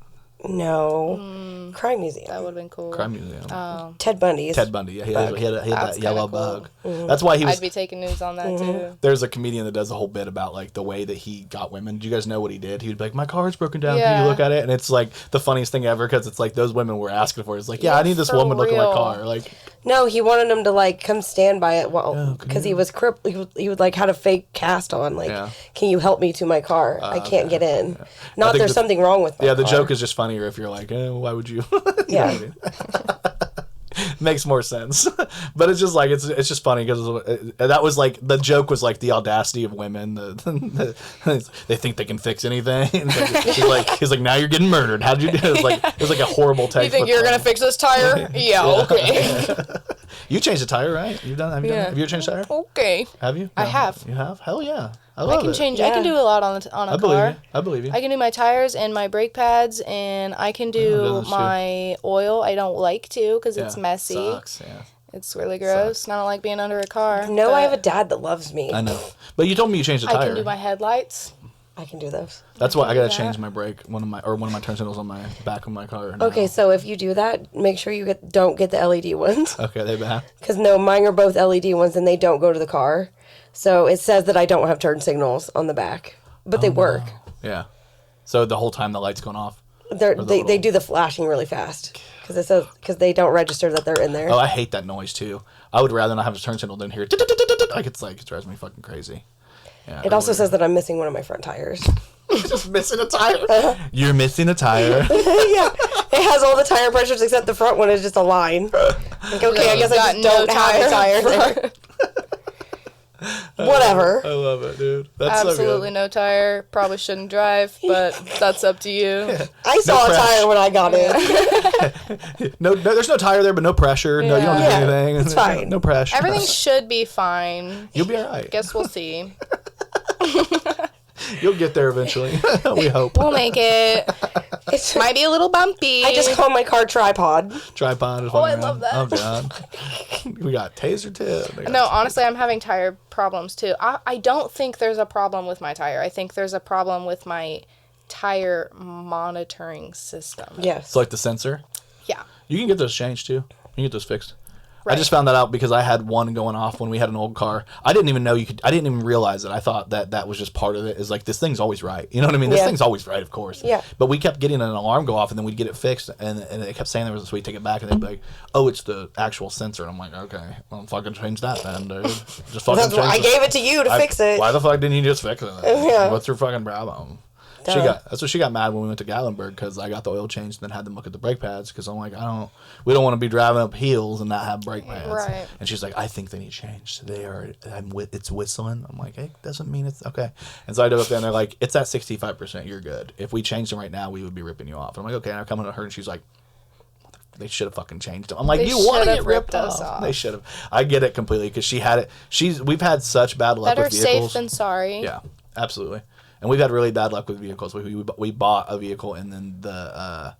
No, crime museum. That would have been cool. Crime museum. Ted Bundy's. Ted Bundy. Yeah, he had That's that kinda yellow cool. bug. That's why he was. I'd be taking news on that too. There's a comedian that does a whole bit about like the way that he got women. Do you guys know what he did? He would be like, "My car's broken down. Can Yeah. you look at it?" And it's like the funniest thing ever because it's like those women were asking for it. It's like, yeah, Yeah, I need this for woman to look at my real. car. Like, No, he wanted him to like come stand by it while Oh, because he was he would like had a fake cast on. Like, Yeah. can you help me to my car? I can't get in. I Not think there's the- something wrong with my yeah, the car. joke is just funnier if you're like, why would you? You know Yeah. what I mean? Makes more sense, but it's just like it's just funny because that was like the joke was like the audacity of women. They think they can fix anything. He's like now you're getting murdered. How did you do it? It was like a horrible text. You think you're gonna fix this tire? Yeah, okay. You changed the tire, right? You've done. Have you done? Yeah. That? Have you ever changed the tire? Okay. Have you? I No. have. You have? Hell yeah! I I love can it. change. I can Yeah. do a lot on a I believe car. you. I believe you. I can do my tires and my brake pads, and I can do those too. my oil. I don't like to because it's Yeah. messy. Sucks. Yeah. It's really gross. And I don't like being under a car. No, but I have a dad that loves me. I know. But you told me you changed the I tire. can do my headlights. I can do those. That's why I gotta that. change my brake. One of my turn signals on my back of my car. now. Okay, so if you do that, make sure you don't get the LED ones. Okay, they bad. Because no, mine are both LED ones and they don't go to the car. So it says that I don't have turn signals on the back, but they work. Yeah. So the whole time the light's going off. They do the flashing really fast because it says because they don't register that they're in there. Oh, I hate that noise too. I would rather not have a turn signal than hear. Like it drives me fucking crazy. Yeah. It also says that I'm missing one of my front tires. just missing a tire. You're missing a tire. Yeah, it has all the tire pressures except the front one is just a line. Like, okay, I guess I Got just don't have a tire there. Whatever. I love it, dude. That's Absolutely so no tire. Probably shouldn't drive, but that's up to you. I saw a crash. tire when I got in. good. No, there's no tire there, but no pressure. No, you don't do Yeah. anything. It's fine. No pressure. Everything should be fine. You'll be all right. Guess we'll see. You'll get there eventually. We hope. We'll make it. It's, Might be a little bumpy. I just call my car tripod. Tripod. Oh, I love that. Oh god. We got taser tip. No, honestly, I'm having tire problems too. I don't think there's a problem with my tire. I think there's a problem with my tire monitoring system. Yes. It's like the sensor. Yeah. You can get those changed too. You can get those fixed. I Right. just found that out because I had one going off when we had an old car. I didn't even know you could. I didn't even realize it. I thought that was just part of it. Is like this thing's always right. You know what I mean? This Yeah. thing's always right, of course. Yeah. But we kept getting an alarm go off, and then we'd get it fixed, and it kept saying there was this way to take it back, and they'd be like, "Oh, it's the actual sensor." And I'm like, "Okay, well, fucking change that then, dude. Just fucking That's why I change it." gave it to you to fix it. Why the fuck didn't you just fix it? Yeah. What's your fucking problem? Duh. That's what she got mad when we went to Gatlinburg because I got the oil changed and then had them look at the brake pads because I'm like, we don't want to be driving up hills and not have brake pads. Right. And she's like, I think they need changed. It's whistling. I'm like, hey, doesn't mean it's okay. And so I dove up there and they're like, it's at 65%. You're good. If we changed them right now, we would be ripping you off. And I'm like, okay. And I come to her and she's like, they should have fucking changed them. I'm like, They you want to should get have ripped ripped us off. off. They should have. I get it completely because she had it. We've had such bad luck Better with vehicles. safe than sorry. Yeah, absolutely. And we've had really bad luck with vehicles. We bought a vehicle and then the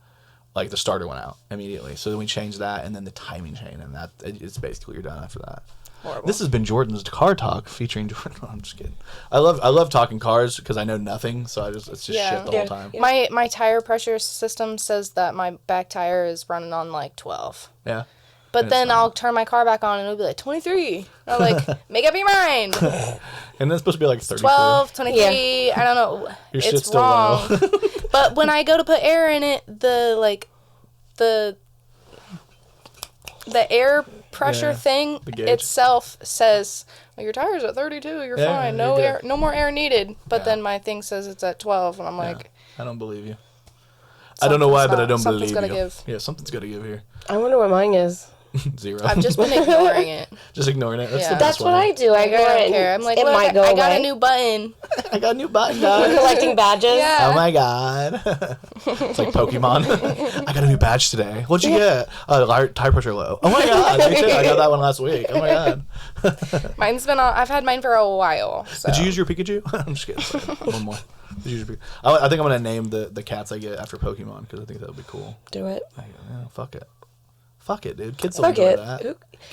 starter went out immediately. So then we changed that and then the timing chain and it's basically you're done after that. Horrible. This has been Jordan's Car Talk featuring Jordan. No, I'm just kidding. I love talking cars because I know nothing, so it's just shit the whole time. My tire pressure system says that my back tire is running on like 12. Yeah. But And then it's I'll turn my car back on and it'll be like 23. I'm like, make up your mind. And it's supposed to be like 32. 12, 23. I don't know. Your shit's It's still wrong. low. But when I go to put air in it, the air pressure thing itself says, well, your tire's at 32, you're fine. No air, no more air needed. But then my thing says it's at 12, and I'm like, I don't believe you. I don't know why, but I don't believe you. Something's gotta give. Yeah, something's gotta give here. I wonder what mine is. 0. I've just been ignoring it. Just ignoring it. That's Yeah. the best That's what I do. I don't care. I'm like, it look, might go I got away. a new button. I got a new button, We're guys. collecting badges. Yeah. Oh my god. It's like Pokemon. I got a new badge today. What'd you get? Tire pressure low. Oh my god. Me too. I got that one last week. Oh my god. Mine's been on, I've had mine for a while. So. Did you use your Pikachu? I'm just kidding. One more. Did you use your I think I'm going to name the cats I get after Pokemon because I think that would be cool. Do it. Yeah, fuck it. Fuck it, dude. Kids will Fuck enjoy it. that.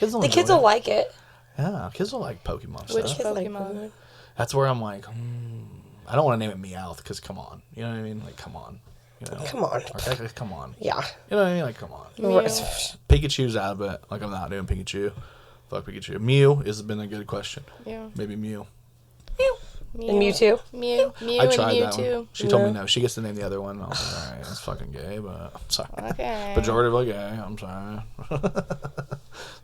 The kids will like it. Yeah, kids will like Pokemon Which stuff. Pokemon? That's where I'm like, I don't want to name it Meowth because come on. You know what I mean? Like, come on. You know? Come on. Or, like, come on. Yeah. You know what I mean? Like, come on. Pikachu's out of it. Like, I'm not doing Pikachu. Fuck Pikachu. Mew has been a good question. Yeah. Maybe Mew. And Mewtwo? Mew I tried and that Mewtwo. one. She told me no. She gets to name the other one. I was like, all right, that's fucking gay, but I'm sorry. Okay. Pejoratively gay. I'm sorry.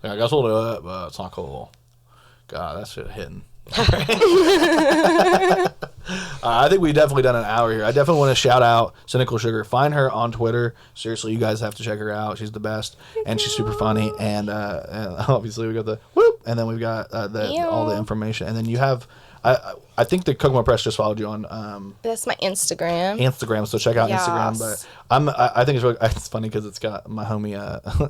Like, I guess we'll do it, but it's not cool. God, that shit hitting. I think we've definitely done an hour here. I definitely want to shout out Cynical Sugar. Find her on Twitter. Seriously, you guys have to check her out. She's the best, and she's super funny. And obviously, we got the whoop, and then we've got all the information. And then you have, I think the Kokomo Press just followed you on That's my Instagram. Instagram, so check out Instagram. But I think it's really, it's funny because it's got my homie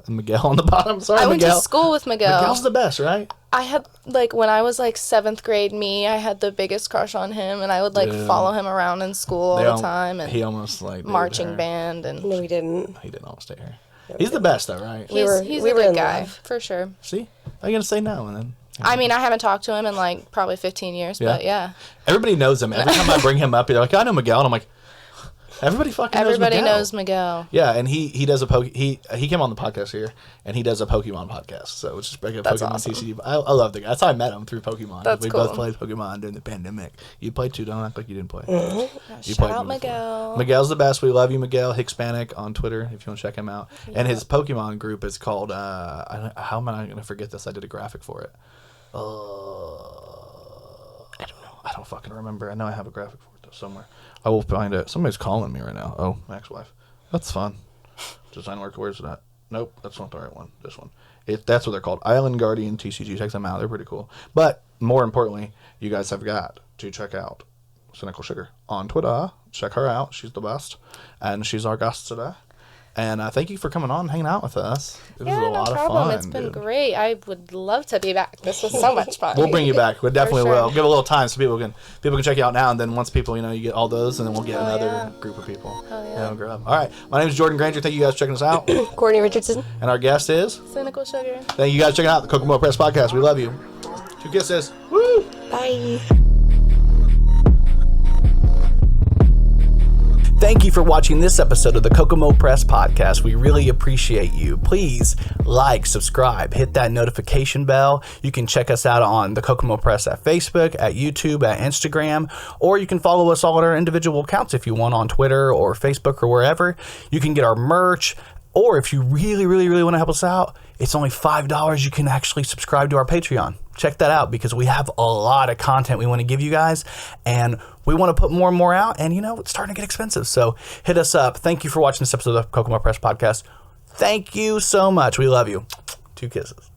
Miguel on the bottom. Sorry, I went Miguel. to school with Miguel. Miguel's the best, right? I had, like, when I was, like, 7th grade me, I had the biggest crush on him, and I would, like, follow him around in school all the time. And he almost, like, marching band. And No, we didn't. He didn't almost date her. He's the best, though, right? He's a good guy, for sure. See? Are you going to say no? And then... I mean, I haven't talked to him in, like, probably 15 years, but yeah. Everybody knows him. Every time I bring him up, they're like, I know Miguel. And I'm like, everybody knows Miguel. Yeah, and he does he came on the podcast here, and he does a Pokemon podcast. So it's just like a Pokemon awesome. TCG. I love the guy. That's how I met him, through Pokemon. That's we cool. both played Pokemon during the pandemic. You played too. Don't act like you didn't play. Shout out Miguel. Miguel's the best. We love you, Miguel Hispanic on Twitter if you want to check him out. Yeah. And his Pokemon group is called, how am I going to forget this? I did a graphic for it. I don't know. I don't fucking remember. I know I have a graphic for it though somewhere. I will find it. Somebody's calling me right now. Oh, my ex-wife. That's fun. Design work. Where's that? Nope, that's not the right one. This one. That's what they're called. Island Guardian TCG. Check them out. They're pretty cool. But more importantly, you guys have got to check out Cynical Sugar on Twitter. Check her out. She's the best. And she's our guest today. And thank you for coming on and hanging out with us. It was a lot of fun. It's been great. I would love to be back. This was so much fun. We'll bring you back. We definitely will. Give a little time so people can check you out now. And then once people, you get all those, and then we'll get another group of people. Grow up. All right. My name is Jordan Granger. Thank you guys for checking us out. Courtney Richardson. And our guest is Cynical Sugar. Thank you guys for checking out the Kokomo Press Podcast. We love you. 2 kisses. Woo! Bye. Thank you for watching this episode of the Kokomo Press Podcast. We really appreciate you. Please like, subscribe, hit that notification bell. You can check us out on the Kokomo Press at Facebook, at YouTube, at Instagram, or you can follow us all at our individual accounts if you want on Twitter or Facebook or wherever. You can get our merch, or if you really, really, really want to help us out, it's only $5. You can actually subscribe to our Patreon. Check that out because we have a lot of content we want to give you guys, and we want to put more and more out, and it's starting to get expensive. So hit us up. Thank you for watching this episode of the Kokomo Press Podcast. Thank you so much. We love you. 2 kisses.